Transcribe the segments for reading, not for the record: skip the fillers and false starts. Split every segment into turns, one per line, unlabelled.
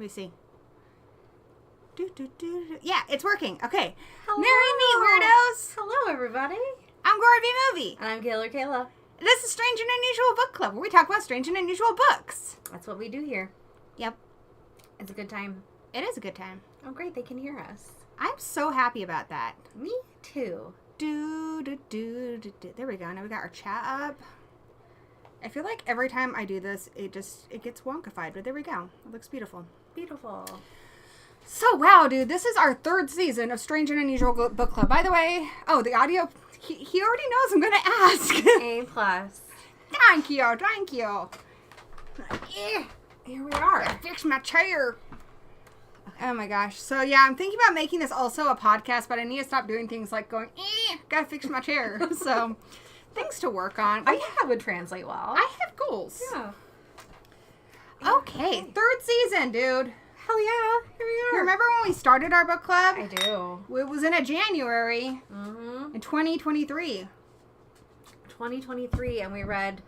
Let me see. Yeah, it's working. Okay.
Hello.
Marry me, weirdos.
Hello, everybody.
I'm Gory B Movie.
And I'm Kayla.
This is Strange and Unusual Book Club, where we talk about strange and unusual books.
That's what we do here.
Yep.
It's a good time.
It is a good time.
Oh, great. They can hear us.
I'm so happy about that.
Me too.
There we go. Now we got our chat up. I feel like every time I do this, it gets wonkified, but there we go. It looks beautiful.
Beautiful.
So, wow, dude, this is our third season of Strange and Unusual Book Club. By the way, the audio, he already knows I'm going to ask.
A+.
Thank you.
Here we are.
Fix my chair. Oh my gosh. So, yeah, I'm thinking about making this also a podcast, but I need to stop doing things like going, gotta fix my chair. So, things to work on.
I think that would translate well.
I have goals.
Yeah.
Okay, third season, dude.
Hell yeah. Here we are.
You remember when we started our book club?
I do.
It was in January in 2023.
2023, and we read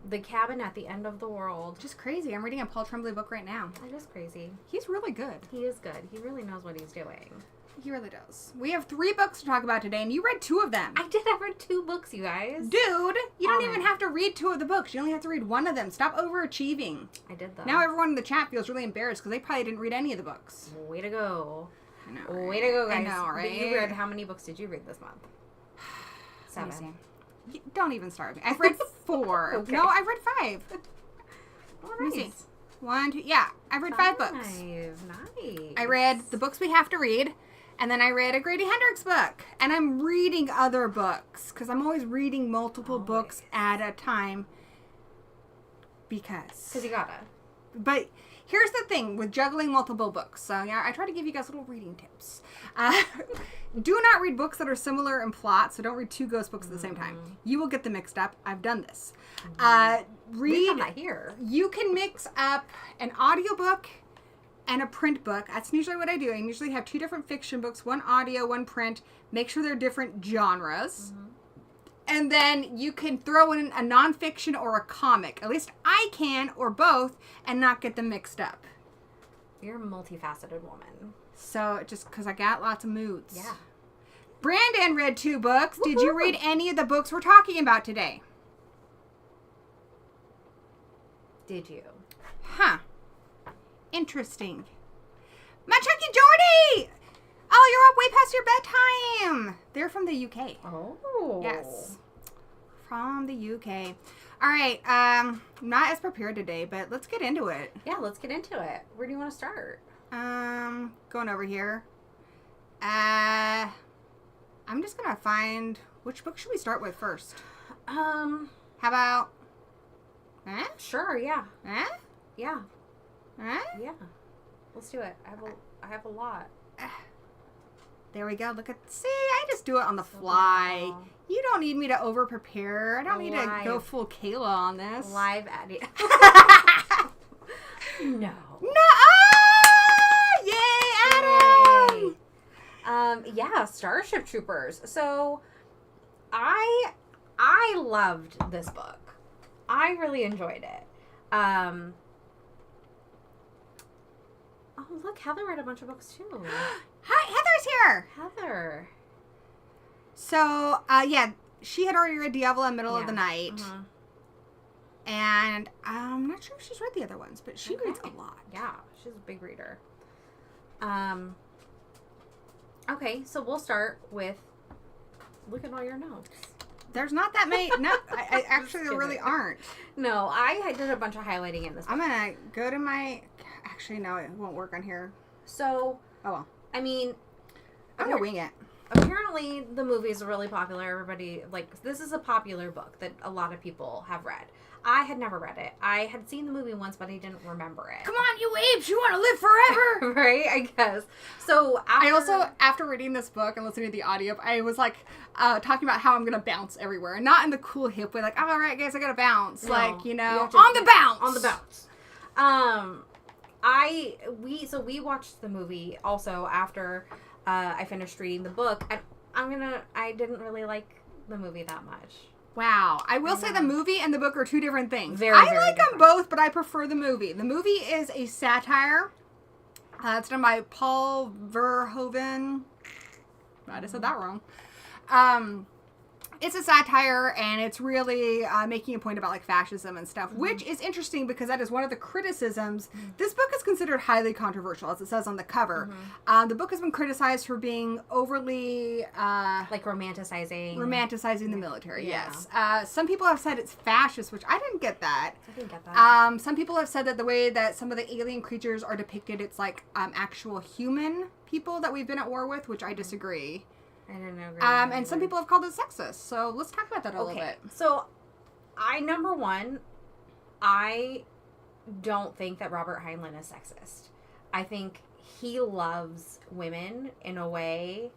The Cabin at the End of the World.
Just crazy. I'm reading a Paul Tremblay book right now.
That is crazy.
He's really good.
He is good. He really knows what he's doing.
He really does. We have 3 books to talk about today, and you read 2 of them.
I did. I read 2 books, you guys.
Dude, you don't even have to read 2 of the books. You only have to read 1 of them. Stop overachieving.
I did, though.
Now everyone in the chat feels really embarrassed because they probably didn't read any of the books.
Way to go.
I know, right?
Way to go, guys.
I know, right?
But you read, how many books did you read this month? 7.
Don't even start me. I've read 4.
Okay.
No, I've read 5.
Oh,
Let me see.
nice.
1, 2, yeah. I've read 5 books.
Nice.
I read the books we have to read. And then I read a Grady Hendrix book. And I'm reading other books. Because I'm always reading multiple books at a time. Because
you gotta.
But here's the thing with juggling multiple books. So yeah, I try to give you guys little reading tips. Do not read books that are similar in plot. So don't read 2 ghost books at the same time. You will get them mixed up. I've done this.
We've done that here.
You can mix up an audiobook and a print book. That's usually what I do. I usually have 2 different fiction books, 1 audio, 1 print. Make sure they're different genres. And then you can throw in a nonfiction or a comic. At least I can, or both, and not get them mixed up.
You're a multifaceted woman.
So, just because I got lots of moods.
Yeah.
Brandon read 2 books. Did you read any of the books we're talking about today?
Did you?
Huh. Interesting. My Chucky Jordy! Oh, you're up way past your bedtime. They're from the UK.
Oh.
Yes. From the UK. All right. I'm not as prepared today, but let's get into it.
Yeah, let's get into it. Where do you want to start?
Going over here. I'm just going to find... Which book should we start with first?
How
about...
Sure, yeah. Yeah. Yeah. Let's do it. I have a lot.
There we go. Look at, see, I just do it on the fly.
Wow.
You don't need me to over prepare. I don't need to
Live.
go full Kayla on this.
Live at you. No.
No! Yay, Adam!
Yeah, Starship Troopers. So, I loved this book. I really enjoyed it. Oh, look, Heather read a bunch of books too.
Hi, Heather's here!
Heather.
So, yeah, she had already read Diavola Middle of the Night.
Uh-huh.
And I'm not sure if she's read the other ones, but she reads a lot.
Yeah, she's a big reader. Okay, so we'll start with, look at all your notes.
There's not that many. No, I actually, there really aren't.
No, I did a bunch of highlighting in this book.
I'm going to go to my, actually, no, it won't work on here.
So,
Oh, well.
I mean,
I'm going to wing it.
apparently the movie is really popular. Everybody, like, this is a popular book that a lot of people have read. I had never read it. I had seen the movie once, but I didn't remember it.
Come on, you apes! You want to live forever!
Right? I guess. So,
I also, after reading this book and listening to the audio, I was like, talking about how I'm going to bounce everywhere. And not in the cool hip way, like, all right, guys, I got to bounce.
No,
like, you know,
have to
on the bounce!
On the bounce. We watched the movie also after I finished reading the book. And I didn't really like the movie that much.
Wow. I will say the movie and the book are two different things.
Very,
I
very
like
different.
them both, but I prefer the movie. The movie is a satire. It's done by Paul Verhoeven. I just said that wrong. It's a satire, and it's really making a point about like fascism and stuff, which is interesting because that is one of the criticisms. This book is considered highly controversial, as it says on the cover. The book has been criticized for being overly
Like romanticizing
the military.
Yeah.
Yes, some people have said it's fascist, which I didn't get that.
I didn't get that.
Some people have said that the way that some of the alien creatures are depicted, it's like actual human people that we've been at war with, which I disagree.
I didn't know.
And some people have called it sexist. So let's talk about that a little bit.
So, number one, I don't think that Robert Heinlein is sexist. I think he loves women in a way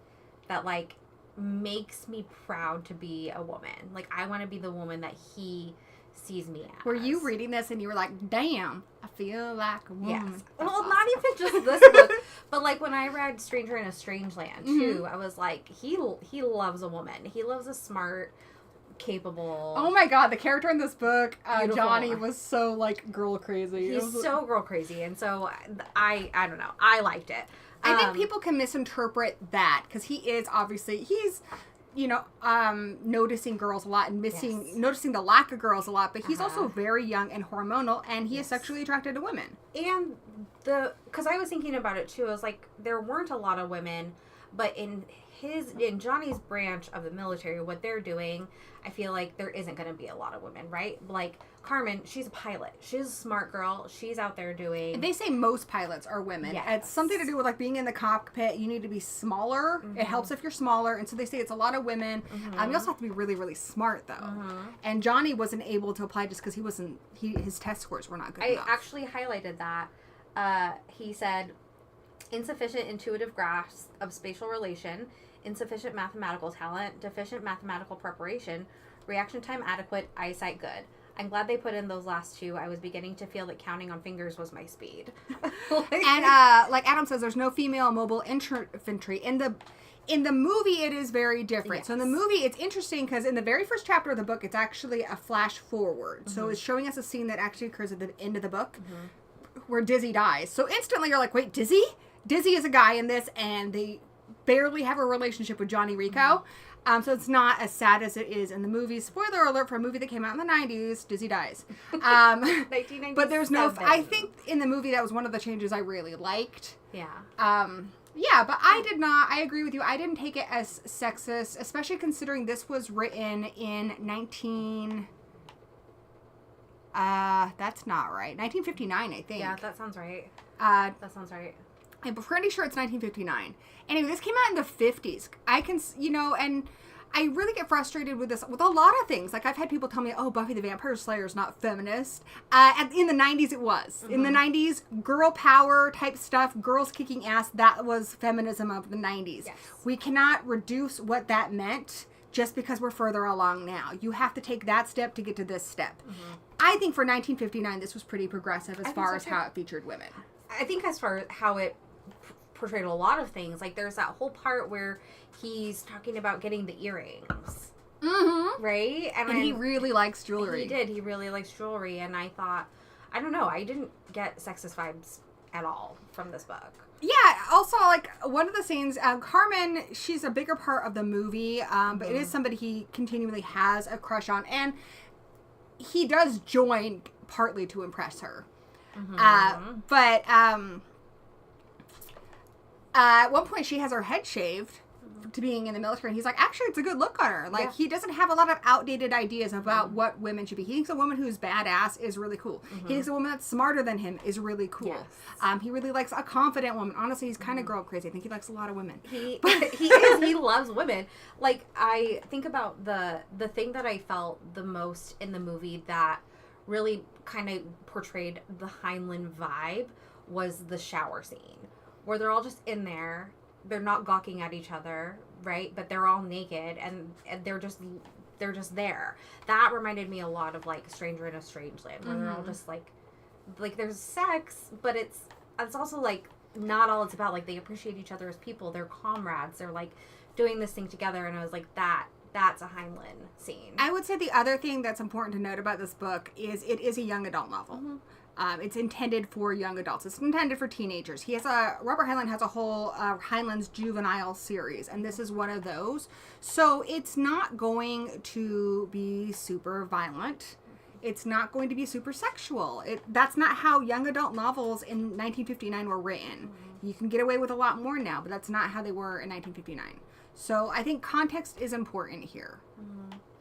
that, like, makes me proud to be a woman. Like, I want to be the woman that he sees me as.
Were you reading this and you were like, damn, I feel like a woman?
Yes.
That's
Well,
awesome.
not even just this book, but like when I read Stranger in a Strange Land too, I was like, he loves a woman. He loves a smart, capable.
Oh my god, the character in this book,
Beautiful.
Johnny, was so like girl crazy.
He's so girl crazy, and so I don't know. I liked it.
I think people can misinterpret that because he's noticing girls a lot and noticing the lack of girls a lot, but he's also very young and hormonal, and he is sexually attracted to women.
And because I was thinking about it too, I was like, there weren't a lot of women, but in Johnny's branch of the military, what they're doing, I feel like there isn't going to be a lot of women, right? Like Carmen, she's a pilot. She's a smart girl. She's out there doing.
And they say most pilots are women.
Yes.
It's something to do with like being in the cockpit. You need to be smaller. It helps if you're smaller, and so they say it's a lot of women. You also have to be really, really smart though. And Johnny wasn't able to apply just because his test scores were not good enough.
I actually highlighted that. He said, insufficient intuitive grasp of spatial relation, insufficient mathematical talent, deficient mathematical preparation, reaction time adequate, eyesight good. I'm glad they put in those last two. I was beginning to feel that counting on fingers was my speed.
And like Adam says, there's no female mobile infantry. In the movie, it is very different.
Yes.
So in the movie, it's interesting because in the very first chapter of the book, it's actually a flash forward. So it's showing us a scene that actually occurs at the end of the book where Dizzy dies. So instantly you're like, wait, Dizzy? Dizzy is a guy in this, and they barely have a relationship with Johnny Rico. So it's not as sad as it is in the movie. Spoiler alert for a movie that came out in the 90s. Dizzy dies.
1997.
But there's no... I think in the movie that was one of the changes I really liked.
Yeah.
Yeah, but I did not... I agree with you. I didn't take it as sexist, especially considering this was written in 19... that's not right. 1959, I think.
Yeah, that sounds right.
That
sounds right.
I'm pretty sure it's 1959. Anyway, this came out in the 50s. I can, and I really get frustrated with this, with a lot of things. Like, I've had people tell me, oh, Buffy the Vampire Slayer is not feminist. In the 90s, it was. In the 90s, girl power type stuff, girls kicking ass, that was feminism of the 90s.
Yes.
We cannot reduce what that meant just because we're further along now. You have to take that step to get to this step. I think for 1959, this was pretty progressive as far as how it featured women.
I think as far as how it portrayed a lot of things, like there's that whole part where he's talking about getting the earrings. Right?
And he really likes jewelry.
He did. He really likes jewelry. And I thought, I don't know, I didn't get sexist vibes at all from this book.
Yeah, also, like, one of the scenes, Carmen, she's a bigger part of the movie, but it is somebody he continually has a crush on, and he does join partly to impress her. But at one point, she has her head shaved to being in the military, and he's like, actually, it's a good look on her. Like, he doesn't have a lot of outdated ideas about what women should be. He thinks a woman who's badass is really cool. He thinks a woman that's smarter than him is really cool. He really likes a confident woman. Honestly, he's kind of girl crazy. I think he likes a lot of women.
He is. He loves women. Like, I think about the thing that I felt the most in the movie that really kind of portrayed the Heinlein vibe was the shower scene, where they're all just in there. They're not gawking at each other, right? But they're all naked and they're just there. That reminded me a lot of like Stranger in a Strange Land, where they're all just like there's sex, but it's also like not all it's about. Like, they appreciate each other as people. They're comrades. They're like doing this thing together. And I was like, that's a Heinlein scene.
I would say the other thing that's important to note about this book is it is a young adult novel. It's intended for young adults. It's intended for teenagers. Robert Heinlein has a whole Heinlein's juvenile series, and this is one of those. So it's not going to be super violent. It's not going to be super sexual. That's not how young adult novels in 1959 were written. You can get away with a lot more now, but that's not how they were in 1959. So I think context is important here.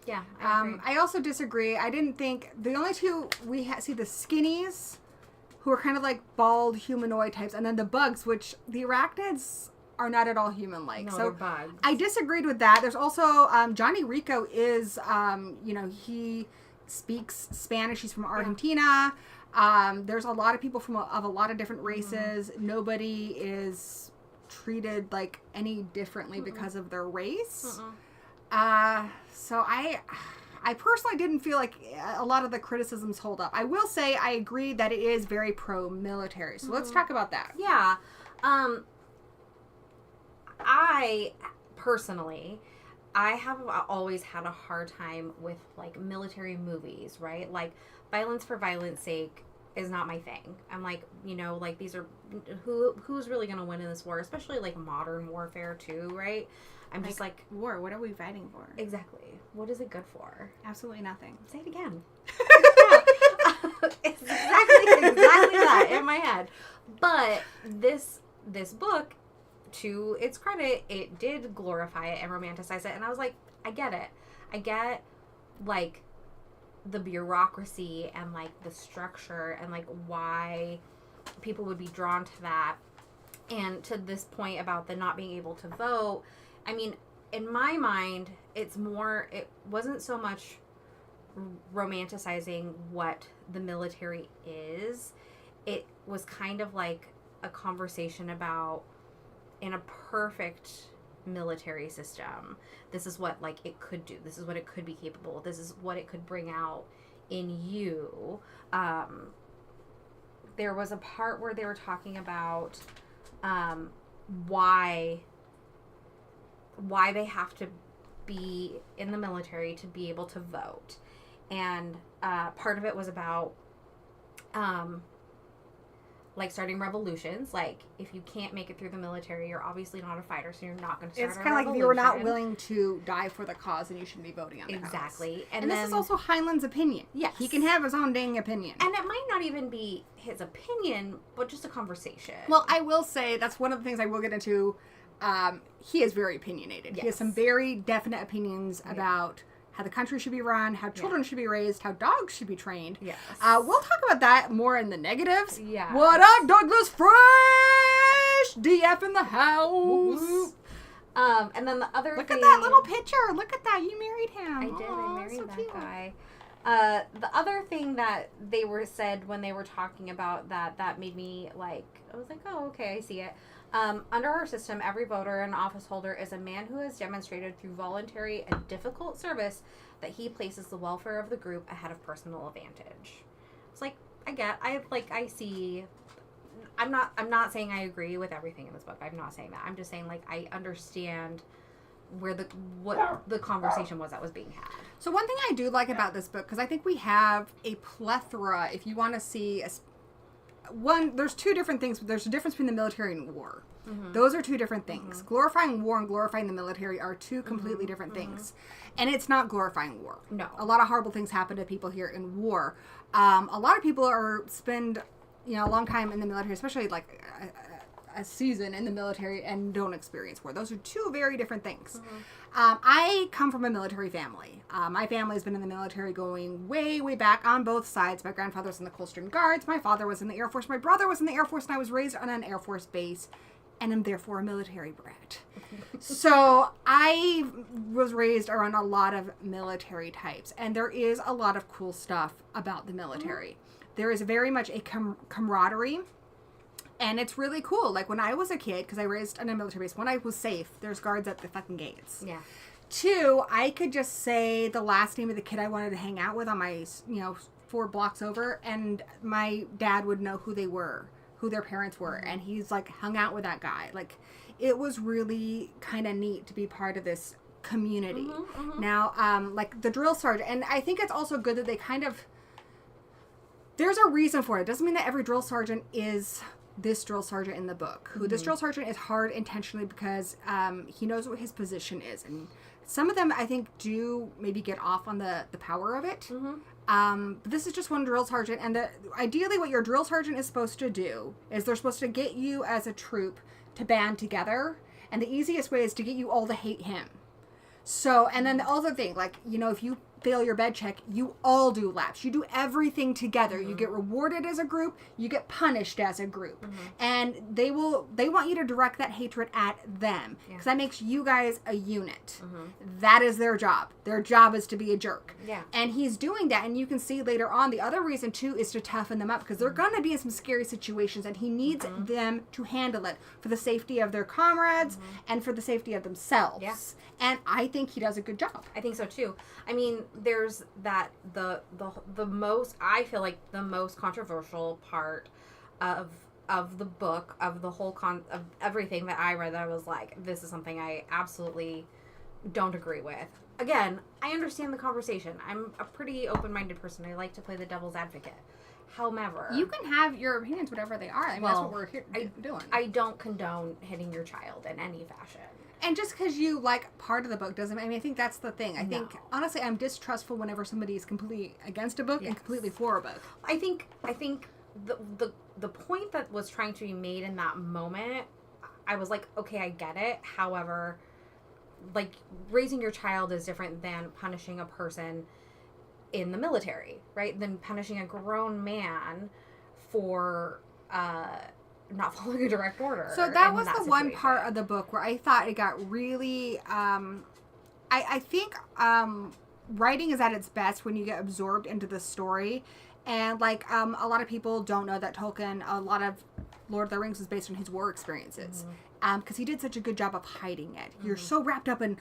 Yeah, I agree.
I also disagree. I didn't think the only two we see the skinnies, who are kind of like bald humanoid types, and then the bugs, which the arachnids are not at all human-like.
No,
so
they're bugs.
I disagreed with that. There's also Johnny Rico is he speaks Spanish. He's from Argentina. There's a lot of people of a lot of different races. Nobody is treated like any differently because of their race. So I personally didn't feel like a lot of the criticisms hold up. I will say I agree that it is very pro-military. So let's talk about that.
Yeah. I personally, I have always had a hard time with like military movies, right? Like, violence for violence sake is not my thing. I'm like, like, these are who's really going to win in this war, especially like modern warfare too, right? I'm just like,
war, what are we fighting for?
Exactly. What is it good for?
Absolutely nothing.
Say it again. It's exactly that in my head. But this book, to its credit, it did glorify it and romanticize it. And I was like, I get it. I get, like, the bureaucracy and, like, the structure and, like, why people would be drawn to that. And to this point about the not being able to vote, I mean, in my mind, it wasn't so much romanticizing what the military is. It was kind of like a conversation about, in a perfect military system, this is what, like, it could do. This is what it could be capable of. This is what it could bring out in you. There was a part where they were talking about why they have to be in the military to be able to vote. And part of it was about like starting revolutions. Like, if you can't make it through the military, you're obviously not a fighter, so you're not going to start a revolution.
It's kind of like if you were not willing to die for the cause, then you shouldn't be voting on the cause.
Exactly.
And this is also Heinlein's opinion.
Yes.
He can have his own dang opinion.
And it might not even be his opinion, but just a conversation.
Well, I will say, that's one of the things I will get into. He is very opinionated. Yes. He has some very definite opinions about how the country should be run, how children should be raised, how dogs should be trained.
Yes.
We'll talk about that more in the negatives.
Yeah.
What up, Douglas Fresh? DF in the house.
Whoop, whoop. And then the other
Look
thing...
at that little picture. Look at that. You married him.
I did. I married
so
that
cute.
guy. The other thing that they were said when they were talking about that made me like, I was like, oh, okay, I see it. Under our system, every voter and office holder is a man who has demonstrated through voluntary and difficult service that he places the welfare of the group ahead of personal advantage. It's like, I see. I'm not saying I agree with everything in this book. I'm not saying that. I'm just saying, like, I understand what the conversation was that was being had.
So one thing I do like about this book, because I think we have a plethora, if you want to see there's two different things. There's a difference between the military and war. Mm-hmm. Those are two different things. Mm-hmm. Glorifying war and glorifying the military are two completely mm-hmm. different mm-hmm. things. And it's not glorifying war.
No.
A lot of horrible things happen to people here in war. A lot of people spend a long time in the military, especially like a season in the military, and don't experience war. Those are two very different things. Mm-hmm. I come from a military family. My family's been in the military going way, way back on both sides. My grandfather was in the Coldstream Guards. My father was in the Air Force. My brother was in the Air Force, and I was raised on an Air Force base, and am therefore a military brat. So I was raised around a lot of military types, and there is a lot of cool stuff about the military. Mm-hmm. There is very much a camaraderie. And it's really cool. Like, when I was a kid, because I raised on a military base, when I was safe, there's guards at the fucking gates.
Yeah.
2, I could just say the last name of the kid I wanted to hang out with on my, 4 blocks over, and my dad would know who they were, who their parents were, and he's, like, hung out with that guy. Like, it was really kind of neat to be part of this community. Mm-hmm, mm-hmm. Now, like, the drill sergeant, and I think it's also good that they kind of, there's a reason for it. It doesn't mean that every drill sergeant is this drill sergeant in the book. Who mm-hmm. This drill sergeant is hard intentionally because he knows what his position is, and some of them I think do maybe get off on the power of it. Mm-hmm. But this is just one drill sergeant, and ideally what your drill sergeant is supposed to do is they're supposed to get you as a troop to band together, and the easiest way is to get you all to hate him. So, and then the other thing, like, if you fail your bed check, you all do laps. You do everything together. Mm-hmm. You get rewarded as a group. You get punished as a group. Mm-hmm. And they want you to direct that hatred at them. Because that makes you guys a unit. Mm-hmm. That is their job. Their job is to be a jerk.
Yeah.
And he's doing that. And you can see later on, the other reason, too, is to toughen them up. Because they're going to be in some scary situations. And he needs mm-hmm. them to handle it for the safety of their comrades mm-hmm. and for the safety of themselves.
Yeah.
And I think he does a good job.
I think so, too. I mean, there's that the most, I feel like the most controversial part of the book, of the whole of everything that I read, that I was like, this is something I absolutely don't agree with. Again, I understand the conversation. I'm a pretty open-minded person. I like to play the devil's advocate. However,
you can have your opinions, whatever they are. I mean, that's what we're here doing.
I don't condone hitting your child in any fashion.
And just because you like part of the book doesn't, I think that's the thing. I think, honestly, I'm distrustful whenever somebody is completely against a book and completely for a book.
I think the point that was trying to be made in that moment, I was like, okay, I get it. However, like, raising your child is different than punishing a person in the military, right? Than punishing a grown man for not following a direct order.
So that was the one part of the book where I thought it got really, I think writing is at its best when you get absorbed into the story. And like, a lot of people don't know that Tolkien, a lot of Lord of the Rings was based on his war experiences. Because he did such a good job of hiding it. Mm-hmm. You're so wrapped up in,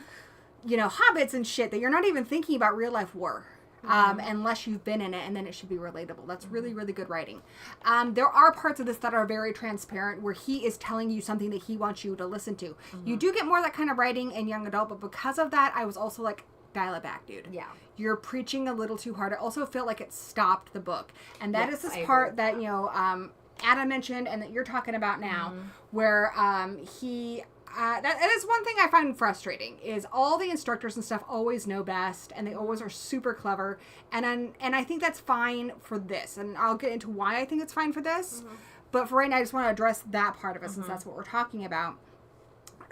hobbits and shit that you're not even thinking about real life war. Unless you've been in it, and then it should be relatable. That's really, really good writing. There are parts of this that are very transparent, where he is telling you something that he wants you to listen to. Mm-hmm. You do get more of that kind of writing in young adult, but because of that, I was also like, dial it back, dude.
Yeah.
You're preaching a little too hard. I also felt like it stopped the book. And that is this part that, Adam mentioned and that you're talking about now, where he... that is one thing I find frustrating, is all the instructors and stuff always know best, and they always are super clever, and I think that's fine for this, and I'll get into why I think it's fine for this, but for right now I just want to address that part of it, since that's what we're talking about.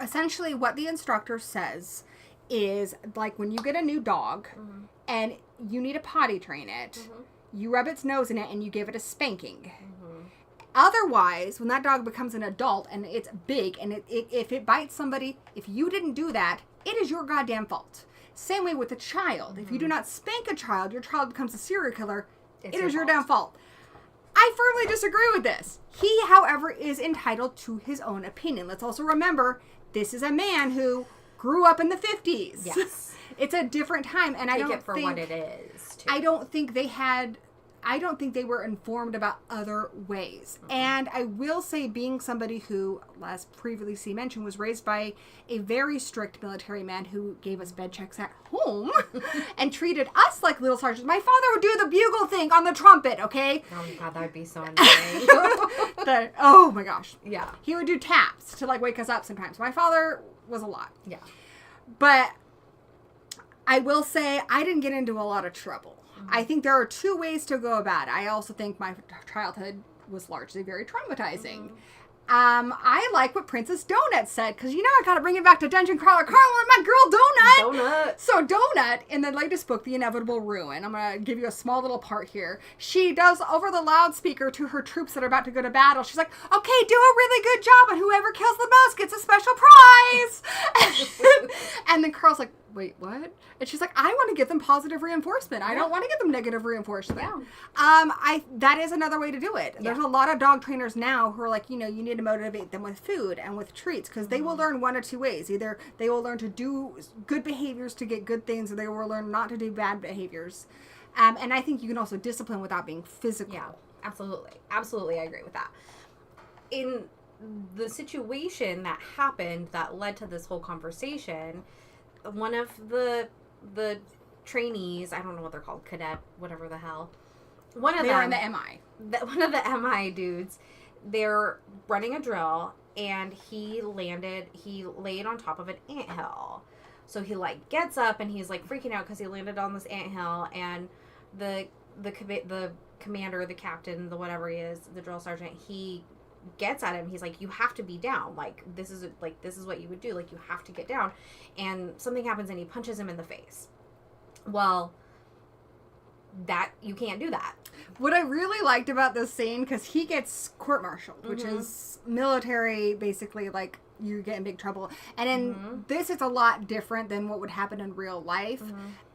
Essentially, what the instructor says is, like, when you get a new dog, and you need to potty train it, you rub its nose in it and you give it a spanking. Otherwise, when that dog becomes an adult and it's big and if it bites somebody, if you didn't do that, it is your goddamn fault. Same way with a child. If you do not spank a child, your child becomes a serial killer. It is your damn fault. I firmly disagree with this. He, however, is entitled to his own opinion. Let's also remember, this is a man who grew up in the 50s.
Yes.
It's a different time, and I don't
it for
think...
what it is, too.
I don't think they were informed about other ways. Mm-hmm. And I will say, being somebody who, as previously mentioned, was raised by a very strict military man who gave us bed checks at home and treated us like little sergeants. My father would do the bugle thing on the trumpet, okay?
Oh, God, that would be so annoying.
Oh, my gosh.
Yeah.
He would do taps to, wake us up sometimes. My father was a lot.
Yeah.
But I will say, I didn't get into a lot of trouble. I think there are two ways to go about it. I also think my childhood was largely very traumatizing. I like what Princess Donut said, because I gotta bring it back to Dungeon Crawler Carl and my girl Donut. So Donut, in the latest book, The Inevitable Ruin, I'm gonna give you a small little part here. She does, over the loudspeaker to her troops that are about to go to battle, she's like, okay, do a really good job, and whoever kills the most gets a special prize. And then Carl's like, wait, what? And she's like, I want to give them positive reinforcement. I don't want to give them negative reinforcement. Yeah. That is another way to do it. There's a lot of dog trainers now who are like, you need to motivate them with food and with treats, because they will learn one of two ways. Either they will learn to do good behaviors to get good things, or they will learn not to do bad behaviors. And I think you can also discipline without being physical.
Yeah, absolutely. Absolutely, I agree with that. In the situation that happened that led to this whole conversation, one of the trainees, I don't know what they're called, cadet, whatever the hell. One of
they
them,
are in the MI.
One of the MI dudes, they're running a drill, and he laid on top of an anthill. So he gets up and he's freaking out because he landed on this anthill, and the commander, the captain, the whatever he is, the drill sergeant, he gets at him. He's like, you have to be down. This is what you would do. You have to get down. And something happens and he punches him in the face. Well, that you can't do that.
What I really liked about this scene, because he gets court-martialed, which is military, basically, you get in big trouble. And in this, it's a lot different than what would happen in real life.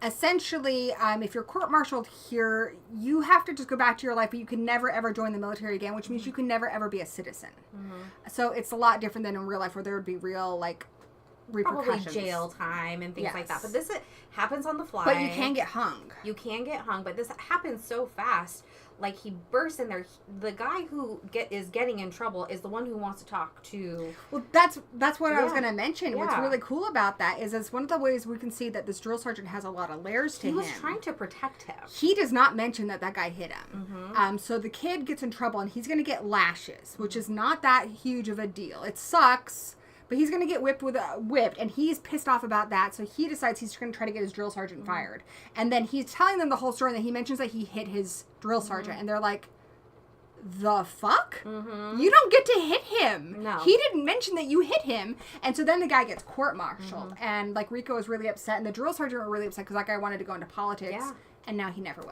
Essentially, if you're court-martialed here, you have to just go back to your life, but you can never, ever join the military again, which means you can never, ever be a citizen. So it's a lot different than in real life, where there would be real, repercussions.
Probably jail time and things like that. But this happens on the fly.
But you can get hung.
You can get hung, but this happens so fast. He bursts in there. The guy who is getting in trouble is the one who wants to talk to...
Well, that's what I was going to mention. What's really cool about that is it's one of the ways we can see that this drill sergeant has a lot of layers to him.
He was trying to protect him.
He does not mention that guy hit him. So the kid gets in trouble, and he's going to get lashes, which is not that huge of a deal. It sucks, but he's going to get whipped, and he's pissed off about that, so he decides he's going to try to get his drill sergeant fired. And then he's telling them the whole story, and then he mentions that he hit his drill sergeant, and they're like, the fuck? You don't get to hit him.
No.
He didn't mention that you hit him. And so then the guy gets court-martialed, and, Rico is really upset, and the drill sergeant were really upset because that guy wanted to go into politics, and now he never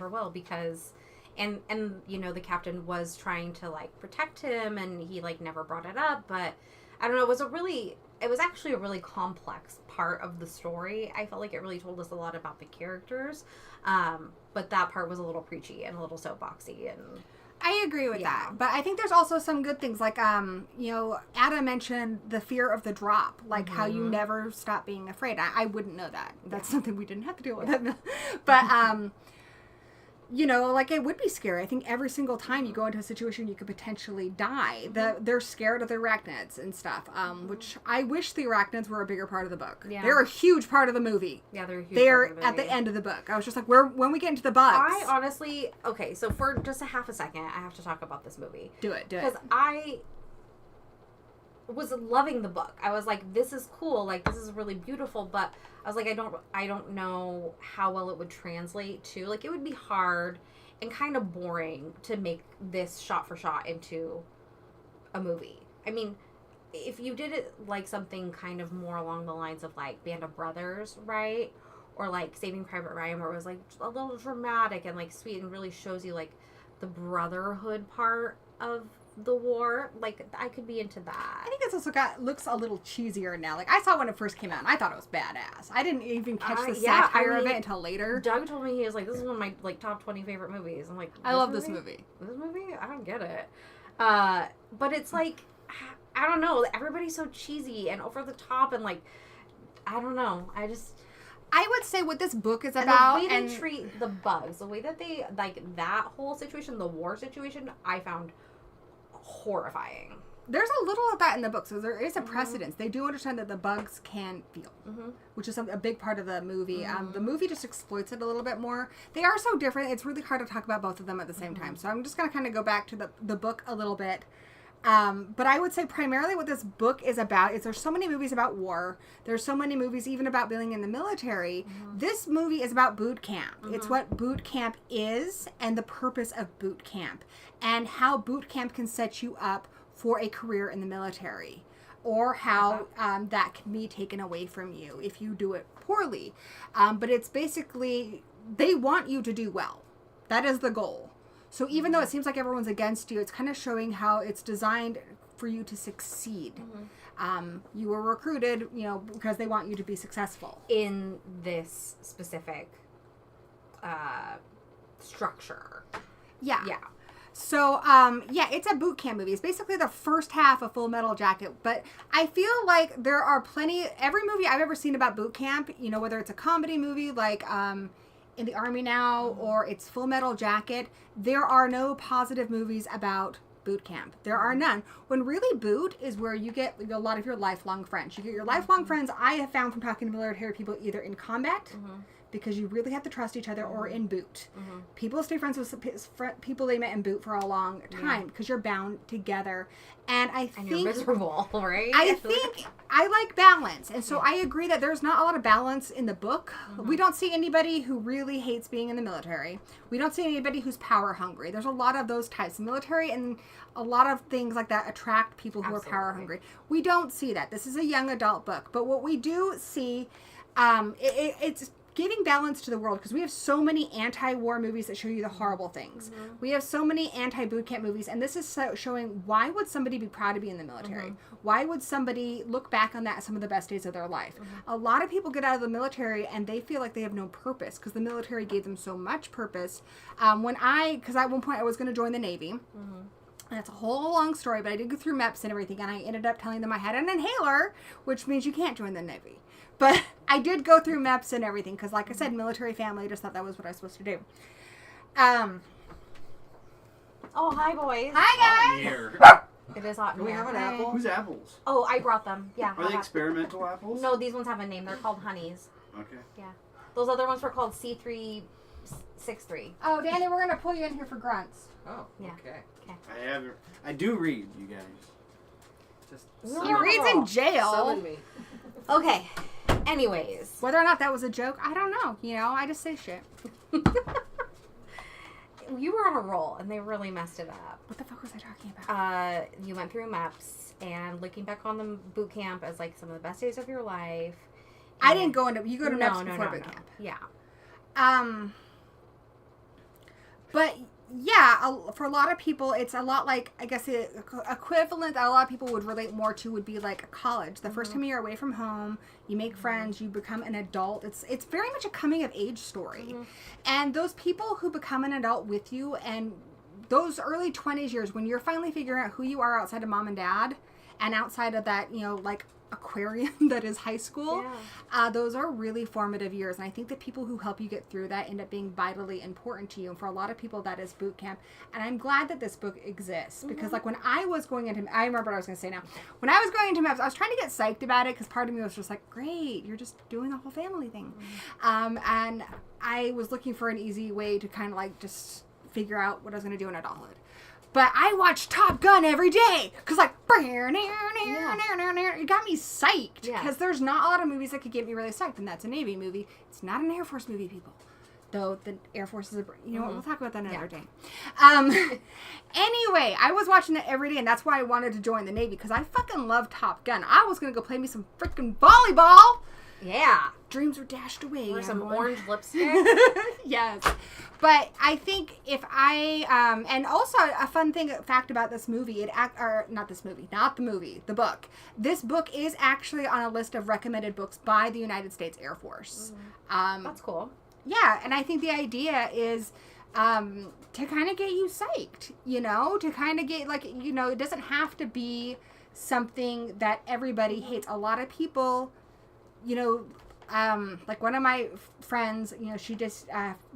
will.
Because... And the captain was trying to, protect him, and he, never brought it up, but... I don't know, it was actually a really complex part of the story. I felt like it really told us a lot about the characters. But that part was a little preachy and a little soapboxy. And
I agree with that. But I think there's also some good things. Adam mentioned the fear of the drop. How you never stop being afraid. I wouldn't know that. That's something we didn't have to deal with. But, it would be scary. I think every single time you go into a situation, you could potentially die. They're scared of the arachnids and stuff, which I wish the arachnids were a bigger part of the book. Yeah. They're a huge part of the movie.
Yeah, they're a huge
They're
part of the movie.
At the end of the book. I was just like, when we get into the bugs.
I honestly, okay, so for just a half a second, I have to talk about this movie.
Do it.
Because I was loving the book. I was like, this is cool. This is really beautiful, but I was like, I don't know how well it would translate to, it would be hard and kind of boring to make this shot for shot into a movie. I mean, if you did it something kind of more along the lines of Band of Brothers, right? Or Saving Private Ryan, where it was a little dramatic and sweet and really shows you the brotherhood part of the war. Like, I could be into
I
that.
think it's also looks a little cheesier now. Like, I saw it when it first came out, and I thought it was badass. I didn't even catch the satire of it until later.
Doug told me, he was like, this is one of my, like, top 20 favorite movies. I'm like,
I love this movie.
This movie? I don't get it. But it's like, I don't know. Everybody's so cheesy and over the top and, like, I don't know.
I would say what this book is about,
and the way they treat the bugs, the way that they, like, that whole situation, the war situation, I found horrifying.
There's a little of that in the book, so there is a precedence. They do understand that the bugs can feel, which is a big part of the movie. The movie just exploits it a little bit more. They are so different, it's really hard to talk about both of them at the same time. So I'm just going to kind of go back to the book a little bit. But I would say primarily what this book is about is there's so many movies about war. There's so many movies even about being in the military. This movie is about boot camp. It's what boot camp is and the purpose of boot camp and how boot camp can set you up for a career in the military or how that can be taken away from you if you do it poorly. But it's basically, they want you to do well. That is the goal. So even though it seems like everyone's against you, it's kind of showing how it's designed for you to succeed. You were recruited, because they want you to be successful.
In this specific structure.
Yeah.
Yeah.
So, it's a boot camp movie. It's basically the first half of Full Metal Jacket. But I feel like there are every movie I've ever seen about boot camp, whether it's a comedy movie like In the Army Now or it's Full Metal Jacket, there are no positive movies about boot camp. There are none. When really boot is where you get a lot of your lifelong friends. You get your lifelong friends, I have found from talking to military people, either in combat, because you really have to trust each other, or in boot. People stay friends with people they met in boot for a long time because you're bound together. And I think...
And you're miserable, right?
I think I like balance. And so I agree that there's not a lot of balance in the book. We don't see anybody who really hates being in the military. We don't see anybody who's power hungry. There's a lot of those types. The military and a lot of things like that attract people who are power hungry. We don't see that. This is a young adult book. But what we do see, it's giving balance to the world, because we have so many anti-war movies that show you the horrible things. We have so many anti-boot camp movies, and this is showing why would somebody be proud to be in the military? Why would somebody look back on that as some of the best days of their life? A lot of people get out of the military and they feel like they have no purpose because the military gave them so much purpose. Because at one point I was going to join the Navy. And that's a whole long story, but I did go through MEPS and everything, and I ended up telling them I had an inhaler, which means you can't join the Navy. But I did go through MEPS and everything, because like I said, military family, I just thought that was what I was supposed to do.
Oh, hi, boys.
Hi, guys!
Here.
It is hot in
Do we
here.
have an apple? Whose apples?
Oh, I brought them. Yeah.
Are they experimental apples?
No, these ones have a name. They're called honeys.
Okay.
Yeah. Those other ones were called C03E01.
Oh, Danny, we're going to pull you in here for Grunts.
Oh,
Yeah.
okay.
Okay.
I do read, you guys. Just
We're
He
on a
reads
roll.
in jail.
summon me.
Okay. Anyways.
Whether or not that was a joke, I don't know. I just say shit.
You were on a roll, and they really messed it up.
What the fuck was I talking about?
You went through MEPS, and looking back on the boot camp as, like, some of the best days of your life.
I didn't go into... You go to MEPS before boot camp.
Yeah.
But yeah, for a lot of people, it's a lot like, I guess, equivalent that a lot of people would relate more to would be like college. The first time you're away from home, you make friends, you become an adult. It's very much a coming of age story. And those people who become an adult with you, and those early 20s years when you're finally figuring out who you are outside of mom and dad and outside of that, like aquarium that is high school, those are really formative years. And I think the people who help you get through that end up being vitally important to you. And for a lot of people, that is boot camp. And I'm glad that this book exists, because like when I was going into, I remember what I was going to say now. When I was going into MEPS, I was trying to get psyched about it because part of me was just like, great, you're just doing the whole family thing. And I was looking for an easy way to kind of like just figure out what I was going to do in adulthood. But I watch Top Gun every day because, like, it got me psyched. Because there's not a lot of movies that could get me really psyched, and that's a Navy movie. It's not an Air Force movie, people. Though the Air Force is you know what? We'll talk about that another day. Anyway, I was watching that every day, and that's why I wanted to join the Navy, because I fucking love Top Gun. I was going to go play me some freaking volleyball.
Yeah.
Dreams were dashed away.
Or some
everyone.
orange lipstick.
Yes. But I think if I, and also a fun fact about this movie, the book. This book is actually on a list of recommended books by the United States Air Force.
That's cool.
Yeah, and I think the idea is to kind of get you psyched, to kind of get, it doesn't have to be something that everybody hates. A lot of people, like one of my friends, she just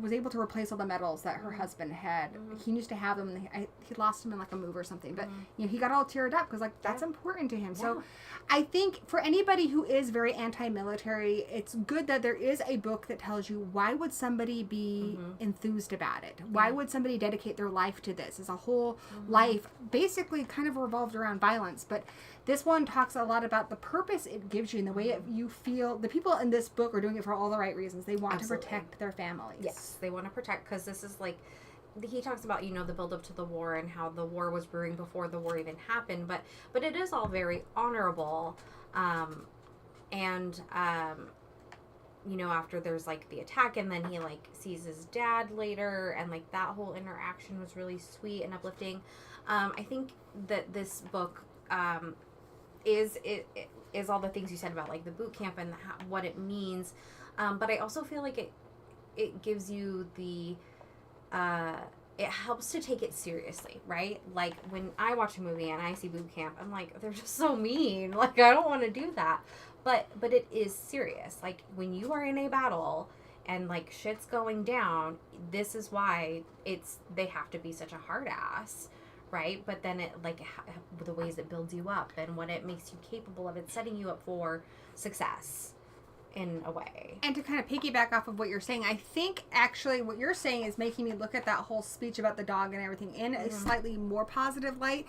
was able to replace all the medals that her husband had. He used to have them. And he lost them in like a move or something. But he got all teared up because that's important to him. Yeah. So I think for anybody who is very anti-military, it's good that there is a book that tells you why would somebody be enthused about it. Why would somebody dedicate their life to this? As a whole life basically kind of revolved around violence, but this one talks a lot about the purpose it gives you and the way you feel. The people in this book are doing it for all the right reasons. They want to protect their families.
Yes, they want to protect, because this is like, he talks about, the build up to the war and how the war was brewing before the war even happened. But it is all very honorable. After there's like the attack, and then he like sees his dad later, and like that whole interaction was really sweet and uplifting. I think that this book, is all the things you said about like the boot camp and what it means, but I also feel like it gives you the it helps to take it seriously, right? Like when I watch a movie and I see boot camp, I'm like, they're just so mean. Like I don't want to do that, but it is serious. Like when you are in a battle and like shit's going down, this is why they have to be such a hard ass. Right? But then it, like, the ways it builds you up and what it makes you capable of, it's setting you up for success in a way.
And to kind of piggyback off of what you're saying, I think actually what you're saying is making me look at that whole speech about the dog and everything in a slightly more positive light,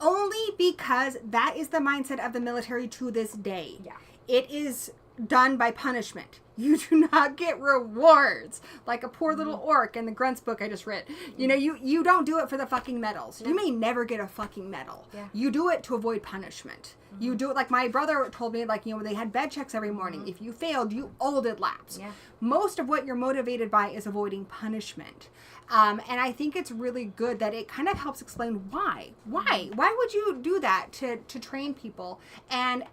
only because that is the mindset of the military to this day.
Yeah.
It is done by punishment. You do not get rewards like a poor little orc in the Grunts book I just read. You don't do it for the fucking medals. No. You may never get a fucking medal. Yeah. You do it to avoid punishment. You do it like my brother told me, like, they had bed checks every morning. If you failed, you all did laps. Yeah. Most of what you're motivated by is avoiding punishment. And I think it's really good that it kind of helps explain why. Why would you do that to train people? And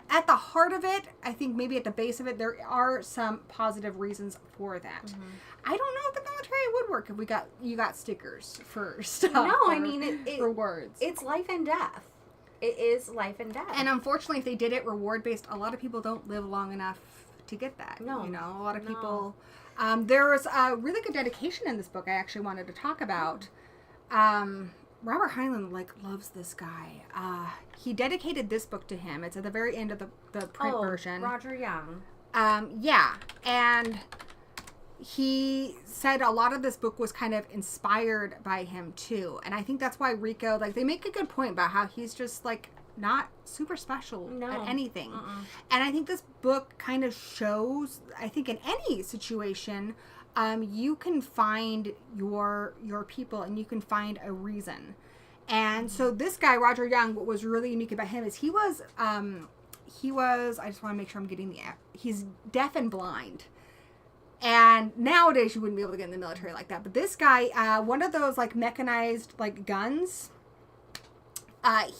at the heart of it, I think maybe at the base of it, there are some positive reasons for that. I don't know if the military would work if you got stickers for stuff.
No, I mean
rewards.
It's life and death. It is life and death.
And unfortunately, if they did it reward based, a lot of people don't live long enough to get that.
No,
a lot of people. There was a really good dedication in this book I actually wanted to talk about. Robert Heinlein loves this guy. He dedicated this book to him. It's at the very end of the print version.
Roger Young.
Yeah, and he said a lot of this book was kind of inspired by him too, and I think that's why Rico, they make a good point about how he's just not super special at anything. And I think this book kind of shows, I think in any situation, you can find your people and you can find a reason. And so this guy, Roger Young, what was really unique about him is he was, I just want to make sure I'm getting he's deaf and blind. And nowadays you wouldn't be able to get in the military like that. But this guy, one of those mechanized guns,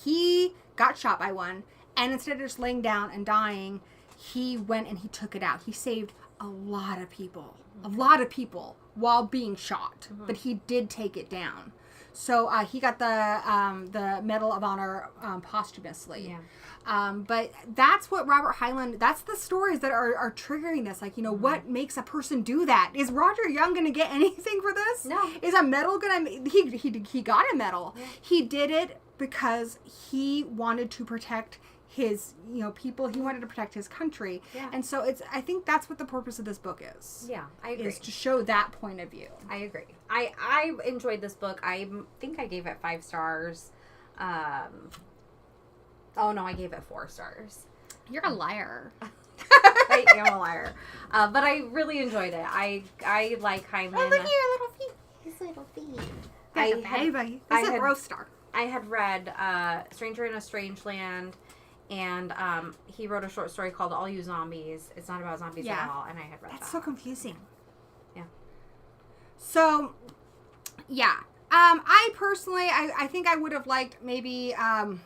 he got shot by one. And instead of just laying down and dying, he went and he took it out. He saved a lot of people while being shot, but he did take it down. So he got the Medal of Honor posthumously. Yeah. But that's what Robert Heinlein, that's the stories that are triggering this. What makes a person do that? Is Roger Young going to get anything for this?
No.
Is a medal going to, he got a medal. Yeah. He did it because he wanted to protect his people. He wanted to protect his country. Yeah. And so I think that's what the purpose of this book is.
Yeah, I agree.
Is to show that point of view.
I agree. I enjoyed this book. I think I gave it 5 stars. Oh no, I gave it 4 stars.
You're a liar.
I am a liar. But I really enjoyed it. I like Heinlein.
Oh, look at your little feet. His little feet. That's a baby. This is a growth star.
I had read Stranger in a Strange Land And he wrote a short story called All You Zombies. It's not about zombies at all, and I had read that.
That's so confusing.
Yeah.
So, yeah. I personally, I think I would have liked maybe, there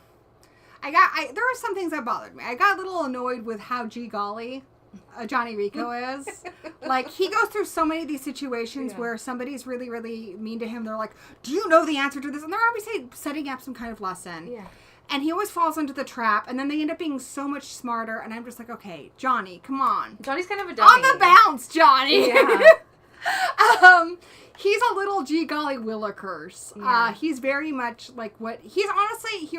were some things that bothered me. I got a little annoyed with how golly Johnny Rico is. Like, he goes through so many of these situations where somebody's really, really mean to him. They're like, do you know the answer to this? And they're obviously setting up some kind of lesson. Yeah. And he always falls into the trap, and then they end up being so much smarter, and I'm just like, okay, Johnny, come on.
Johnny's kind of a dummy.
On the bounce, Johnny!
Yeah.
He's a little golly Willikers.
Yeah.
He's very much like he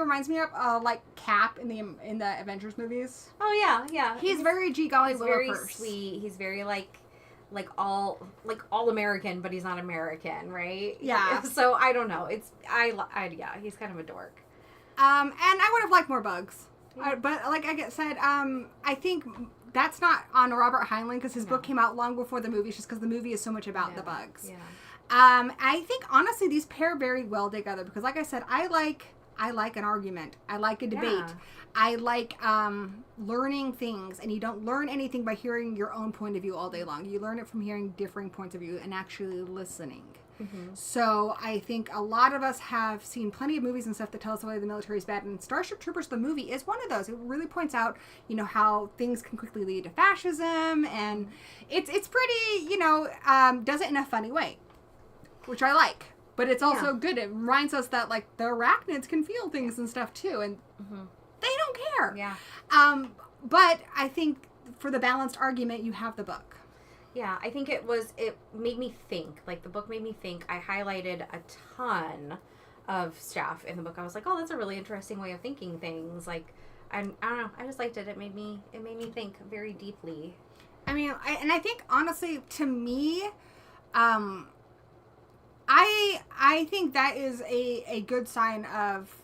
reminds me of like Cap in the Avengers movies.
Oh yeah.
He's very golly Willikers.
Very sweet. He's very like all American, but he's not American, right?
Yeah.
So I don't know. He's kind of a dork.
And I would have liked more bugs. Yeah. But like I said, I think that's not on Robert Heinlein because his book came out long before the movie, just because the movie is so much about the bugs.
Yeah.
I think honestly these pair very well together because, like I said, I like an argument. I like a debate.
Yeah.
I like learning things, and you don't learn anything by hearing your own point of view all day long. You learn it from hearing differing points of view and actually listening. Mm-hmm. So I think a lot of us have seen plenty of movies and stuff that tell us why the military is bad, and Starship Troopers, the movie, is one of those. It really points out, how things can quickly lead to fascism, and it's pretty, does it in a funny way, which I like. But it's also good. It reminds us that, like, the arachnids can feel things and stuff, too, and they don't care.
Yeah.
But I think for the balanced argument, you have the book.
Yeah, I think it made me think. Like, the book made me think. I highlighted a ton of stuff in the book. I was like, oh, that's a really interesting way of thinking things. Like, I don't know. I just liked it. It made me think very deeply.
I mean, I think, honestly, to me, I think that is a good sign of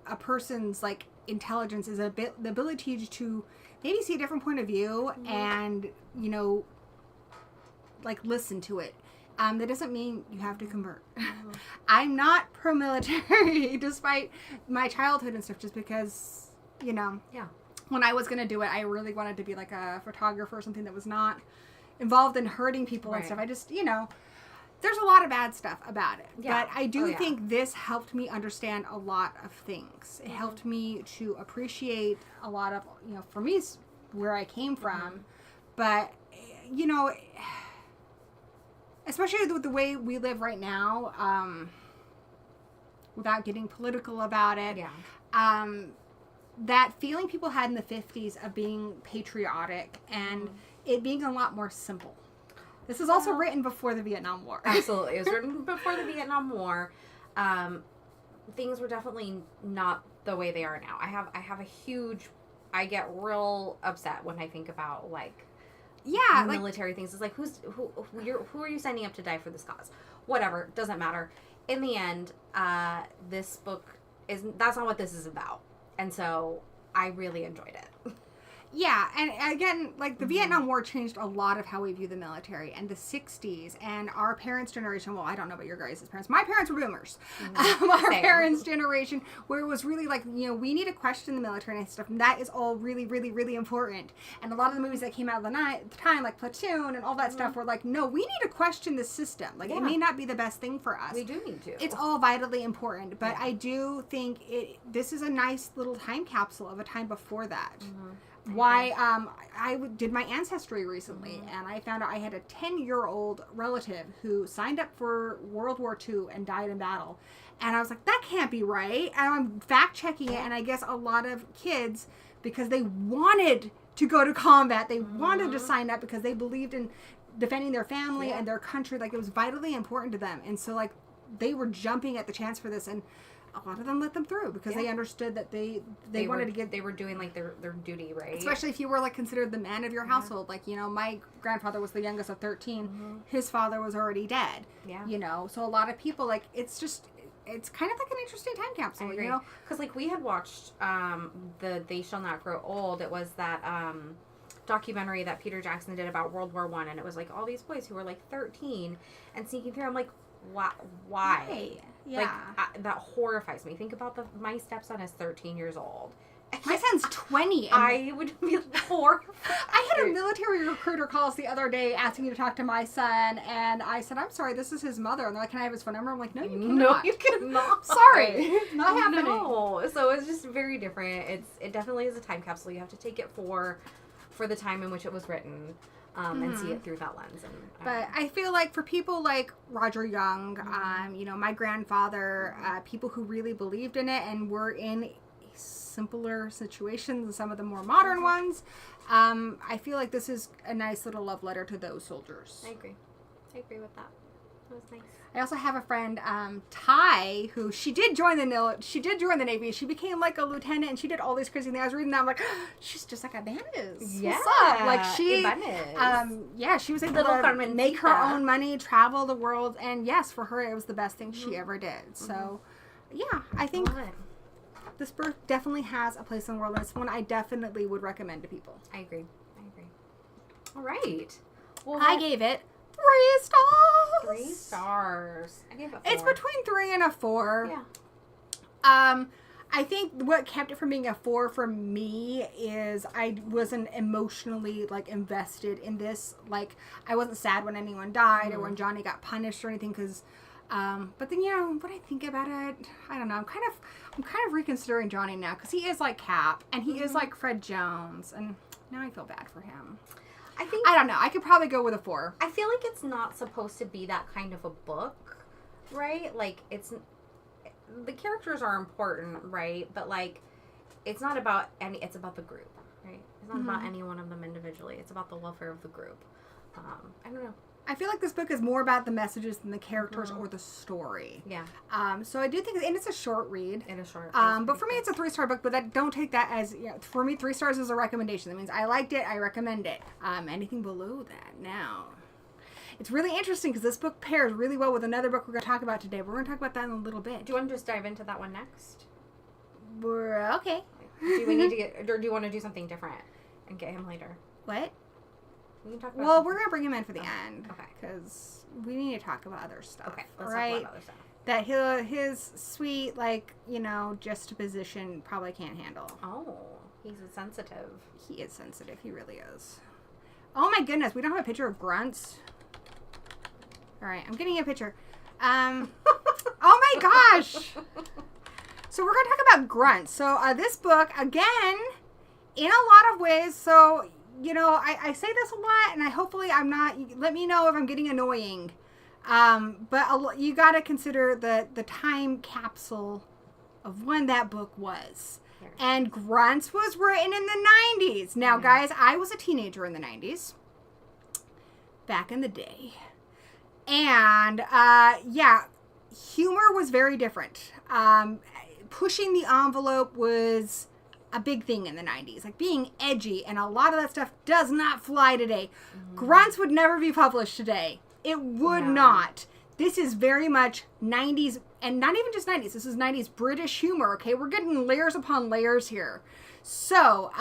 a person's, like, intelligence, is the ability to maybe see a different point of view and, like, listen to it. That doesn't mean you have to convert. I'm not pro-military, despite my childhood and stuff, just because, when I was going to do it, I really wanted to be, like, a photographer or something that was not involved in hurting people and stuff. I just, there's a lot of bad stuff about it. Yeah. But I do think this helped me understand a lot of things. It helped me to appreciate a lot of, for me, where I came from. But, especially with the way we live right now, without getting political about it, that feeling people had in the 50s of being patriotic and it being a lot more simple. This is also written before the Vietnam War.
Absolutely. It was written before the Vietnam War. Things were definitely not the way they are now. I get real upset when I think about, like, military things. It's like, who are you signing up to die for this cause? Whatever. Doesn't matter. In the end, this book that's not what this is about. And so I really enjoyed it.
Yeah, and again, like, the Vietnam War changed a lot of how we view the military, and the 60s, and our parents' generation, well, I don't know about your guys' parents. My parents were boomers. Our parents' generation, where it was really like, we need to question the military and stuff, and that is all really, really, really important. And a lot of the movies that came out at the time, like Platoon and all that stuff, were like, no, we need to question the system. Like, it may not be the best thing for us.
We do need to.
It's all vitally important, but I do think this is a nice little time capsule of a time before that. Why I did my ancestry recently, and I found out I had a 10-year-old relative who signed up for World War II and died in battle. And I was like, that can't be right. And I'm fact-checking it, and I guess a lot of kids, because they wanted to go to combat, they wanted to sign up because they believed in defending their family and their country. Like, it was vitally important to them. And so, like, they were jumping at the chance for this, and a lot of them let them through because they understood that they wanted to get...
They were doing, like, their duty, right?
Especially if you were, like, considered the man of your household. Like, my grandfather was the youngest of 13. His father was already dead. Yeah. So a lot of people, like, it's kind of like an interesting time capsule,
I agree. Because, like, we had watched the They Shall Not Grow Old. It was that documentary that Peter Jackson did about World War I, and it was, like, all these boys who were, like, 13 and sneaking through. I'm like, why?
Right. Yeah.
Like, that horrifies me. Think about my stepson is 13 years old,
My son's 20. And
I would be horrified.
I had a military recruiter call us the other day asking me to talk to my son, and I said, I'm sorry, this is his mother. And they're like, can I have his phone number? I'm like, no, you cannot.
No, you cannot.
Sorry. Not happening.
No. So it's just very different. It definitely is a time capsule. You have to take it for the time in which it was written. And see it through that lens.
But I feel like for people like Roger Young, my grandfather, people who really believed in it and were in simpler situations than some of the more modern ones, I feel like this is a nice little love letter to those soldiers.
I agree with that. That was nice.
I also have a friend, Ty, who she did join the Navy. She became like a lieutenant, and she did all these crazy things. I was reading that, I'm like, she's just like Ibanez.
Yeah,
what's up? Like she, she was able to make her own money, travel the world, and yes, for her it was the best thing she ever did. So, yeah, I think this book definitely has a place in the world, and it's one I definitely would recommend to people.
I agree. All right. Well,
I gave it 3 stars.
3 stars. I gave it 4.
It's between 3 and a 4.
Yeah.
I think what kept it from being a 4 for me is I wasn't emotionally invested in this. Like, I wasn't sad when anyone died or when Johnny got punished or anything. Because, but then when I think about it, I don't know. I'm kind of reconsidering Johnny now because he is like Cap and he is like Fred Jones, and now I feel bad for him. I don't know. I could probably go with a 4.
I feel like it's not supposed to be that kind of a book, right? Like, the characters are important, right? But it's not about it's about the group, right? It's not about any one of them individually. It's about the welfare of the group. I don't know.
I feel like this book is more about the messages than the characters or the story.
Yeah.
So I do think, and it's a short read.
It is short.
But for me, it's a 3-star book. But don't take that as for me, 3 stars is a recommendation. That means I liked it. I recommend it. Anything below that, now. It's really interesting because this book pairs really well with another book we're going to talk about today. We're going to talk about that in a little bit.
Do you want to just dive into that one next?
Okay.
Do we need to get, or do you want to do something different and get him later?
What?
We can talk about
well, we're going to bring him in for the end.
Okay.
Because we need to talk about other stuff.
Okay, let's talk about other stuff.
That his sweet, juxtaposition probably can't handle.
Oh, he's sensitive.
He is sensitive. He really is. Oh my goodness, we don't have a picture of Grunts. All right, I'm getting a picture. Oh my gosh. So we're going to talk about Grunts. So this book, again, in a lot of ways, so... I say this a lot, and I'm not, let me know if I'm getting annoying. But you got to consider the time capsule of when that book was.
Sure.
And Grunts was written in the 90s. Now, guys, I was a teenager in the 90s. Back in the day. And, humor was very different. Pushing the envelope was a big thing in the 90s, being edgy, and a lot of that stuff does not fly today. Grunts would never be published today. It would not. This is very much 90s, and not even just 90s. This is 90s British humor, okay? We're getting layers upon layers here. So,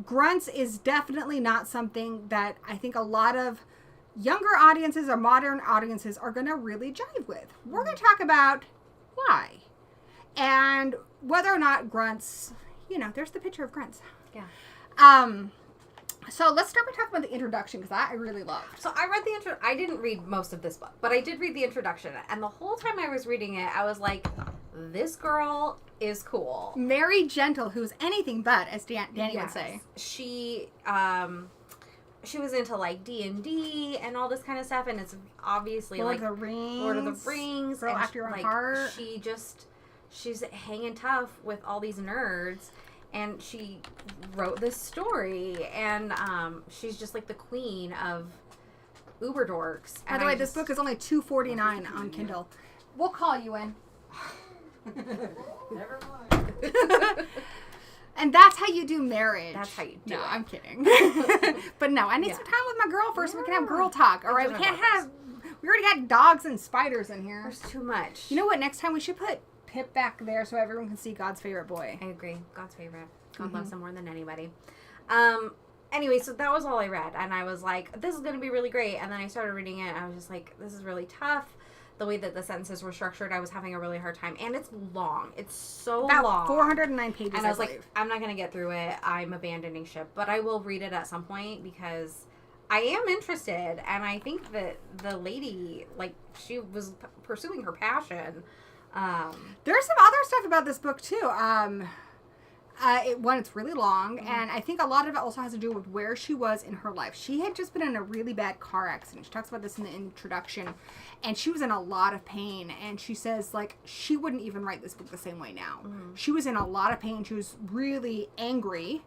Grunts is definitely not something that I think a lot of younger audiences or modern audiences are going to really jive with. We're going to talk about why. And whether or not Grunts... there's the picture of Grunts.
Yeah.
So let's start by talking about the introduction, because I really loved.
So I read I didn't read most of this book, but I did read the introduction. And the whole time I was reading it, I was like, this girl is cool.
Mary Gentle, who's anything but, as Danny would say.
She was into D&D and all this kind of stuff. And it's obviously
Lord of the Rings.
Girl
after your heart.
She's hanging tough with all these nerds, and she wrote this story, and she's just the queen of uber dorks.
By the way, this book is only $2.49 on Kindle. We'll call you in.
Never mind.
And that's how you do marriage.
That's how you do
it. No,
it.
I'm kidding. But no, I need some time with my girl first so we can have girl talk. All right, we already got dogs and spiders in here.
There's too much.
You know what? Next time we should put Pip back there so everyone can see God's favorite boy.
I agree. God's favorite. God loves him more than anybody. Anyway, so that was all I read. And I was like, this is going to be really great. And then I started reading it. And I was just like, this is really tough. the way that the sentences were structured, I was having a really hard time. And it's long. It's so
About
long.
409 pages,
And I was
believe.
like, I'm not going to get through it. I'm abandoning ship. But I will read it at some point because I am interested. And I think that the lady, like, she was pursuing her passion.
There's some other stuff about this book, too. It's really long, and I think a lot of it also has to do with where she was in her life. She had just been in a really bad car accident. She talks about this in the introduction, and she was in a lot of pain, and she says, like, she wouldn't even write this book the same way now. She was in a lot of pain. She was really angry.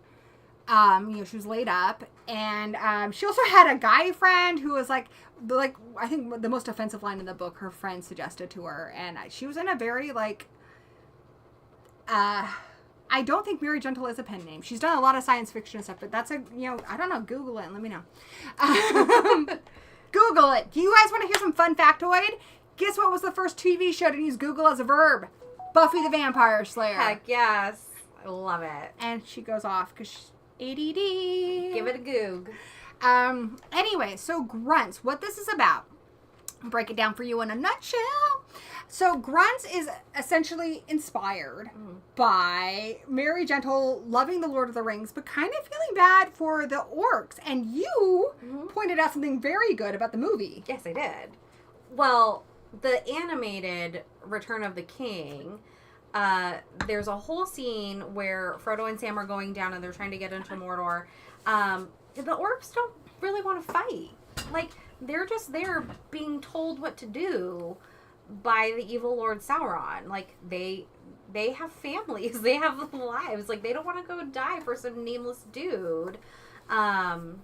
She was laid up, and she also had a guy friend who was like I think the most offensive line in the book her friend suggested to her, and she was in a very, like, I don't think Mary Gentle is a pen name. She's done a lot of science fiction stuff, but that's I don't know. Google it and let me know. Google it. Do you guys want to hear some fun factoid? Guess what was the first TV show to use Google as a verb? Buffy the Vampire Slayer.
Heck yes. I love it.
And she goes off because she's ADD.
Give it a goog.
Anyway, so Grunts. What this is about. I'll break it down for you in a nutshell. So Grunts is essentially inspired by Mary Gentle loving the Lord of the Rings, but kind of feeling bad for the orcs. And you pointed out something very good about the movie.
Yes, I did. Well, the animated Return of the King, there's a whole scene where Frodo and Sam are going down and they're trying to get into Mordor. The orcs don't really want to fight. Like, they're just there being told what to do by the evil Lord Sauron. Like, they have families, they have lives. Like, they don't want to go die for some nameless dude. And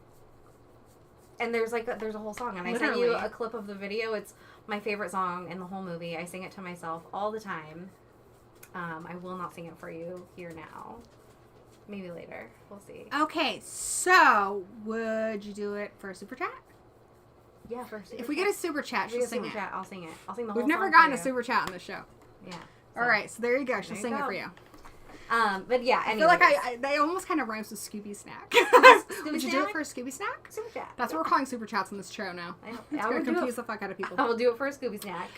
there's a whole song, and I sent you a clip of the video. It's my favorite song in the whole movie. I sing it to myself all the time. I will not sing it for you here now. Maybe later. We'll see.
Okay, so would you do it for a super chat?
Yeah, for a super
If we get a super chat, she'll sing it.
I'll sing it. I'll sing the whole
We've never
song
gotten
for
a
you.
super chat on the show.
Yeah.
All right, so there you go. She'll
There
sing
you
it
go.
for you.
But yeah,
I feel like they almost kind of rhymes with Scooby Snack. Would you do it for a Scooby Snack?
Super chat.
That's what we're calling super chats on this show now. It's going to confuse the fuck out of people.
I will do it for a Scooby Snack.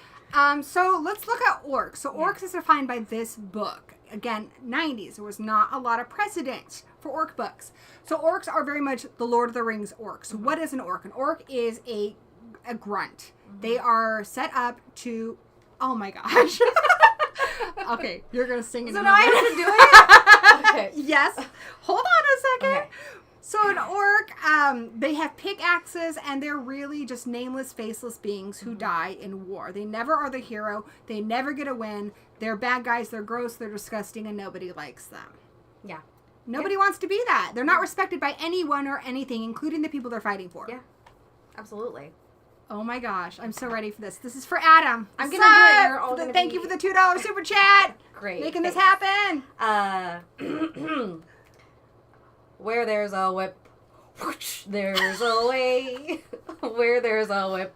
So let's look at orcs. So orcs is defined by this book. Again, 90s. There was not a lot of precedent for orc books. So orcs are very much the Lord of the Rings orcs. So what is an orc? An orc is a grunt. They are set up to... Oh my gosh. Okay, you're going to sing it.
So now I have to do it? Okay.
Yes. Hold on a second.
Okay.
So an orc, they have pickaxes, and they're really just nameless, faceless beings who die in war. They never are the hero. They never get a win. They're bad guys. They're gross. They're disgusting, and nobody likes them.
Yeah.
Nobody wants to be that. They're not respected by anyone or anything, including the people they're fighting for.
Yeah. Absolutely.
Oh my gosh, I'm so ready for this. This is for Adam.
I'm going to do it. You're all
Thank you for the $2 super chat.
Great.
Making this happen.
Where there's a whip, whoosh, there's a way. Where there's a whip,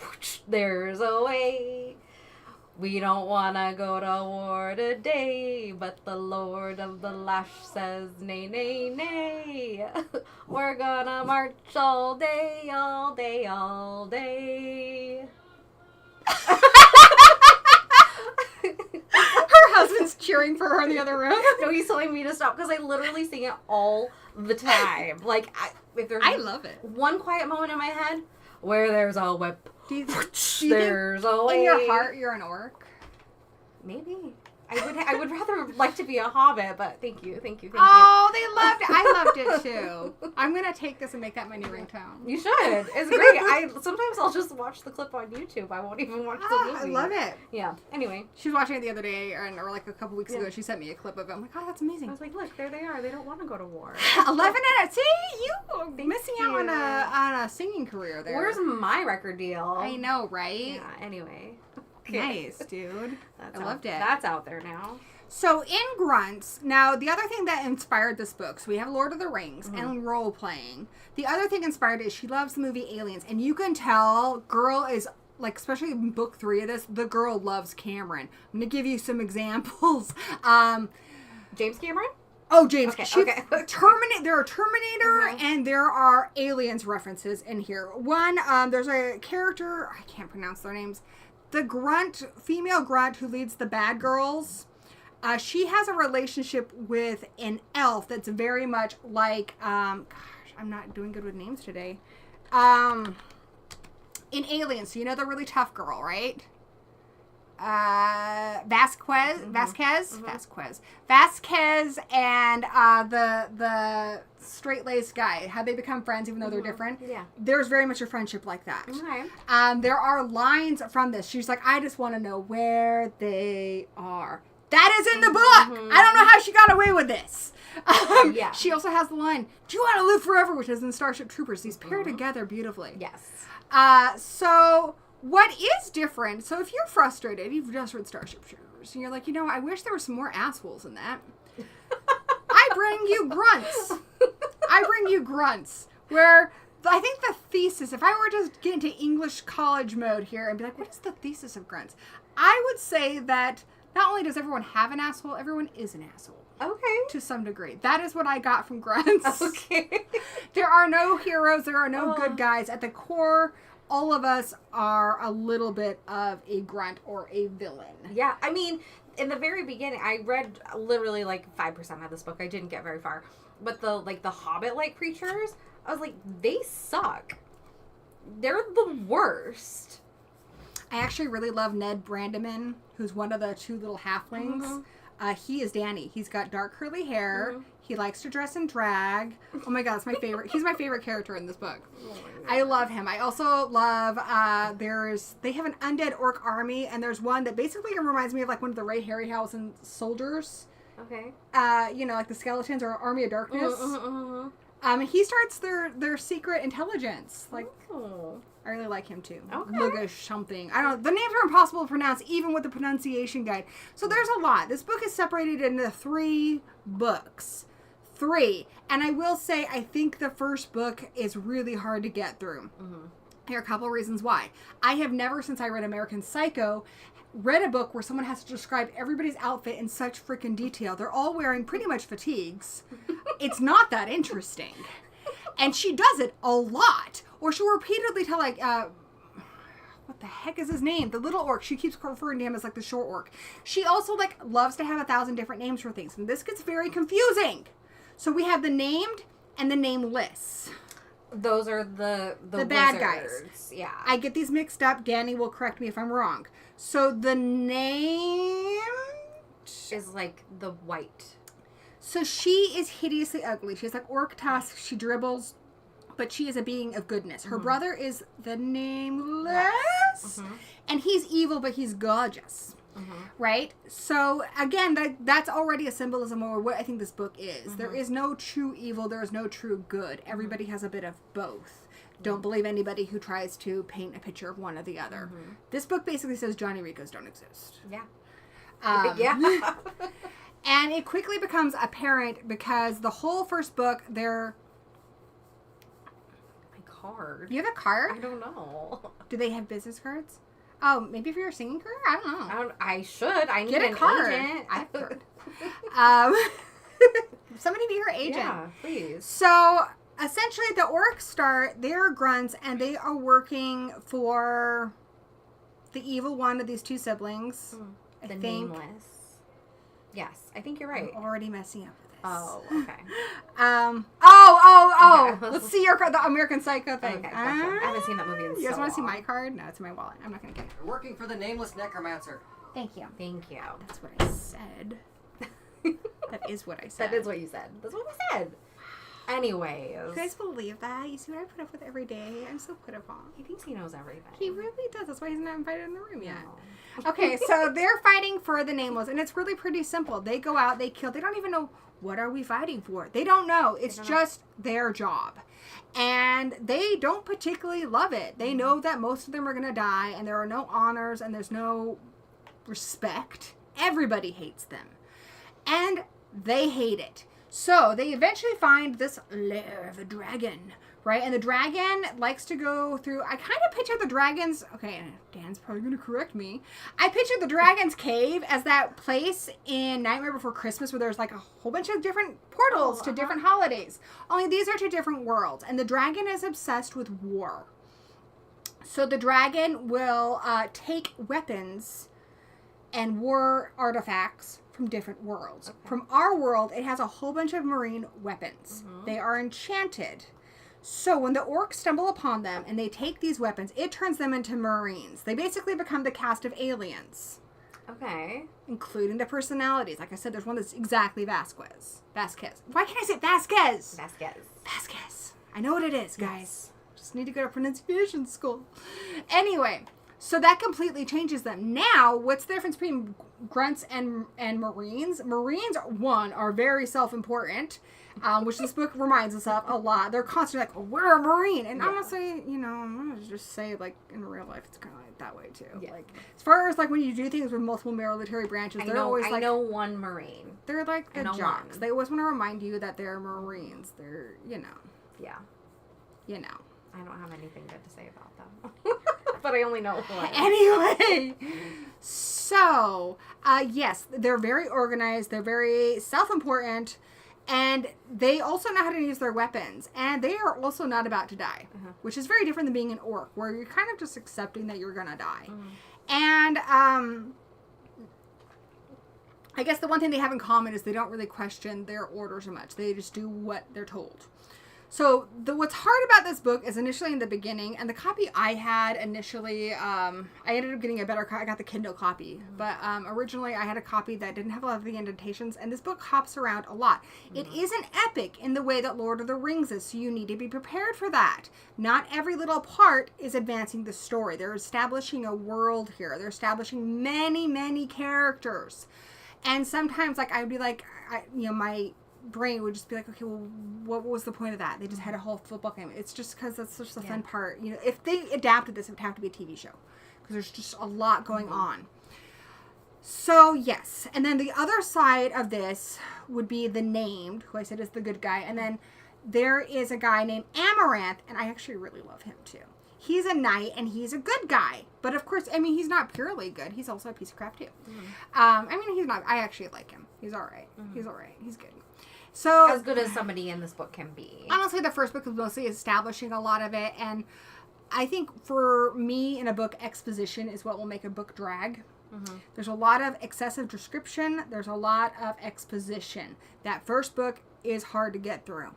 whoosh, there's a way. We don't want to go to war today, but the Lord of the Lash says nay, nay, nay. We're gonna march all day, all day, all day.
Her husband's cheering for her in the other room.
No, he's telling me to stop because I literally sing it all the time. Like, if there's
I love it.
one quiet moment in my head, where there's a whip,
Do you
there's a way.
in your heart you're an orc?
Maybe. I would rather like to be a hobbit, but thank you.
Oh, they loved it. I loved it too. I'm gonna take this and make that my new ringtone.
You should. It's great. Sometimes I'll just watch the clip on YouTube. I won't even watch the movie.
I love it.
Yeah. Anyway.
She was watching it the other day, or like a couple weeks ago. She sent me a clip of it. I'm like, oh, that's
I
amazing.
was like, look, there they are. They don't want to go to war.
11 out of... See, you
Thank
missing
you.
out on a singing career there.
Where's my record deal?
I know, right?
Yeah. Anyway.
Nice, dude. I loved it.
That's out there now.
So in Grunts, now the other thing that inspired this book, so we have Lord of the Rings and role playing. The other thing inspired is she loves the movie Aliens, and you can tell girl is like, especially in book 3 of this, the girl loves Cameron. I'm gonna give you some examples.
James Cameron?
Oh, James.
Okay.
There are Terminator and there are Aliens references in here. One, there's a character, I can't pronounce their names. the female grunt who leads the bad girls, she has a relationship with an elf that's very much like, gosh, I'm not doing good with names today. In Aliens, so you know the really tough girl, right? Vasquez and the straight-laced guy, how they become friends even though they're different.
Yeah.
There's very much a friendship like that.
Okay.
There are lines from this. She's like, I just want to know where they are. That is in the book. I don't know how she got away with this.
Yeah.
She also has the line, do you want to live forever, which is in Starship Troopers. These pair together beautifully.
Yes.
So what is different, so if you're frustrated, you've just read Starship Troopers, and you're like, I wish there were some more assholes in that. I bring you Grunts. Where I think the thesis, if I were to get into English college mode here and be like, what is the thesis of Grunts? I would say that not only does everyone have an asshole, everyone is an asshole.
Okay.
To some degree. That is what I got from Grunts.
Okay.
There are no heroes. There are no good guys. At the core, all of us are a little bit of a grunt or a villain.
Yeah. I mean, in the very beginning, I read literally like 5% of this book. I didn't get very far. But the Hobbit-like creatures, I was like, they suck. They're the worst.
I actually really love Ned Brandeman, who's one of the two little halflings. He is Danny. He's got dark curly hair. He likes to dress in drag. Oh my god, it's my favorite. He's my favorite character in this book. I love him. I also love, they have an undead orc army, and there's one that basically reminds me of like one of the Ray Harryhausen soldiers.
Okay.
Like the skeletons or Army of Darkness. He starts their secret intelligence. Like, I really like him too.
Okay.
Lugish something. I don't know. The names are impossible to pronounce even with the pronunciation guide. So there's a lot. This book is separated into 3 books. 3. And I will say, I think the first book is really hard to get through. Here are a couple reasons why. I have never, since I read American Psycho, read a book where someone has to describe everybody's outfit in such freaking detail. They're all wearing pretty much fatigues. It's not that interesting. And she does it a lot. Or she'll repeatedly tell, like, what the heck is his name? The little orc. She keeps referring to him as, like, the short orc. She also, like, loves to have 1,000 different names for things. And this gets very confusing. So we have the named and the nameless.
Those are the
bad
wizards.
guys.
Yeah.
I get these mixed up. Danny will correct me if I'm wrong. So the named
is like the white.
So she is hideously ugly. She's like orc tusks. She dribbles, but she is a being of goodness. Her brother is the nameless, and he's evil, but he's gorgeous. Right? So again, that's already a symbolism of what I think this book is. There is no true evil. There is no true good. Everybody has a bit of both. Don't believe anybody who tries to paint a picture of one or the other. This book basically says Johnny Ricos don't exist.
Yeah.
Yeah. And it quickly becomes apparent because the whole first book, they're...
My card.
You have a card?
I don't know.
Do they have business cards? Oh, maybe for your singing career? I don't know.
I should. I need
Get a
an
card.
agent.
I have a card. Somebody be her agent.
Yeah, please.
So, essentially, the orcs start, they're grunts, and they are working for the evil one of these 2 siblings.
The nameless. Yes, I think you're right.
I'm already messing up with this.
Oh, okay.
Okay. Let's see the American Psycho thing.
Okay, gotcha. I haven't seen that movie in so long.
You guys want to see my card? No, it's in my wallet. I'm not going to get it.
You're working for the nameless necromancer.
Thank you.
Thank you.
That's what I said. That is what I said.
That is what you said. That's what we said. Anyways.
You guys believe that? You see what I put up with every day? I'm so pitiful.
He thinks he knows everything.
He really does. That's why he's not invited in the room yet.
No.
Okay, so they're fighting for the nameless, and it's really pretty simple. They go out, they kill. They don't even know, what are we fighting for? They don't know. It's just their job. And they don't particularly love it. They know that most of them are going to die, and there are no honors, and there's no respect. Everybody hates them. And they hate it. So they eventually find this lair of a dragon, right? And the dragon likes to go through, I kind of picture the dragon's, okay, Dan's probably going to correct me. I picture the dragon's cave as that place in Nightmare Before Christmas where there's like a whole bunch of different portals to different holidays. Only these are 2 different worlds. And the dragon is obsessed with war. So the dragon will take weapons and war artifacts from different worlds.
Okay.
From our world, it has a whole bunch of marine weapons. They are enchanted. So when the orcs stumble upon them and they take these weapons, it turns them into marines. They basically become the cast of Aliens.
Okay.
Including the personalities. Like I said, there's one that's exactly Vasquez. Why can't I say Vasquez? Vasquez. I know what it is, guys.
Yes.
Just need to go to pronunciation school. Anyway, so that completely changes them. Now, what's the difference between grunts and Marines? Marines, one, are very self-important, which this book reminds us of a lot. They're constantly like, oh, we're a Marine. And honestly, you know, I'm going to just say, like, in real life, it's kind of like that way, too.
Yeah.
Like, as far as, like, when you do things with multiple military branches, they're always, like...
I know one Marine.
They're, like, the jocks.
One.
They always want to remind you that they're Marines. They're, you know.
Yeah.
You know.
I don't have anything good to say about them. But I only know one.
Anyway, so, yes, they're very organized. They're very self-important. And they also know how to use their weapons. And they are also not about to die. Which is very different than being an orc, where you're kind of just accepting that you're going to die. And, I guess the one thing they have in common is they don't really question their orders so much. They just do what they're told. So what's hard about this book is initially in the beginning, and the copy I had initially, I ended up getting a better copy. I got the Kindle copy, but originally I had a copy that didn't have a lot of the indentations, and this book hops around a lot. It isn't epic in the way that Lord of the Rings is, so you need to be prepared for that. Not every little part is advancing the story. They're establishing a world here. They're establishing many, many characters. And sometimes, like, I would be like, my brain would just be like, okay, well, what was the point of that? They just had a whole football game. It's just because that's such a fun part. You know, if they adapted this, it would have to be a TV show because there's just a lot going on. So, yes. And then the other side of this would be the named, who I said is the good guy. And then there is a guy named Amaranth, and I actually really love him too. He's a knight, and he's a good guy. But, of course, I mean, he's not purely good. He's also a piece of crap, too. I mean, he's not. I actually like him. He's all right. He's all right. He's good. So
as good as somebody in this book can be.
Honestly, the first book is mostly establishing a lot of it. And I think for me, in a book, exposition is what will make a book drag. There's a lot of excessive description. There's a lot of exposition. That first book is hard to get through.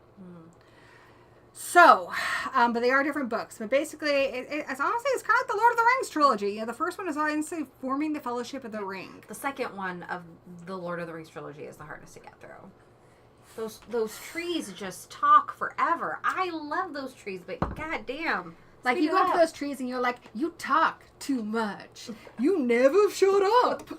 So, but they are different books. But basically, it's honestly, it's kind of like the Lord of the Rings trilogy. You know, the first one is obviously forming the Fellowship of the Ring.
The second one of the Lord of the Rings trilogy is the hardest to get through. Those trees just talk forever. I love those trees, but goddamn.
Like, you go up to those trees and you're like, you talk too much. You never shut up.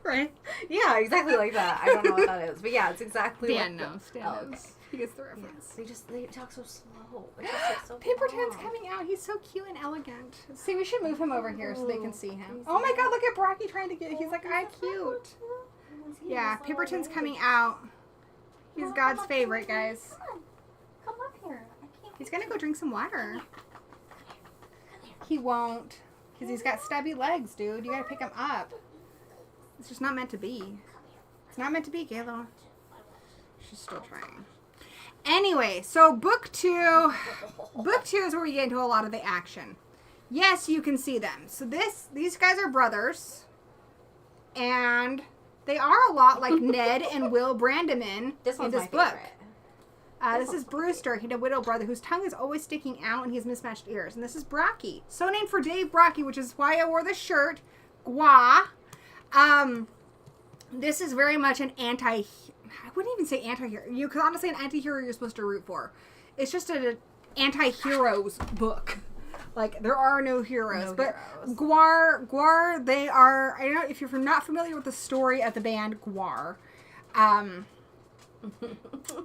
Right?
Yeah, exactly like that. I don't know what that is. But yeah, it's exactly
Stan
like
knows. Stan knows. He gets the reference.
Yeah, they talk so slow. It's just like so
Pinkerton's
long.
coming out. He's so cute and elegant. See, we should move him over here so they can see him. Oh my god, look at Brocky trying to get... He's like, I cute. Yeah, Pinkerton's coming out. He's God's favorite, guys.
Come up here.
He's gonna go drink some water. He won't. Because he's got stubby legs, dude. You gotta pick him up. It's just not meant to be. It's not meant to be, Gayla. She's still trying. Anyway, so book two. Book two is where we get into a lot of the action. Yes, you can see them. So these guys are brothers. And they are a lot like Ned and Will Brandaman in this book. This is Brewster, he had a widow brother whose tongue is always sticking out and he has mismatched ears. And this is Brocky. So named for Dave Brocky, which is why I wore this shirt. Gwa. This is very much an I wouldn't even say anti-hero. Because honestly, an anti-hero you're supposed to root for. It's just an anti-heroes book. Like, there are no heroes. But Gwar, they are... I don't know if you're not familiar with the story of the band Gwar.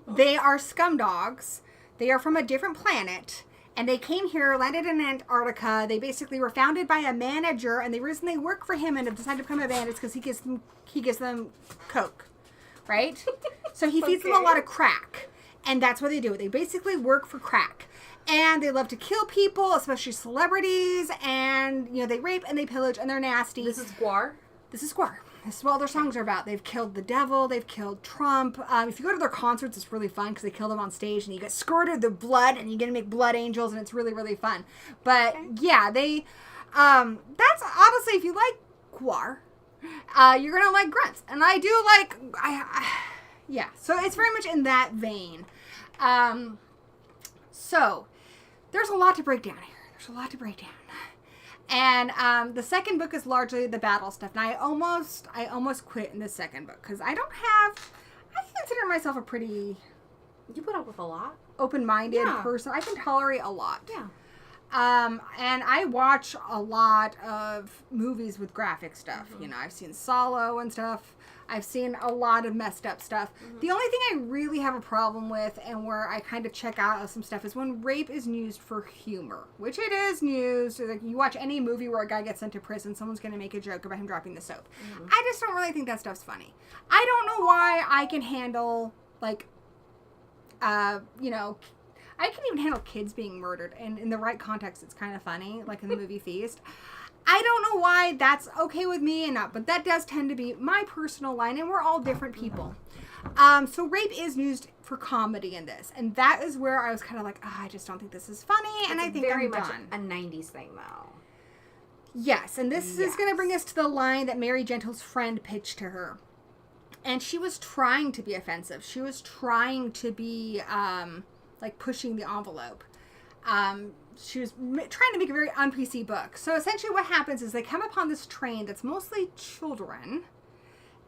They are scumdogs. They are from a different planet. And they came here, landed in Antarctica. They basically were founded by a manager. And the reason they work for him and have decided to become a band is because he gives them coke. Right? So he feeds them a lot of crack. And that's what they do. They basically work for crack. And they love to kill people, especially celebrities. And, you know, they rape and they pillage and they're nasty.
This is Gwar?
This is Gwar. This is what all their songs are about. They've killed the devil. They've killed Trump. If you go to their concerts, it's really fun because they kill them on stage and you get squirted the blood and you get to make blood angels and it's really, really fun. But yeah, they, that's honestly, if you like Gwar, you're going to like Grunts. And I do like, yeah, so it's very much in that vein. So there's a lot to break down here. There's a lot to break down. And the second book is largely the battle stuff. And I almost quit in the second book because I consider myself a pretty...
You put up with a lot.
Open-minded person. I can tolerate a lot.
Yeah.
And I watch a lot of movies with graphic stuff. You know, I've seen Solo and stuff. I've seen a lot of messed up stuff. The only thing I really have a problem with and where I kind of check out of some stuff is when rape is used for humor, which it is used. Like you watch any movie where a guy gets sent to prison, someone's going to make a joke about him dropping the soap. I just don't really think that stuff's funny. I don't know why I can handle, like, you know, I can even handle kids being murdered, and in the right context, it's kind of funny, like in the movie Feast. I don't know why that's okay with me and not, but that does tend to be my personal line, and we're all different people. So rape is used for comedy in this, and that is where I was kind of like, I just don't think this is funny, and I think
very
I'm
much
done.
a 90s thing, though.
Yes, and this is going to bring us to the line that Mary Gentle's friend pitched to her. And she was trying to be offensive. She was trying to be, like, pushing the envelope. She was trying to make a very un-PC book. So essentially what happens is they come upon this train that's mostly children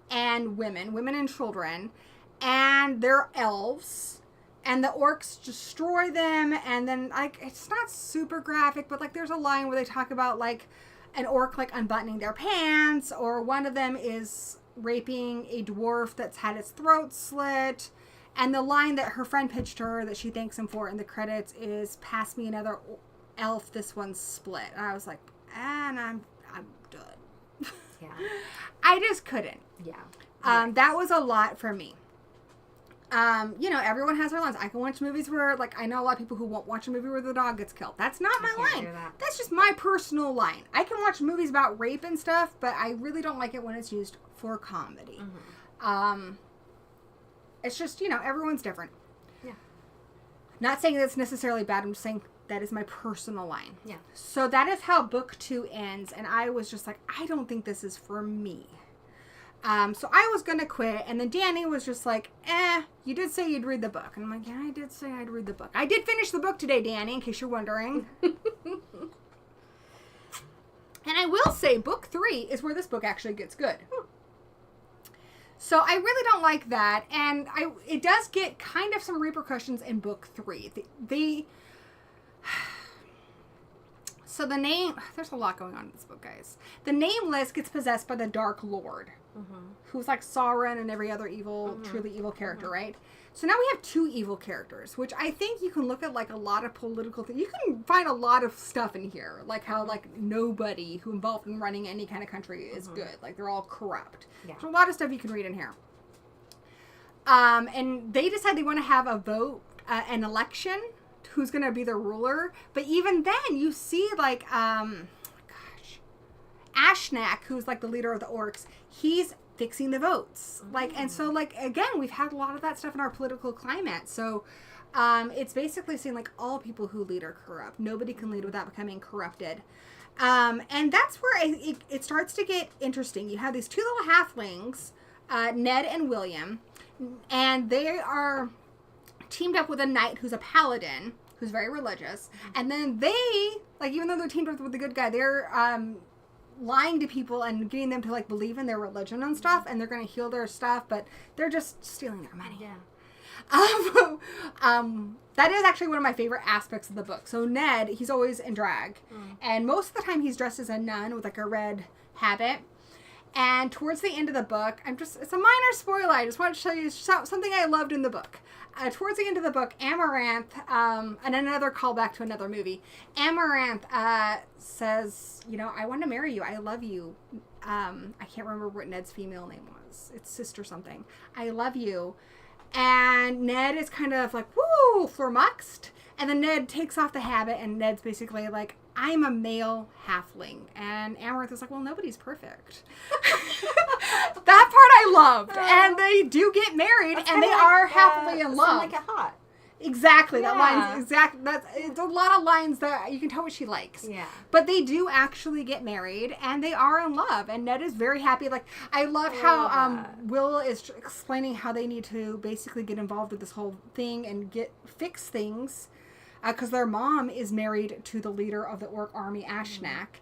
and women and children, and they're elves, and the orcs destroy them, and then, like, it's not super graphic, but, like, there's a line where they talk about, like, an orc, like, unbuttoning their pants, or one of them is raping a dwarf that's had its throat slit. And the line that her friend pitched to her that she thanks him for in the credits is, "Pass me another elf, this one's split." And I was like, and I'm done.
Yeah.
I just couldn't.
Yeah.
That was a lot for me. You know, everyone has their lines. I can watch movies where, like, I know a lot of people who won't watch a movie where the dog gets killed. That's not my line. That's just my personal line. I can watch movies about rape and stuff, but I really don't like it when it's used for comedy. It's just, you know, everyone's different.
Yeah.
Not saying that's necessarily bad. I'm just saying that is my personal line.
Yeah.
So that is how book 2 ends. And I was just like, I don't think this is for me. So I was going to quit. And then Danny was just like, you did say you'd read the book. And I'm like, yeah, I did say I'd read the book. I did finish the book today, Danny, in case you're wondering. And I will say book 3 is where this book actually gets good. So I really don't like that, and it does get kind of some repercussions in book 3. So the name, there's a lot going on in this book, guys. The Nameless gets possessed by the Dark Lord, who's like Sauron and every other evil, truly evil character, right? So now we have 2 evil characters, which I think you can look at, like, a lot of political things. You can find a lot of stuff in here, like how, like, nobody who involved in running any kind of country is good. Like, they're all corrupt. Yeah. There's a lot of stuff you can read in here. And they decide they want to have a vote, an election, who's going to be the ruler. But even then, you see, like, Ashnak, who's, like, the leader of the orcs, he's fixing the votes. Like, and so, like, again, we've had a lot of that stuff in our political climate. So it's basically saying, like, all people who lead are corrupt. Nobody can lead without becoming corrupted. And that's where it starts to get interesting. You have these 2 little halflings, Ned and William, and they are teamed up with a knight who's a paladin, who's very religious. And then they, like, even though they're teamed up with the good guy, they're lying to people and getting them to, like, believe in their religion and stuff, and they're going to heal their stuff, but they're just stealing their money.
Yeah.
That is actually one of my favorite aspects of the book. So Ned, he's always in drag, and most of the time he's dressed as a nun with, like, a red habit. And towards the end of the book, it's a minor spoiler, I just want to show you something I loved in the book. Towards the end of the book, Amaranth, and another callback to another movie, Amaranth says, you know, I want to marry you. I love you. I can't remember what Ned's female name was. It's Sister something. I love you. And Ned is kind of like, woo, flummoxed. And then Ned takes off the habit, and Ned's basically like, I'm a male halfling. And Amaranth is like, well, nobody's perfect. That part I loved. And they do get married, and they are happily in love.
Like a hot.
Exactly.
Yeah.
That line's exactly. It's a lot of lines that you can tell what she likes.
Yeah.
But they do actually get married, and they are in love. And Ned is very happy. Like, I love how Will is explaining how they need to basically get involved with this whole thing and fix things, because their mom is married to the leader of the orc army, Ashnak.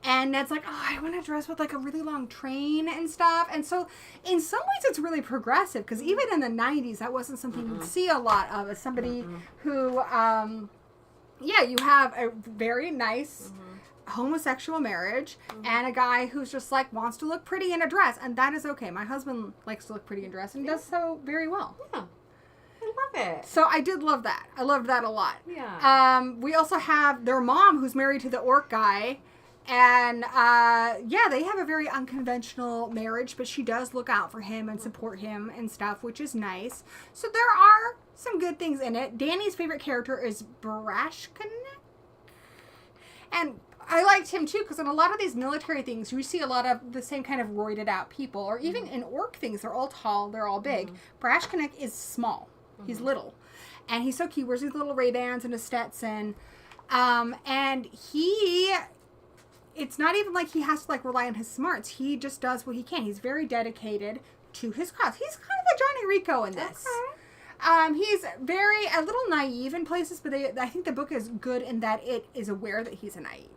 And Ned's like, oh, I want to dress with like a really long train and stuff. And so in some ways it's really progressive, because even in the 90s, that wasn't something you'd see a lot of, as somebody who, you have a very nice homosexual marriage and a guy who's just like wants to look pretty in a dress. And that is okay. My husband likes to look pretty in a dress and does so very well.
Yeah. I love it.
So I did love that. I loved that a lot.
Yeah.
We also have their mom, who's married to the orc guy. And, they have a very unconventional marriage, but she does look out for him and support him and stuff, which is nice. So there are some good things in it. Danny's favorite character is Barashkanek. And I liked him, too, because in a lot of these military things, you see a lot of the same kind of roided out people. Or even in orc things, they're all tall, they're all big. Barashkanek is small. He's little. And he's so cute. He wears these little Ray-Bans and a Stetson. And it's not even like he has to like rely on his smarts. He just does what he can. He's very dedicated to his cause. He's kind of the Johnny Rico in this. Okay. He's a little naive in places, but I think the book is good in that it is aware that he's a naive.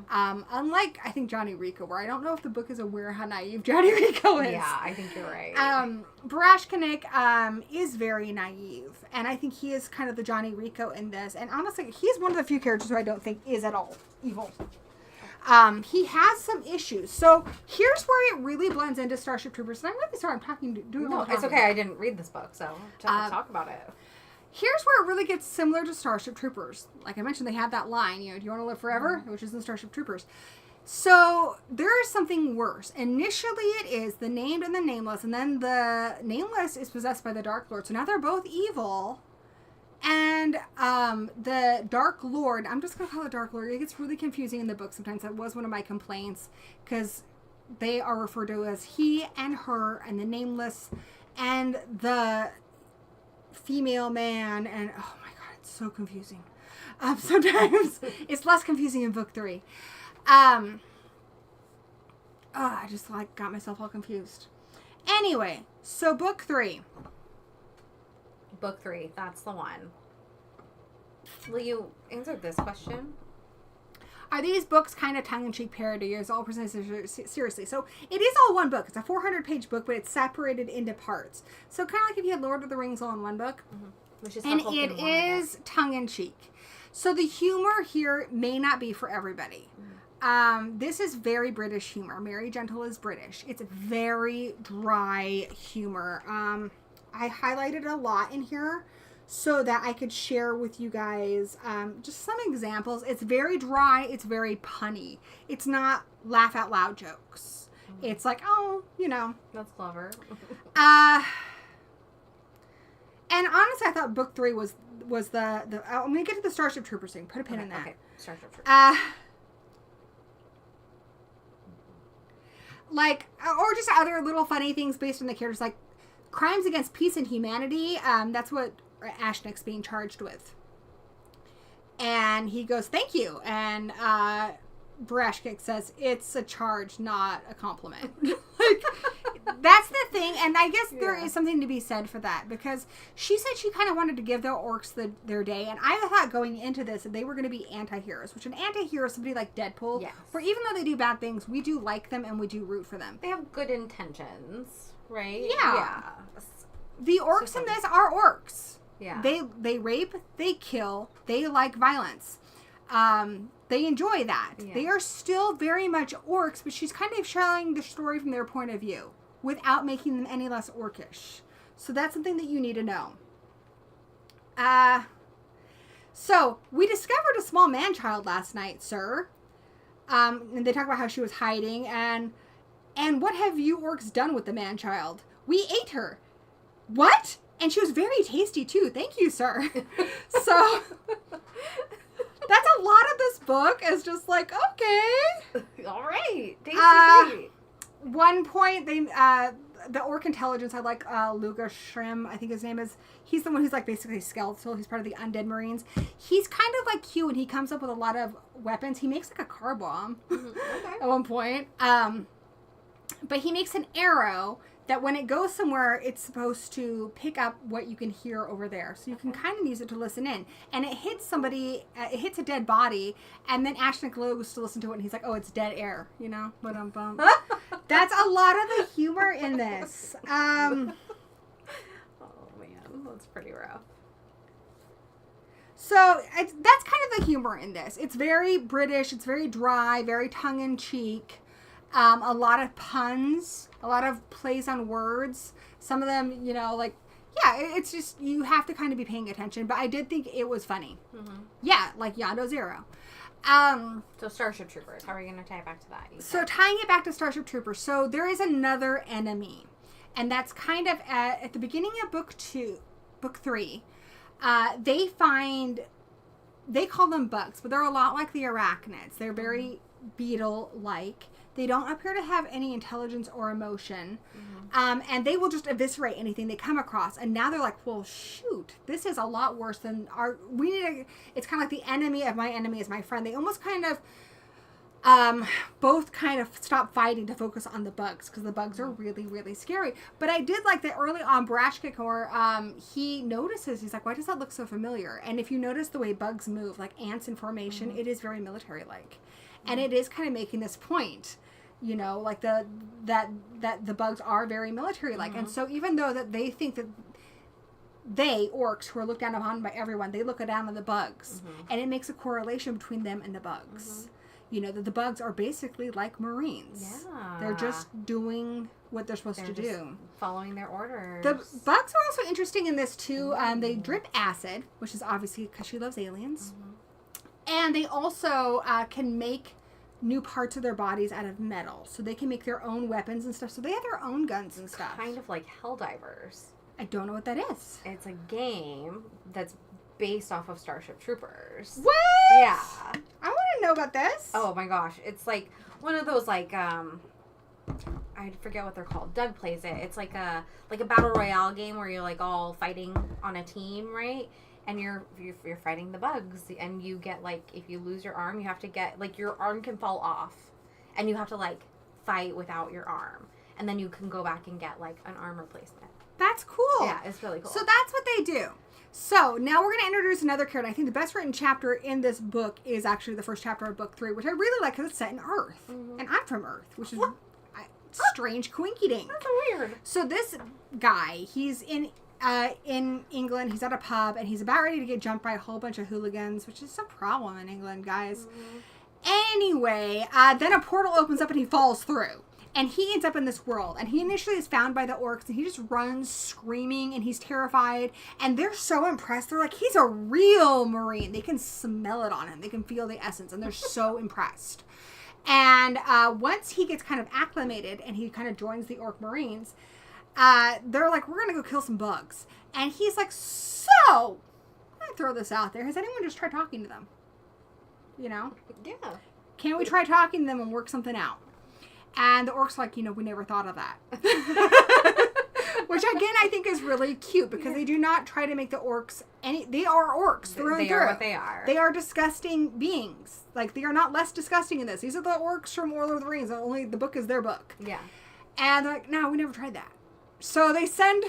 Unlike, I think, Johnny Rico, where I don't know if the book is aware how naive Johnny Rico is.
Yeah, I think you're right.
Barashkanek is very naive, and I think he is kind of the Johnny Rico in this. And honestly, he's one of the few characters who I don't think is at all evil. He has some issues. So here's where it really blends into Starship Troopers. And I'm really sorry I'm doing all the talking.
It's okay. I didn't read this book, so talk about it.
Here's where it really gets similar to Starship Troopers. Like I mentioned, they have that line, do you want to live forever? Which is in Starship Troopers. So there is something worse. Initially it is the named and the nameless, and then the nameless is possessed by the Dark Lord. So now they're both evil. And the Dark Lord, I'm just going to call it Dark Lord. It gets really confusing in the book sometimes. That was one of my complaints, because they are referred to as he and her and the nameless and the female man. And oh my God, it's so confusing. Sometimes it's less confusing in book 3. I just got myself all confused. Anyway, so book 3.
Book 3, that's the one. Will you answer this question?
Are these books kind of tongue-in-cheek parody, or is it all presented seriously? So it is all one book. It's a 400-page book, but it's separated into parts. So kind of like if you had Lord of the Rings all in one book.
Which is
and it is tongue-in-cheek. So the humor here may not be for everybody. This is very British humor. Mary Gentle is British. It's very dry humor. I highlighted a lot in here so that I could share with you guys just some examples. It's very dry. It's very punny. It's not laugh out loud jokes. It's like,
That's clever.
And honestly, I thought book 3 was the I'm going to get to the Starship Troopers thing. Put a pin in that.
Okay, Starship Troopers.
Or just other little funny things based on the characters, like crimes against peace and humanity. That's what Ashnak's being charged with. And he goes, thank you. And Barashkanek says, it's a charge, not a compliment. That's the thing. And I guess there is something to be said for that, because she said she kind of wanted to give the orcs their day. And I thought going into this that they were going to be anti-heroes, which an anti-hero is somebody like Deadpool, where even though they do bad things, we do like them and we do root for them.
They have good intentions, right?
Yeah. The orcs in this are orcs.
Yeah.
They rape, they kill, they like violence. They enjoy that. Yeah. They are still very much orcs, but she's kind of telling the story from their point of view without making them any less orcish. So that's something that you need to know. So we discovered a small man-child last night, sir. And they talk about how she was hiding, and what have you orcs done with the man-child? We ate her. What? And she was very tasty too. Thank you, sir. So That's a lot of this book is just like, okay.
All right. Tasty treat.
One point, the orc intelligence, I like Luga Shrim, I think his name is. He's the one who's like basically skeletal. He's part of the undead Marines. He's kind of like Q, and he comes up with a lot of weapons. He makes like a car bomb at one point. But he makes an arrow that when it goes somewhere, it's supposed to pick up what you can hear over there. So you can kind of use it to listen in. And it hits somebody, it hits a dead body, and then Ashton goes to listen to it, and he's like, oh, it's dead air, you know? That's a lot of the humor in this.
Oh, man. That's pretty rough.
So that's kind of the humor in this. It's very British. It's very dry, very tongue-in-cheek. A lot of puns, a lot of plays on words. Some of them, you know, like, yeah, it's just, you have to kind of be paying attention. But I did think it was funny. Mm-hmm. Yeah, like Yando Zero.
So Starship Troopers, how are you going to tie it back to that?
So tying it back to Starship Troopers, so there is another enemy. And that's kind of at the beginning of book 3. They call them bugs, but they're a lot like the arachnids. They're very beetle-like. They don't appear to have any intelligence or emotion. Mm-hmm. And they will just eviscerate anything they come across. And now they're like, well, shoot, this is a lot worse than it's kind of like the enemy of my enemy is my friend. They almost kind of, both kind of stop fighting to focus on the bugs, because the bugs are really, really scary. But I did like that early on, Barashkikor, he notices, he's like, why does that look so familiar? And if you notice the way bugs move, like ants in formation, it is very military-like. And it is kind of making this point, you know, like that the bugs are very military-like. And so even though that they think that orcs, who are looked down upon by everyone, they look down on the bugs. And it makes a correlation between them and the bugs. You know, that the bugs are basically like Marines. Yeah. They're just doing what they're supposed to do.
Following their orders.
The bugs are also interesting in this, too. They drip acid, which is obviously because she loves aliens. And they also can make new parts of their bodies out of metal. So they can make their own weapons and stuff. So they have their own guns and stuff.
Kind of like Helldivers.
I don't know what that is.
It's a game that's based off of Starship Troopers.
What?
Yeah.
I want to know about this.
Oh my gosh. It's like one of those like, I forget what they're called. Doug plays it. It's like a battle royale game where you're like all fighting on a team, right? And you're fighting the bugs, and you get, like, if you lose your arm, you have to get, like, your arm can fall off, and you have to, like, fight without your arm, and then you can go back and get, like, an arm replacement.
That's cool.
Yeah, it's really cool.
So that's what they do. So now we're going to introduce another character. I think the best written chapter in this book is actually the first chapter of book 3, which I really like because it's set in Earth, and I'm from Earth, which is strange coinky-dink.
That's so weird.
So this guy, he's in England, he's at a pub, and he's about ready to get jumped by a whole bunch of hooligans, which is a problem in England, guys. Anyway, then a portal opens up and he falls through. And he ends up in this world. And he initially is found by the orcs, and he just runs screaming, and he's terrified. And they're so impressed. They're like, he's a real Marine. They can smell it on him. They can feel the essence, and they're so impressed. And once he gets kind of acclimated, and he kind of joins the orc Marines, they're like, we're going to go kill some bugs. And he's like, so, I'm going to throw this out there. Has anyone just tried talking to them? You know?
Yeah.
Can we try talking to them and work something out? And the orc's like, you know, we never thought of that. Which, again, I think is really cute, because they do not try to make the orcs they are orcs through and through.
They are what they are.
They are disgusting beings. Like, they are not less disgusting in this. These are the orcs from Lord of the Rings. Only the book is their book.
Yeah.
And they're like, no, we never tried that. So they send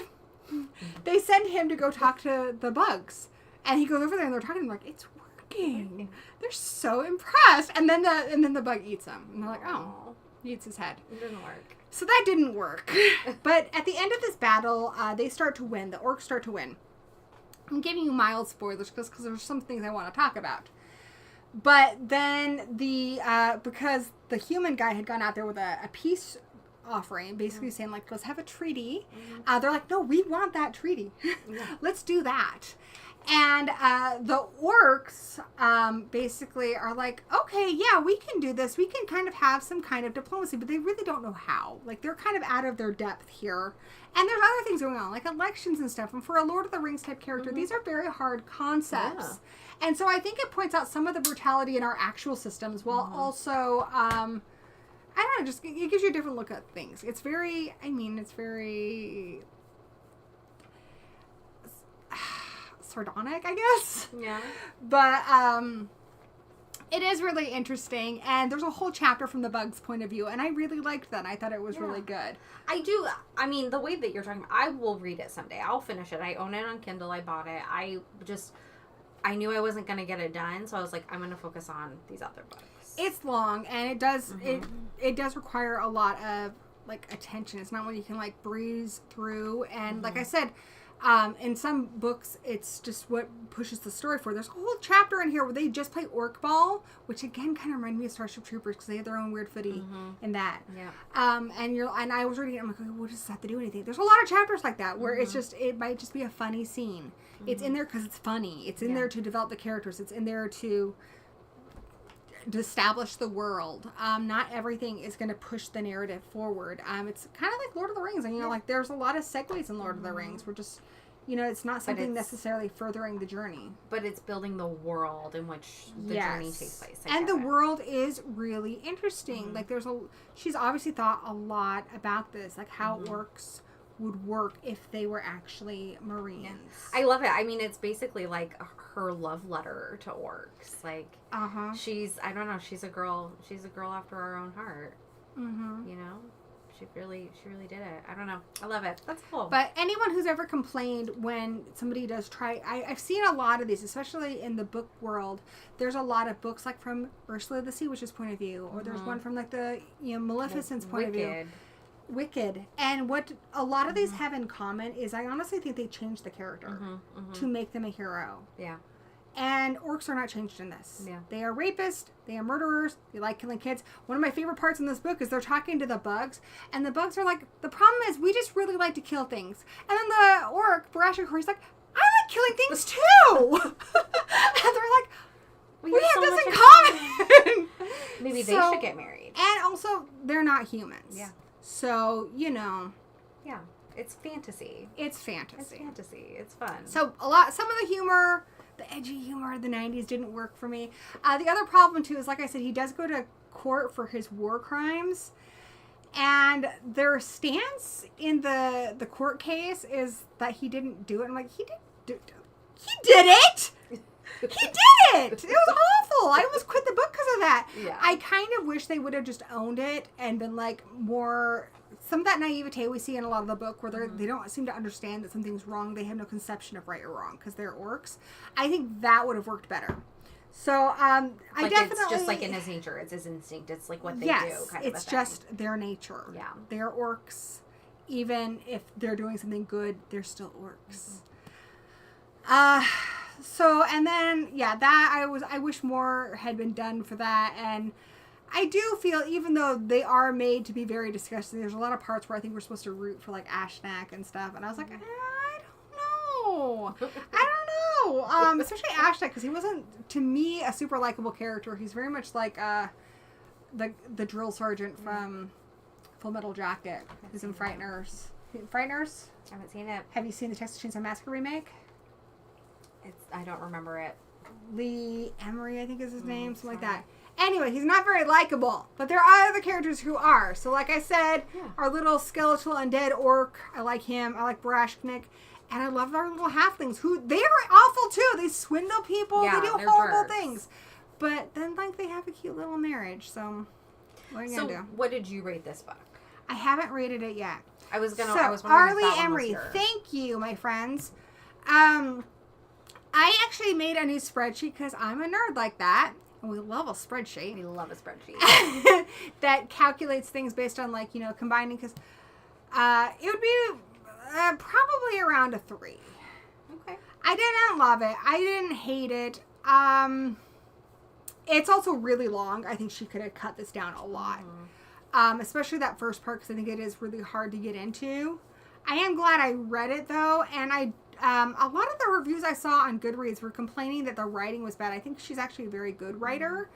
him to go talk to the bugs. And he goes over there, and they're talking, like, it's working. They're so impressed. And then the bug eats him. And they're like, oh, he eats his head.
It didn't work.
So that didn't work. But at the end of this battle, they start to win. The orcs start to win. I'm giving you mild spoilers because there's some things I want to talk about. But then because the human guy had gone out there with a peace offering, basically saying, like, let's have a treaty. They're like, no, we want that treaty. Let's do that. And the orcs basically are like, okay, yeah, we can do this. We can kind of have some kind of diplomacy, but they really don't know how. Like, they're kind of out of their depth here. And there's other things going on, like elections and stuff. And for a Lord of the Rings type character, these are very hard concepts. Yeah. And so I think it points out some of the brutality in our actual systems while also, I don't know, just it gives you a different look at things. It's very, it's very sardonic, I guess. Yeah. But it is really interesting, and there's a whole chapter from the bug's point of view, and I really liked that. I thought it was really good.
I do. I mean, the way that you're talking, I will read it someday. I'll finish it. I own it on Kindle. I bought it. I knew I wasn't going to get it done, so I was like, I'm going to focus on these other books.
It's long, and it does it does require a lot of like attention. It's not one you can like breeze through, and like I said, in some books, it's just what pushes the story forward. There's a whole chapter in here where they just play orc ball, which again kind of reminded me of Starship Troopers because they have their own weird footy in that. Yeah. And I was reading it. I'm like, okay, what does that have to do with anything? There's a lot of chapters like that where it might just be a funny scene. It's in there because it's funny. It's in there to develop the characters. It's in there to establish the world. Not everything is going to push the narrative forward. It's kind of like Lord of the Rings, and like there's a lot of segues in Lord of the Rings. We're just, it's not something necessarily furthering the journey,
but it's building the world in which the journey takes place.
And the world is really interesting. Like she's obviously thought a lot about this, like how orcs would work if they were actually Marines.
I love it. I mean, it's basically like her love letter to orcs. Like, she's, I don't know, she's a girl after our own heart. You know? She really did it. I don't know. I love it. That's cool.
But anyone who's ever complained when somebody does try, I've seen a lot of these, especially in the book world. There's a lot of books like from Ursula the Sea Witch's point of view, or there's one from like the Maleficent's point of view. Wicked. And what a lot of these have in common is I honestly think they changed the character to make them a hero. Yeah. And orcs are not changed in this. Yeah. They are rapists. They are murderers. They like killing kids. One of my favorite parts in this book is they're talking to the bugs. And the bugs are like, the problem is we just really like to kill things. And then the orc, Barashikori's like, I like killing things too. And they're like, we have this in common.
Maybe they should get married.
And also, they're not humans.
Yeah.
So,
Yeah. It's fantasy.
It's fantasy.
It's fantasy. It's fun.
So, some of the humor, the edgy humor of the 90s didn't work for me. The other problem, too, is, like I said, he does go to court for his war crimes. And their stance in the court case is that he didn't do it. I'm like, he did it! He did it! It was awful. I almost quit the book because of that. Yeah. I kind of wish they would have just owned it and been like more, some of that naivete we see in a lot of the book where they don't seem to understand that something's wrong. They have no conception of right or wrong because they're orcs. I think that would have worked better. So, I definitely...
It's just like in his nature. It's his instinct. It's like what they do. Kind
it's
of
just their nature. Yeah. They're orcs. Even if they're doing something good, they're still orcs. So, and then, that I wish more had been done for that. And I do feel, even though they are made to be very disgusting, there's a lot of parts where I think we're supposed to root for, like, Ashnak and stuff. And I was like, I don't know. Especially Ashnak, because he wasn't, to me, a super likable character. He's very much like the drill sergeant from Full Metal Jacket, who's in Frighteners. Frighteners?
I haven't seen it.
Have you seen the Texas Chainsaw Massacre remake?
I don't remember it.
Lee Emery, I think is his name, something like that. Anyway, he's not very likable, but there are other characters who are. So like I said, our little skeletal undead orc, I like him. I like Barashnik. And I love our little halflings who, they are awful too. They swindle people. They do horrible things. But then like they have a cute little marriage. So what are you going to do?
What did you rate this book?
I haven't rated it yet.
I was wondering
Arlie Emery, thank you, my friends. I actually made a new spreadsheet because I'm a nerd like that. And we love a spreadsheet.
We love a spreadsheet.
That calculates things based on, like, combining. Because it would be probably around a 3.
Okay.
I didn't love it. I didn't hate it. It's also really long. I think she could have cut this down a lot. especially that first part, because I think it is really hard to get into. I am glad I read it, though, and a lot of the reviews I saw on Goodreads were complaining that the writing was bad. I think she's actually a very good writer,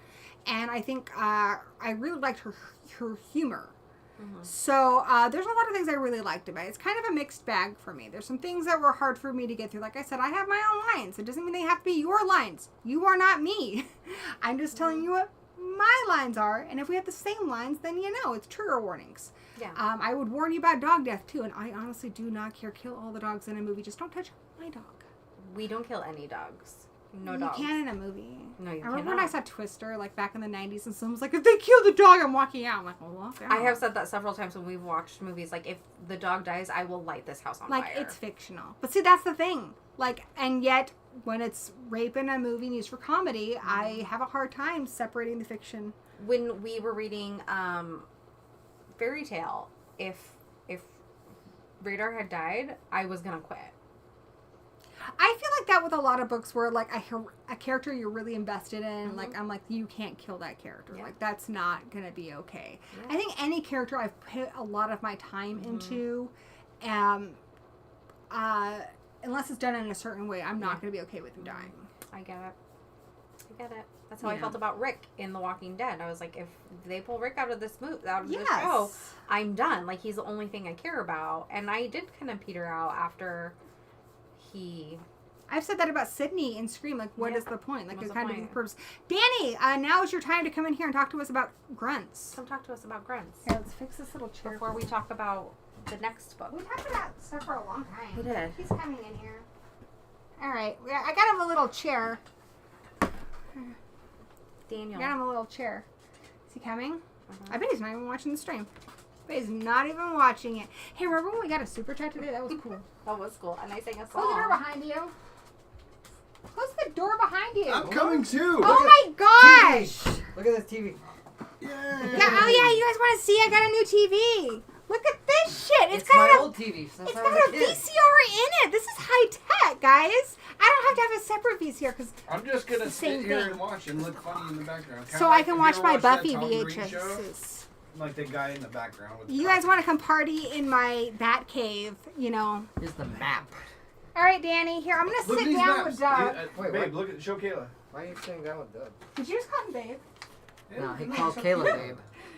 and I think I really liked her humor. Mm-hmm. So there's a lot of things I really liked about it. It's kind of a mixed bag for me. There's some things that were hard for me to get through. Like I said, I have my own lines. It doesn't mean they have to be your lines. You are not me. I'm just telling you what my lines are, and if we have the same lines, then it's trigger warnings.
Yeah.
I would warn you about dog death too, and I honestly do not care. Kill all the dogs in a movie. Just don't touch my dog.
We don't kill any dogs. No
you
dogs.
You can in a movie.
No, you can't.
I remember when I saw Twister, like back in the 90s, and someone was like, if they kill the dog, I'm walking out. I'm like, well, okay.
I have said that several times when we've watched movies. Like, if the dog dies, I will light this house on fire.
Like, it's fictional. But see, that's the thing. Like, and yet, when it's rape in a movie and used for comedy, I have a hard time separating the fiction.
When we were reading Fairy Tale, if Radar had died, I was gonna quit.
I feel like that with a lot of books where, like, a character you're really invested in,
Mm-hmm.
like, I'm like, you can't kill that character.
Yeah.
Like, that's not going to be okay.
Yeah.
I think any character I've put a lot of my time into, unless it's done in a certain way, I'm not going to be okay with him dying.
I get it. That's how I felt about Rick in The Walking Dead. I was like, if they pull Rick out of this the show, I'm done. Like, he's the only thing I care about. And I did kind of peter out after
I've said that about Sydney in Scream. Like, what is the point? Like,
What's
it's
the
kind
point?
of the purpose. Danny, now is your time to come in here and talk to us about Grunts.
Come talk to us about Grunts.
Here, let's fix this little chair.
Before we talk about the next book.
We talked about stuff for a long time.
We did.
He's coming in here. All right. I got him a little chair.
Daniel.
I got him a little chair. Is he coming? I bet he's not even watching the stream. But he's not even watching it. Hey, remember when we got a super chat today? That was cool.
That was cool. And I sang a song.
Close the door behind you. Close the door behind you.
I'm coming too.
Oh my gosh!
Look at this TV.
Yeah.
Yeah, oh yeah, you guys want to see? I got a new TV. Look at this shit.
It's
got
my
a,
old TV. Since
It's
I
got
was
a
a kid.
VCR in it. This is high tech, guys. I don't have to have a separate VCR because
I'm just gonna
It's the same
sit here
thing.
and watch and look funny in the background. Kinda
so
like,
I can
have
watch
you
my
ever watched
Buffy
that Tom Green show?
VHSs.
Like the guy in the background. With the
You guys want to come party in my bat cave?
Here's the map.
All right, Danny. Here, I'm gonna
Look at
sit
these
down
maps.
with Doug.
Wait,
babe,
what?
look at show Kayla.
Why are you sitting down with Doug?
Did you just call him babe?
Yeah,
No, he
no,
calls
show
Kayla babe.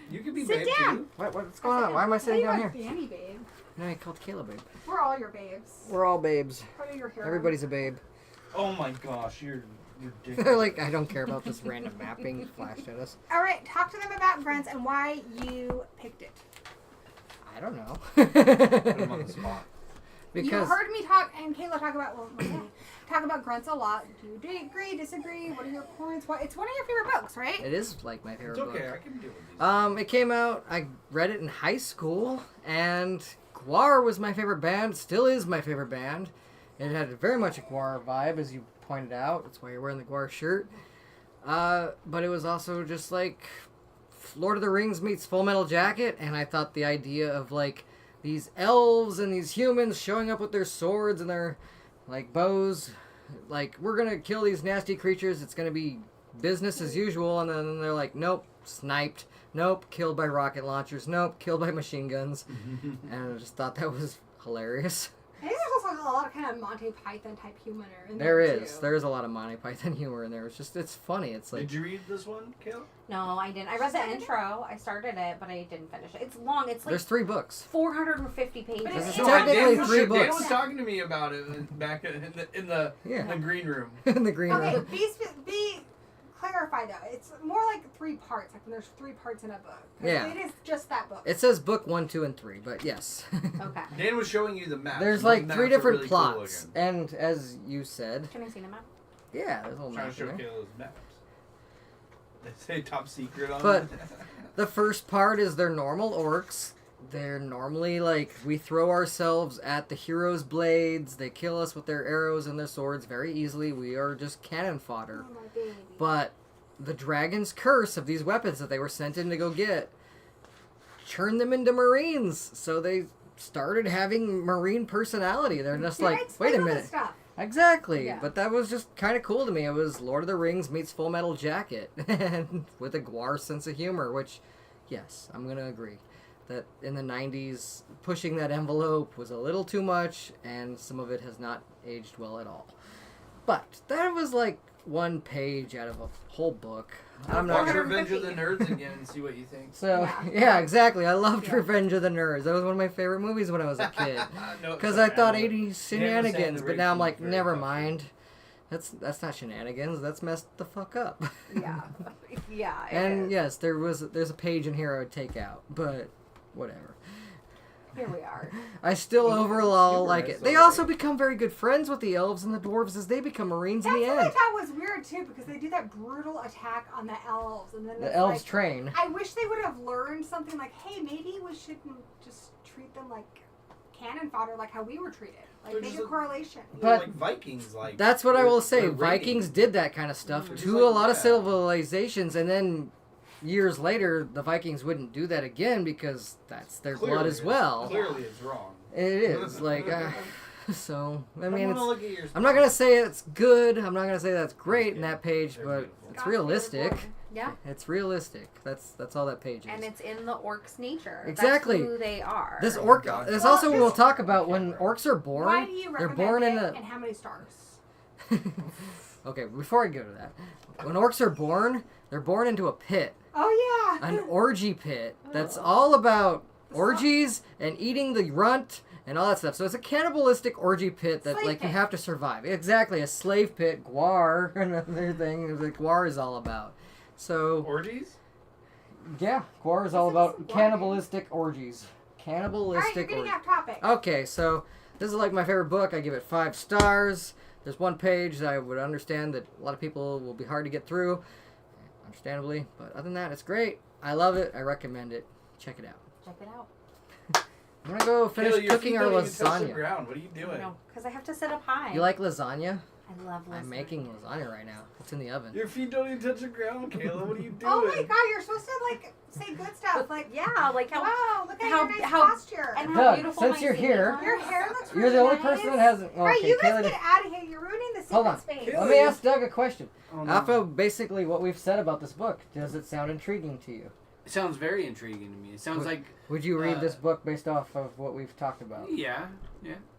You can be
Sit
babe
down.
too.
What's going on? Why am I sitting down here?
Danny, babe.
No, he called Kayla babe.
We're all your babes.
We're all babes.
What are your heroes?
Everybody's a babe.
Oh my gosh, you're ridiculous.
They're like, I don't care about this random map being flashed at us.
All right, talk to them about Grunts and why you picked it.
I don't know.
Put him on the spot.
You
Because
heard me talk and Kayla talk about talk about Grunts a lot. Do you agree, disagree? What are your points? It's one of your favorite books, right?
it is like my favorite
It's okay,
book.
I can deal with these.
It came out, I read it in high school, and Gwar was my favorite band, still is my favorite band. It had very much a Gwar vibe, as you pointed out. That's why you're wearing the Gwar shirt. But it was also just like Lord of the Rings meets Full Metal Jacket, and I thought the idea of like these elves and these humans showing up with their swords and their like bows, like we're gonna kill these nasty creatures, it's gonna be business as usual, and then they're like, nope, sniped, nope, killed by rocket launchers, nope, killed by machine guns. And I just thought that was hilarious.
I think there's also a lot of kind of Monty Python type humor in
There
there
is.
too.
There's a lot of Monty Python humor in there. It's funny. It's like,
Did you read this one, Kayla?
No, I didn't. I read the intro. I started it, but I didn't finish it. It's long. It's like
there's 3 books.
450 pages.
But
This is
No,
technically
Dan
3
Dan
books.
was talking to me about it back in the
Yeah.
green room.
In the green
Okay,
room.
be clarify though. It's more like 3 parts. Like when there's 3 parts in a book. 'Cause
Yeah.
it is just that book.
It says book 1, 2, and 3, but yes.
Okay.
Dan was showing you the map.
There's
Some of
like
the
3
maps are
different
really cool
plots,
looking.
and as you said,
Can I see the map?
yeah, there's a little
I'm trying
map
to show
in there.
Kayla's maps. They say top secret on
But-
it.
The first part is they're normal orcs. They're normally like, we throw ourselves at the heroes' blades. They kill us with their arrows and their swords very easily. We are just cannon fodder.
Oh my baby.
But the dragon's curse of these weapons that they were sent in to go get turned them into Marines. So they started having Marine personality. They're just
Did I
like,
explain
wait a
all this
minute.
stuff?
Exactly.
Yeah.
But that was just kind of cool to me. It was Lord of the Rings meets Full Metal Jacket and with a Gwar sense of humor, which yes, I'm going to agree that in the 90s, pushing that envelope was a little too much, and some of it has not aged well at all. But that was like one page out of a whole book. I'm not
Watch
gonna...
Revenge of the Nerds again and see what you think.
So, yeah, exactly. I loved
Yeah.
Revenge of the Nerds. That was one of my favorite movies when I was a kid.
No,
Because
sorry,
I thought
I'm-
80s
Him saying
shenanigans,
the
but now I'm
racism
like,
is very
never
tough.
mind. That's not shenanigans. That's messed the fuck up.
Yeah. Yeah. it
And
is.
yes, there's a page in here I would take out, but whatever.
Here we are.
I still
Well,
overall
you
like
were
it.
so
They
right.
also become very good friends with the elves and the dwarves as they become Marines
That's
in the
what I
end.
thought was weird too, because they do that brutal attack on the elves, and then
The
it's
elves
like,
train.
I wish they would have learned something like, hey, maybe we shouldn't just treat them like cannon fodder, like how we were treated. Like
They're
make
just
a correlation.
But-
like Vikings, like
That's what I will say.
they're
Vikings
raiding.
did that kind of stuff
Just
to
like,
a lot of
yeah.
civilizations, and then years later, the Vikings wouldn't do that again because that's their blood as well.
Clearly, it's wrong.
It is like, so I mean,
wanna
it's.
look at your
I'm not gonna say it's good. I'm not gonna say that's great in that page,
They're
but
beautiful.
it's realistic.
Yeah.
It's realistic. That's all that page is.
And it's in the orc's nature.
Exactly.
That's who they are.
This orc.
God.
This
Well,
also we'll
just-
talk about when orcs are born.
Why do you
They're
recommend
born
it,
in a.
and how many stars?
Okay, before I go to that, when orcs are born, they're born into a pit,
Oh yeah.
an orgy pit that's all about orgies and eating the runt and all that stuff. So it's a cannibalistic orgy pit that
Slave
like you
pit.
have to survive. Exactly, a slave pit. Gwar, another thing that Gwar is all about. So
Orgies?
yeah, Gwar is all
This is
about
some Gwar
cannibalistic orgies.
All right, you're
Cannibalistic
getting
orgies.
off topic.
Okay, so this is like my favorite book. I give it 5 stars. There's one page that I would understand that a lot of people will be hard to get through, understandably. But other than that, it's great. I love it. I recommend it. Check it out.
Check it out.
I'm gonna go finish
Kayla, your
cooking
feet
our
don't even touch the
lasagna.
ground. What are you doing?
No, because I have to sit up high.
You like lasagna?
I love lasagna.
I'm making lasagna right now. It's in the oven.
Your feet don't even touch the ground, Kayla. What are you doing?
Oh my god, you're supposed to like say good stuff. Like,
Yeah, like how.
wow, look at
how-
your nice
how-
posture.
And how
Doug,
beautiful
since
my
you're
singing
here-
was.
Your hair looks really
You're the only
nice.
person that hasn't.
All right,
Okay,
you guys
Kayla,
get out of here. You're ruining the secret
hold on.
space.
Kayla,
Let me ask Doug a question.
Oh, no.
After basically what we've said about this book, does it sound intriguing to you?
It sounds very intriguing to me. It sounds like,
Would you read
Uh,
this book based off of what we've talked about?
yeah.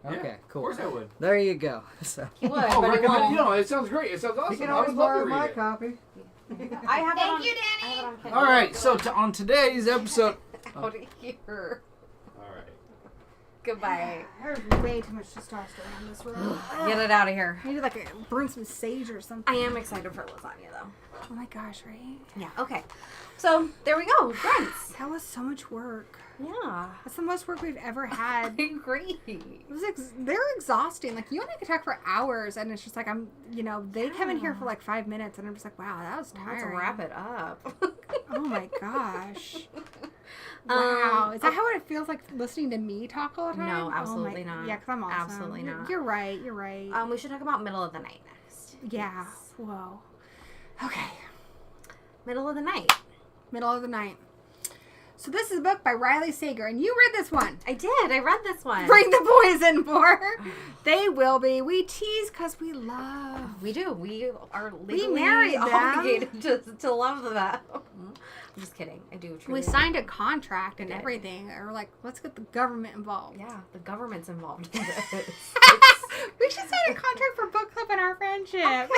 Okay, cool.
Of course I would.
There you go. So
He would,
Oh,
but he
recommend,
won't.
you know, it sounds great. It sounds awesome.
you can
I
always
would love to
borrow
read
my
it.
copy.
I have it
Thank
on,
you,
I have
Danny.
it on Kindle.
All right, so on today's episode.
Out of here.
All right.
Goodbye.
There's way too much testosterone in this room.
Get it out of here.
I need to like burn some sage or something.
I am excited for lasagna though.
Oh my gosh, right?
Yeah. Okay. So there we go. Grunts.
That was so much work.
Yeah.
That's the most work we've ever had.
I agree.
It was they're exhausting. Like you and I could talk for hours, and it's just like they come in here for like 5 minutes, and I'm just like, wow, that was
Let's
tiring.
wrap it up.
Oh my gosh. Wow. Is that
okay.
how it feels like listening to me talk all the time?
No,
Oh
absolutely
my-
not.
Yeah, because I'm awesome.
Absolutely
You're-
not.
You're right. You're right.
We should talk about middle of the night next.
yeah.
Yes.
Whoa. Okay.
Middle of the night.
Middle of the night. So this is a book by Riley Sager, and you read this one.
I did. I read this one.
Bring the boys in for. They will be. We tease because we love.
We do. We are legally
married them.
obligated to love them. I'm just kidding. I do truly.
We signed a contract and
We did.
everything. And we're like, let's get the government involved.
Yeah, the government's involved in this.
We should sign a contract for book club and our friendship.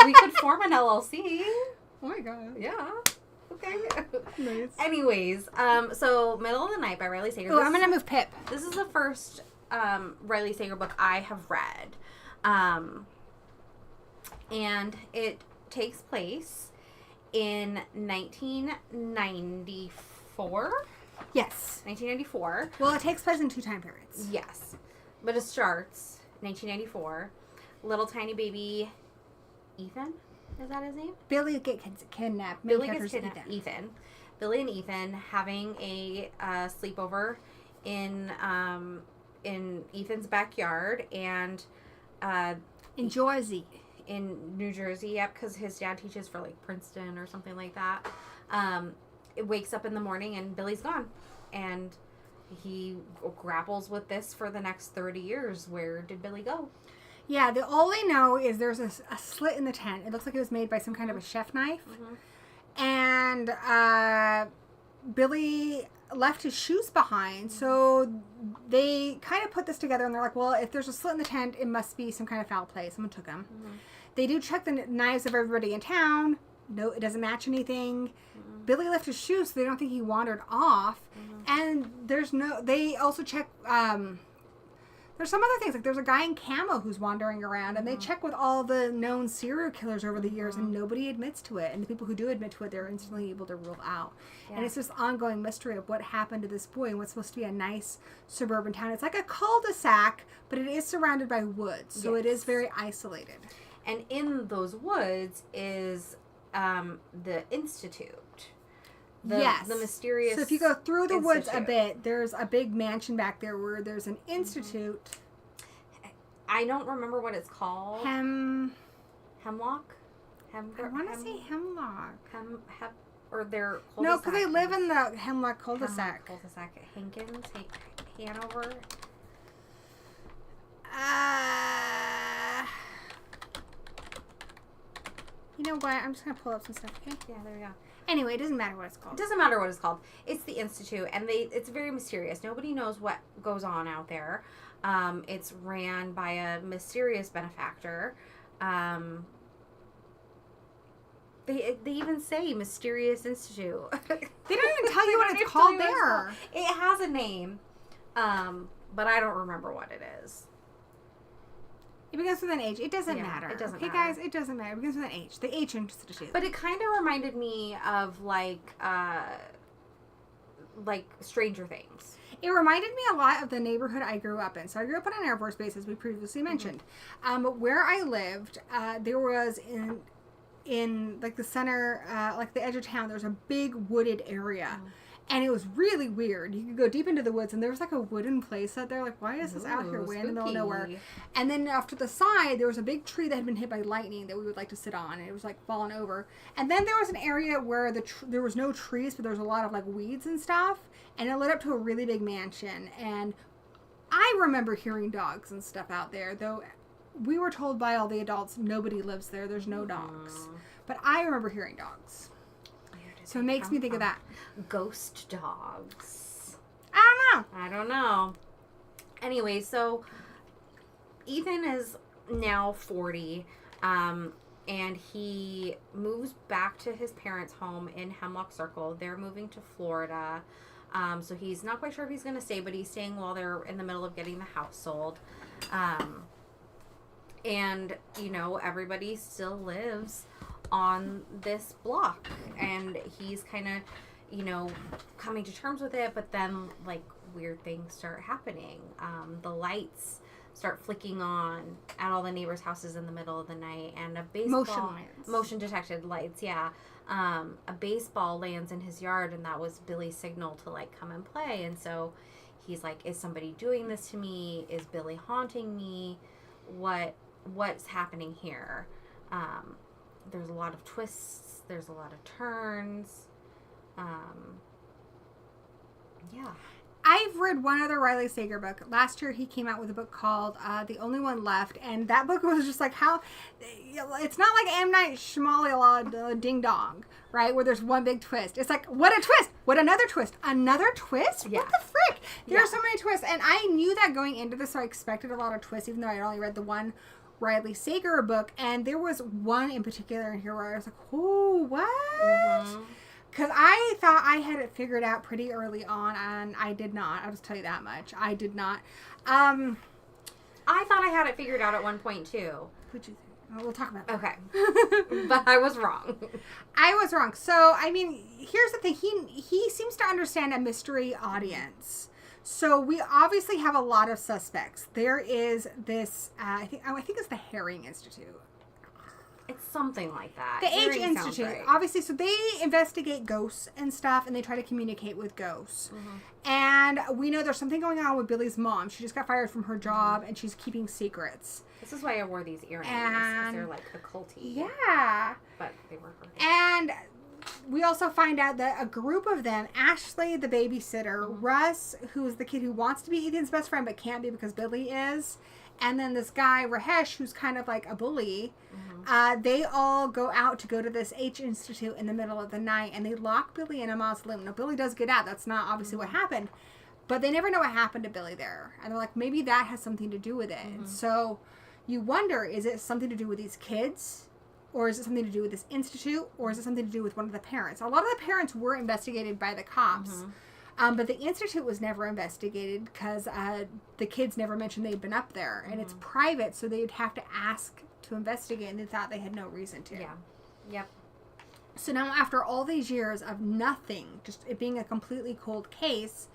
we could form an LLC.
Oh my god.
Yeah. Okay.
Nice.
Anyways, so Middle of the Night by Riley Sager.
Oh, I'm gonna move Pip.
This is the first Riley Sager book I have read. And it takes place in 1994.
Yes.
1994.
Well, it takes place in 2 time periods.
Yes. But it starts 1994. Little tiny baby Ethan. Is that his name?
Billy gets kidnapped. Main
Billy gets
character's
kidnapped. Ethan. Billy and Ethan having a sleepover in Ethan's backyard and
In Jersey.
in New Jersey. Yep, because his dad teaches for like Princeton or something like that. It wakes up in the morning and Billy's gone, and he grapples with this for the next 30 years. Where did Billy go?
Yeah, all they know is there's a slit in the tent. It looks like it was made by some kind of a chef knife.
Mm-hmm.
And Billy left his shoes behind, so they kind of put this together, and they're like, well, if there's a slit in the tent, it must be some kind of foul play. Someone took him. They do check the knives of everybody in town. No, it doesn't match anything. Billy left his shoes, so they don't think he wandered off. And they also check, there's some other things, like there's a guy in camo who's wandering around, and they check with all the known serial killers over the years, and nobody admits to it. And the people who do admit to it, they're instantly able to rule out. Yeah. And it's this ongoing mystery of what happened to this boy in what's supposed to be a nice suburban town. It's like a cul-de-sac, but it is surrounded by woods, so it is very isolated.
And in those woods is the Institute. The mysterious.
So if you go through the woods a bit, there's a big mansion back there where there's an institute.
I don't remember what it's called. Hemlock?
I want to say Hemlock.
Or their cul-de-sac.
No, because they live in the Hemlock cul-de-sac.
Cul-de-sac at Hankins, Hanover.
You know what? I'm just going to pull up some stuff, okay?
Yeah, there we go.
Anyway, it doesn't matter what it's called.
It doesn't matter what it's called. It's the Institute, and it's very mysterious. Nobody knows what goes on out there. It's ran by a mysterious benefactor. They even say Mysterious Institute.
They don't even tell you what it's called there.
It has a name, but I don't remember what it is.
It begins with an H. It doesn't matter.
It doesn't
matter.
Guys,
it doesn't matter. It begins with an H. The H Institute.
But it kind of reminded me of like Stranger Things.
It reminded me a lot of the neighborhood I grew up in. So I grew up on an Air Force base, as we previously mentioned. But where I lived, there was in like the center, like the edge of town, there was a big wooded area. And it was really weird. You could go deep into the woods, and there was like a wooden place out there. Like, why is this out here way in the middle of nowhere? And then off to the side, there was a big tree that had been hit by lightning that we would like to sit on. And it was like falling over. And then there was an area where there was no trees, but there was a lot of like weeds and stuff. And it led up to a really big mansion. And I remember hearing dogs and stuff out there, though we were told by all the adults nobody lives there. There's no dogs. But I remember hearing dogs. So it makes me think of that.
Ghost dogs.
I
don't know. Anyway, so Ethan is now 40, and he moves back to his parents' home in Hemlock Circle. They're moving to Florida, so he's not quite sure if he's going to stay, but he's staying while they're in the middle of getting the house sold. And, you know, everybody still lives on this block, and he's kind of, you know, coming to terms with it, but then like weird things start happening. The lights start flicking on at all the neighbors' houses in the middle of the night, and a baseball motion detected lights, a baseball lands in his yard, and that was Billy's signal to like come and play. And so he's like, is somebody doing this to me? Is Billy haunting me? What's happening here? There's a lot of twists. There's a lot of turns.
I've read one other Riley Sager book. Last year he came out with a book called The Only One Left, and that book was just like how it's not like M. Night Shyamalan Ding Dong, right, where there's one big twist. It's like, what a twist! What another twist! Another twist? Yeah. What the frick? There are so many twists, and I knew that going into this, so I expected a lot of twists, even though I had only read the one Riley Sager book, and there was one in particular in here where I was like, oh, what? Because I thought I had it figured out pretty early on, and I did not. I'll just tell you that much. I did not.
I thought I had it figured out at one point, too.
What'd you think? Oh, we'll talk about that.
Okay. But I was wrong.
I was wrong. So, I mean, here's the thing. He seems to understand a mystery audience. So we obviously have a lot of suspects. There is this, I think it's the Herring Institute.
It's something like that.
The H Institute, right. Obviously. So they investigate ghosts and stuff, and they try to communicate with ghosts. And we know there's something going on with Billy's mom. She just got fired from her job, and she's keeping secrets.
This is why I wore these earrings, because they're like occulty.
Yeah.
But they were her.
And we also find out that a group of them, Ashley, the babysitter, Russ, who's the kid who wants to be Ethan's best friend but can't be because Billy is, and then this guy, Rahesh, who's kind of like a bully, They all go out to go to this H Institute in the middle of the night, and they lock Billy in a mausoleum. Now, Billy does get out. That's not obviously what happened. But they never know what happened to Billy there. And they're like, maybe that has something to do with it. And so you wonder, is it something to do with these kids? Or is it something to do with this institute? Or is it something to do with one of the parents? A lot of the parents were investigated by the cops. But the institute was never investigated because the kids never mentioned they'd been up there. And it's private, so they'd have to ask to investigate, and they thought they had no reason to.
Yeah. Yep.
So now after all these years of nothing, just it being a completely cold case,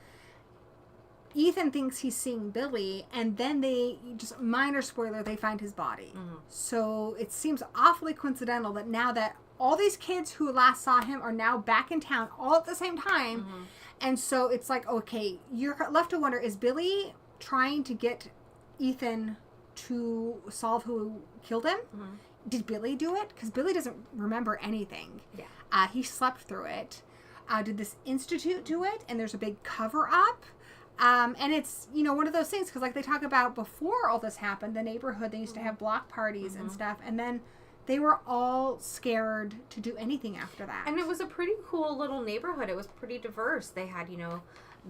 Ethan thinks he's seeing Billy, and then they, just minor spoiler, they find his body. So it seems awfully coincidental that now that all these kids who last saw him are now back in town all at the same time. And so it's like, okay, you're left to wonder, is Billy trying to get Ethan to solve who killed him? Did Billy do it? Because Billy doesn't remember anything.
Yeah.
He slept through it. Did this institute do it? And there's a big cover-up. And it's, one of those things, because like they talk about before all this happened, the neighborhood, they used to have block parties and stuff, and then they were all scared to do anything after that.
And it was a pretty cool little neighborhood. It was pretty diverse. They had,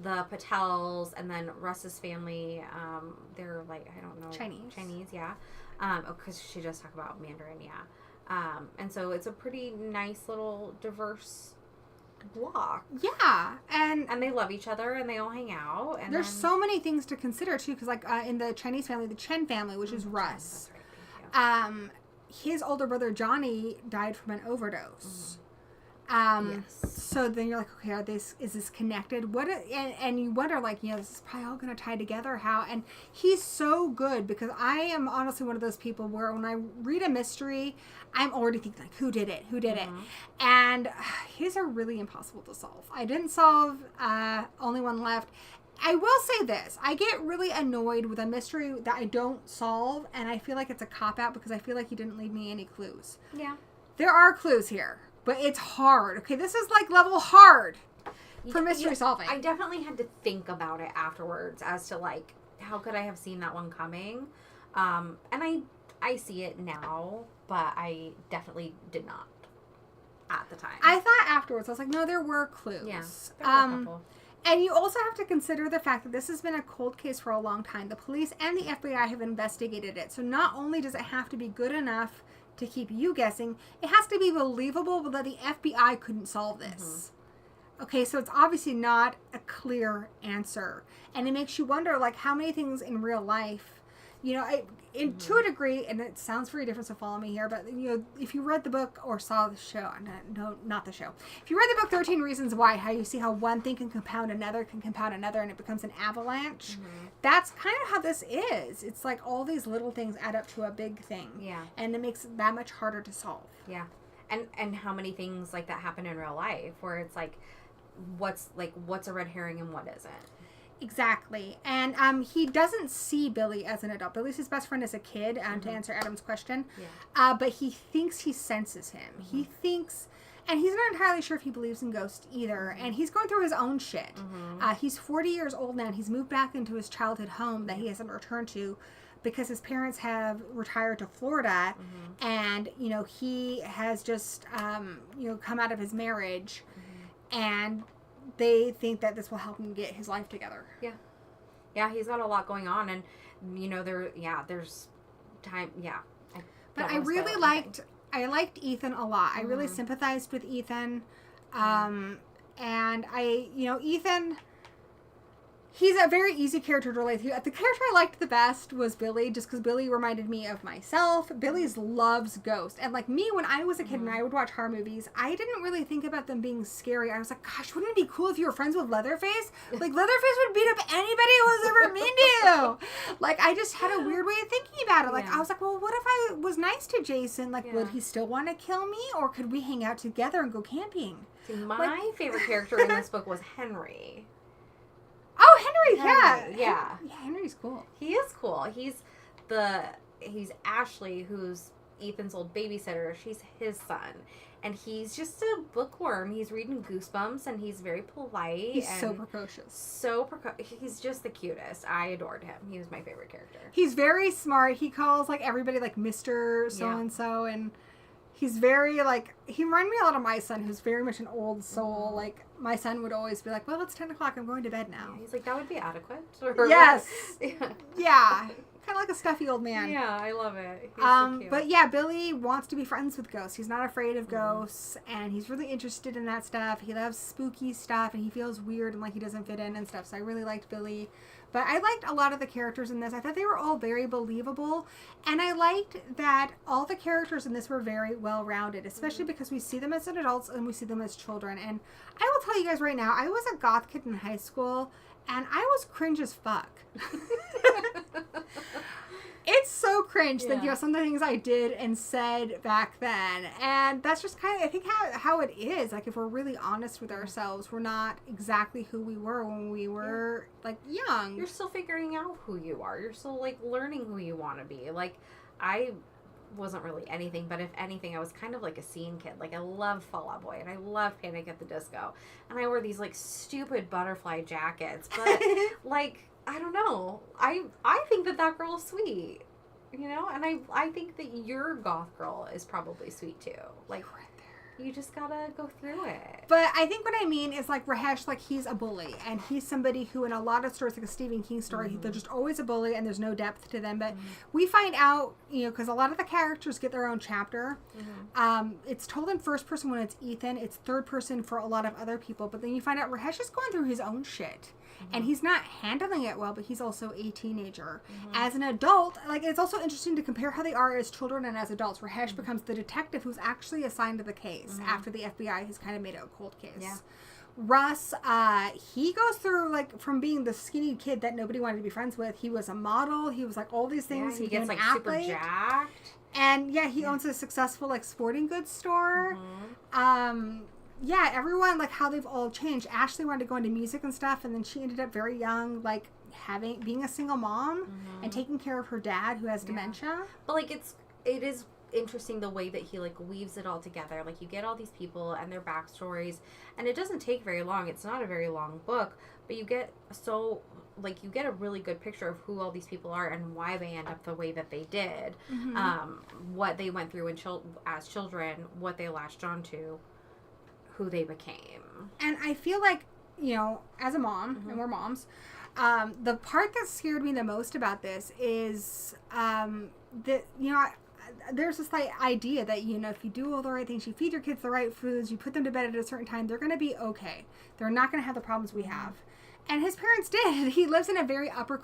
the Patels, and then Russ's family, they're like, I don't know. Chinese, yeah. Because she does talk about Mandarin, yeah. And so it's a pretty nice little diverse block.
Yeah, and
they love each other, and they all hang out. And
there's so many things to consider too, because like in the Chinese family, the Chen family, which is Russ,
that's right, thank you.
His older brother Johnny died from an overdose.
Yes.
So then you're like, okay, is this connected? And you wonder, like, this is probably all going to tie together. How? And he's so good, because I am honestly one of those people where when I read a mystery, I'm already thinking, like, who did it? And his are really impossible to solve. I didn't solve Only One Left. I will say this. I get really annoyed with a mystery that I don't solve, and I feel like it's a cop-out because I feel like he didn't leave me any clues.
Yeah.
There are clues here, but it's hard. Okay, this is like level hard for mystery solving.
I definitely had to think about it afterwards as to, like, how could I have seen that one coming? And I see it now, but I definitely did not at the time.
I thought afterwards, I was like, no, there were clues.
Yeah, there were a couple.
And you also have to consider the fact that this has been a cold case for a long time. The police and the FBI have investigated it. So not only does it have to be good enough to keep you guessing, it has to be believable that the FBI couldn't solve this. Okay, so it's obviously not a clear answer. And it makes you wonder, like, how many things in real life, to a degree, and it sounds very different, so follow me here, but, if you read the book or saw the show, no, not the show. If you read the book 13 Reasons Why, how you see how one thing can compound another, and it becomes an avalanche, that's kind of how this is. It's like all these little things add up to a big thing.
Yeah.
And it makes it that much harder to solve.
Yeah. And how many things like that happen in real life, where it's like, what's a red herring and what isn't?
Exactly. And he doesn't see Billy as an adult. Billy's his best friend as a kid, to answer Adam's question.
Yeah.
But he thinks he senses him. He thinks, and he's not entirely sure if he believes in ghosts either. And he's going through his own shit. He's 40 years old now, and he's moved back into his childhood home that he hasn't returned to because his parents have retired to Florida. And, he has just, come out of his marriage. And they think that this will help him get his life together.
Yeah, he's got a lot going on, and there's time. Yeah,
but I really liked Ethan a lot. I really sympathized with Ethan, and Ethan. He's a very easy character to relate to. The character I liked the best was Billy, just because Billy reminded me of myself. Billy's loves ghosts. And like me, when I was a kid and I would watch horror movies, I didn't really think about them being scary. I was like, gosh, wouldn't it be cool if you were friends with Leatherface? Like, Leatherface would beat up anybody who was ever mean to you. Like, I just had a weird way of thinking about it. Like, I was like, well, what if I was nice to Jason? Like, would he still want to kill me? Or could we hang out together and go camping?
See, my favorite character in this book was Henry.
Oh, Henry,
yeah.
Henry's cool.
He is cool. He's Ashley, who's Ethan's old babysitter. She's his son. And he's just a bookworm. He's reading Goosebumps, and he's very polite.
He's
and
so precocious.
He's just the cutest. I adored him. He was my favorite character.
He's very smart. He calls, like, everybody, like, Mr. So-and-so, and he's very, like, he reminded me a lot of my son, who's very much an old soul.
Mm-hmm.
Like, my son would always be like, well, it's 10 o'clock. I'm going to bed now.
Yeah, he's like, that would be adequate.
Yes.
Yeah.
Yeah. Kind of like a stuffy old man.
Yeah, I love it. He's so cute.
But yeah, Billy wants to be friends with ghosts. He's not afraid of ghosts, and he's really interested in that stuff. He loves spooky stuff, and he feels weird and like he doesn't fit in and stuff. So I really liked Billy. But I liked a lot of the characters in this. I thought they were all very believable, and I liked that all the characters in this were very well-rounded, especially because we see them as adults and we see them as children. And I will tell you guys right now, I was a goth kid in high school, and I was cringe as fuck. It's so cringe thinking of some of the things I did and said back then. And that's just kind of, I think, how it is. Like, if we're really honest with ourselves, we're not exactly who we were when we were, like, young.
You're still figuring out who you are. You're still, like, learning who you want to be. Like, I wasn't really anything, but if anything, I was kind of like a scene kid. Like, I loved Fall Out Boy, and I loved Panic at the Disco. And I wore these, like, stupid butterfly jackets. But, like, I don't know. I think that girl is sweet, you know? And I think that your goth girl is probably sweet, too. Like,
Right there.
you just gotta go through it.
But I think what I mean is, like, Rahesh, like, he's a bully. And he's somebody who, in a lot of stories, like a Stephen King story, they're just always a bully and there's no depth to them. But we find out, you know, because a lot of the characters get their own chapter. It's told in first person when it's Ethan. It's third person for a lot of other people. But then you find out Rahesh is going through his own shit. And he's not handling it well, but he's also a teenager. As an adult, like, it's also interesting to compare how they are as children and as adults. Rahesh becomes the detective who's actually assigned to the case after the FBI has kind of made it a cold case.
Yeah.
Russ, he goes through, like, from being the skinny kid that nobody wanted to be friends with. He was a model. He was, like, all these things.
Yeah, he
became
gets, like,
an
super
athlete.
jacked.
And, yeah, he owns a successful, like, sporting goods store. Yeah, everyone, like, how they've all changed. Ashley wanted to go into music and stuff, and then she ended up very young, like, being a single mom and taking care of her dad who has dementia.
But, like, it is interesting the way that he, like, weaves it all together. Like, you get all these people and their backstories, and it doesn't take very long. It's not a very long book, but you get you get a really good picture of who all these people are and why they end up the way that they did, what they went through as children, what they latched onto, who they became. And
I feel like, you know, as a mom, and we're moms, the part that scared me the most about this is that, you know, there's this, like, idea that, you know, if you do all the right things, you feed your kids the right foods, you put them to bed at a certain time, they're going to be okay. They're not going to have the problems we have. And his parents did. He lives in a very upper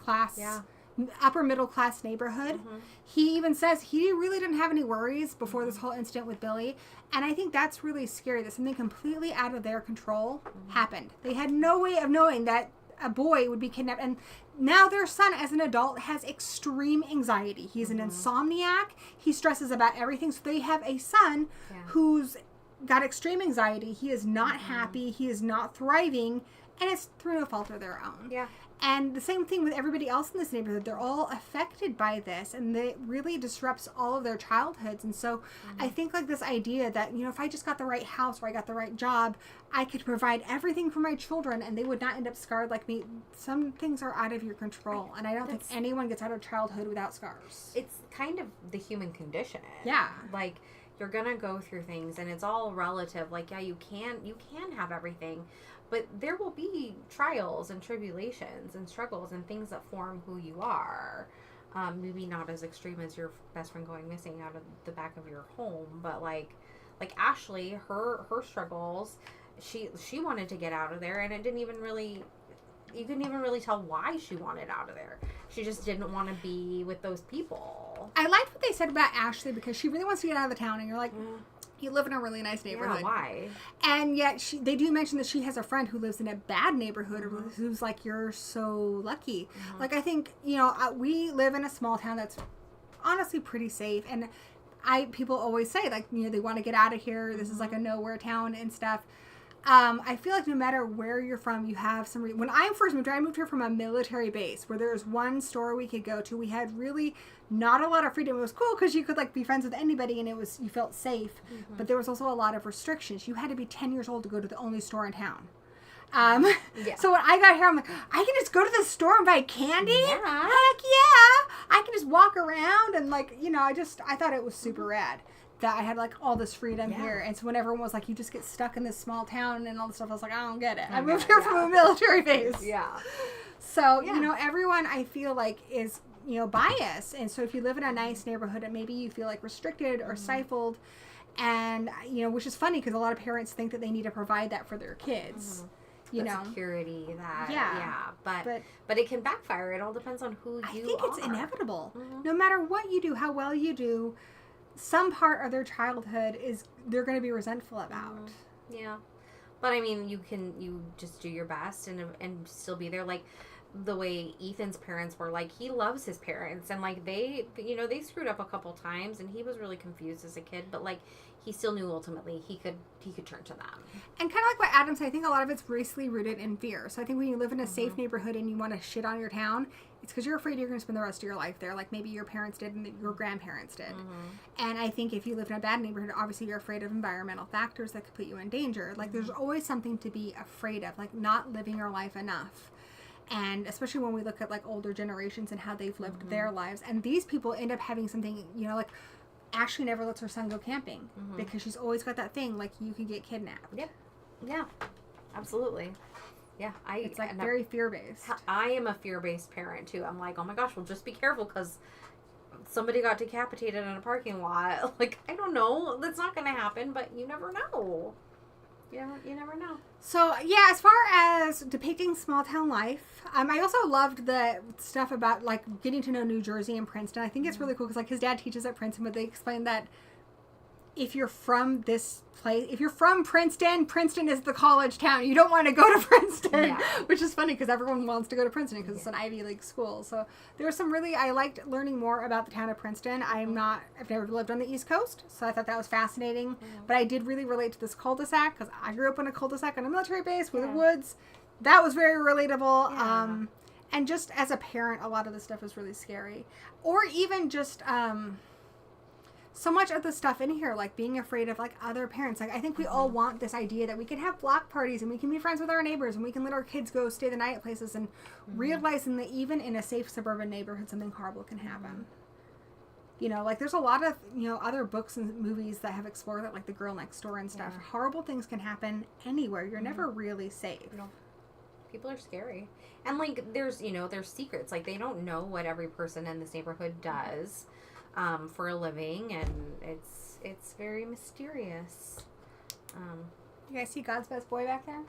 middle class neighborhood. He even says he really didn't have any worries before this whole incident with Billy. And I think that's really scary, that something completely out of their control happened. They had no way of knowing that a boy would be kidnapped. And now their son, as an adult, has extreme anxiety. He's an insomniac. He stresses about everything. So they have a son who's got extreme anxiety. He is not happy. He is not thriving. And it's through no fault of their own.
Yeah.
And the same thing with everybody else in this neighborhood. They're all affected by this, and it really disrupts all of their childhoods. And so I think, like, this idea that, you know, if I just got the right house or I got the right job, I could provide everything for my children and they would not end up scarred like me. Some things are out of your control, and I don't think anyone gets out of childhood without scars.
It's kind of the human condition.
Yeah.
Like, you're gonna go through things, and it's all relative. Like, yeah, you can have everything, but there will be trials and tribulations and struggles and things that form who you are. Maybe not as extreme as your best friend going missing out of the back of your home, but like Ashley, her struggles, she wanted to get out of there, and you couldn't even really tell why she wanted out of there. She just didn't want to be with those people.
I liked what they said about Ashley, because she really wants to get out of the town, and you're like, you live in a really nice neighborhood.
Yeah, why?
And yet they do mention that she has a friend who lives in a bad neighborhood, who's like, you're so lucky. Like, I think, you know, we live in a small town that's honestly pretty safe, and people always say, like, you know, they want to get out of here. This is like a nowhere town and stuff. I feel like no matter where you're from, you have some. When I first moved here, I moved here from a military base where there was one store we could go to. We had really not a lot of freedom. It was cool because you could like be friends with anybody, and you felt safe.
Mm-hmm.
But there was also a lot of restrictions. You had to be 10 years old to go to the only store in town.
Yeah.
So when I got here, I'm like, I can just go to the store and buy candy?
Yeah.
Heck yeah! I can just walk around and like, I thought it was super rad that I had like all this freedom here. And so when everyone was like, you just get stuck in this small town and all this stuff, I was like, I don't get it. I moved here from a military base.
Yeah.
So, everyone I feel like is, biased. And so if you live in a nice neighborhood and maybe you feel like restricted or stifled, and, which is funny because a lot of parents think that they need to provide that for their kids.
Security, but it can backfire. It all depends on who you are.
I think it's inevitable. No matter what you do, how well you do, some part of their childhood they're going to be resentful about.
Yeah, but I mean, you just do your best and still be there. Like the way Ethan's parents were, like he loves his parents, and like they screwed up a couple times, and he was really confused as a kid, but like he still knew ultimately he could turn to them.
And kind of like what Adam said, I think a lot of it's racially rooted in fear. So I think when you live in a safe neighborhood and you want to shit on your town, it's because you're afraid you're going to spend the rest of your life there, like maybe your parents did and your grandparents did. And I think if you live in a bad neighborhood, obviously you're afraid of environmental factors that could put you in danger. Like there's always something to be afraid of, like not living your life enough. And especially when we look at like older generations and how they've lived their lives. And these people end up having something, like Ashley never lets her son go camping because she's always got that thing, like you can get kidnapped.
Yeah, absolutely. Yeah,
it's like very fear-based.
I am a fear-based parent too. I'm like, oh my gosh, well just be careful because somebody got decapitated in a parking lot. Like, I don't know. That's not going to happen, but you never know. You never know.
So, yeah, as far as depicting small town life, I also loved the stuff about, like, getting to know New Jersey and Princeton. I think it's really cool because, like, his dad teaches at Princeton, but they explain that if you're from this place, if you're from Princeton, Princeton is the college town. You don't want to go to Princeton, which is funny because everyone wants to go to Princeton because it's an Ivy League school. So there was I liked learning more about the town of Princeton. I've never lived on the East Coast, so I thought that was fascinating. But I did really relate to this cul-de-sac because I grew up in a cul-de-sac on a military base with the woods. That was very relatable.
Yeah.
And just as a parent, a lot of this stuff is really scary. Or even just... so much of the stuff in here, like being afraid of like other parents. Like I think we all want this idea that we can have block parties and we can be friends with our neighbors and we can let our kids go stay the night at places and realizing that even in a safe suburban neighborhood, something horrible can happen. Like there's a lot of, other books and movies that have explored that, like The Girl Next Door and stuff. Horrible things can happen anywhere. You're never really safe.
No. People are scary. And like there's secrets. Like they don't know what every person in this neighborhood does. For a living, and it's very mysterious.
You guys see God's Best Boy back there?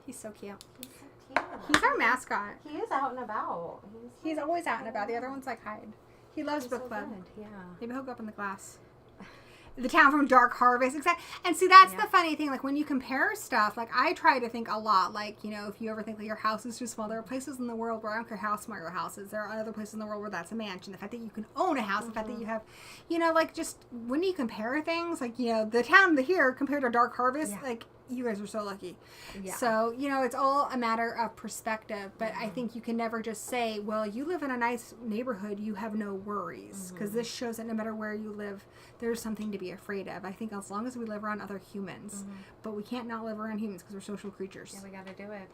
He's so cute.
He's so cute.
He's our mascot.
He is out and about.
He's always out and about. The other ones like hide. He loves book club.
Yeah.
Maybe he'll go up in the class. The town from Dark Harvest, exactly. And see, that's the funny thing. Like when you compare stuff, like I try to think a lot. Like if you ever think that your house is too small, there are places in the world where I don't care how small your house is. There are other places in the world where that's a mansion. The fact that you can own a house, the fact that you have, like just when you compare things, like the town here compared to Dark Harvest, like you guys are so lucky. Yeah. So it's all a matter of perspective. But I think you can never just say, well, you live in a nice neighborhood, you have no worries, because this shows that no matter where you live, there's something to be afraid of. I think as long as we live around other humans, but we can't not live around humans because we're social creatures.
Yeah, we got to do it.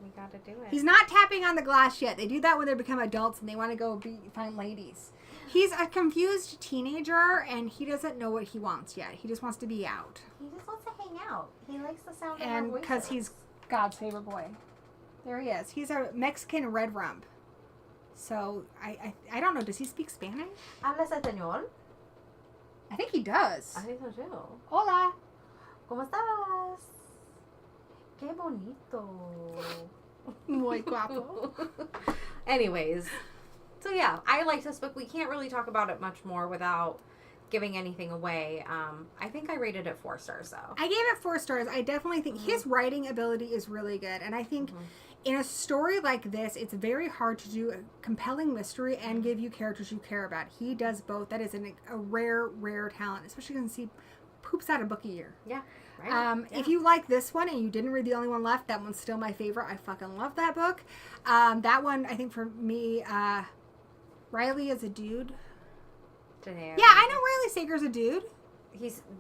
We got to do it.
He's not tapping on the glass yet. They do that when they become adults and they want to go find ladies. He's a confused teenager and he doesn't know what he wants yet. He just wants to be out.
He just wants to hang out. He likes the sound of our
And
voices.
because he's God's favorite boy. There he is. He's a Mexican red rump. So I don't know. Does he speak Spanish?
¿Hablas español?
I think he does.
I think so too.
Hola.
¿Cómo estás? Qué bonito.
Muy guapo.
Anyways, so yeah, I like this book. We can't really talk about it much more without giving anything away. I think I rated it 4 stars though.
I gave it 4 stars. I definitely think his writing ability is really good. And I think in a story like this, it's very hard to do a compelling mystery and give you characters you care about. He does both. That is a rare talent, especially when you see poops out a book a year.
Yeah. Right.
If you like this one and you didn't read The Only One Left, that one's still my favorite. I fucking love that book. That one, I think for me, Riley is a dude.
Today.
Yeah, I know Riley Sager's a dude.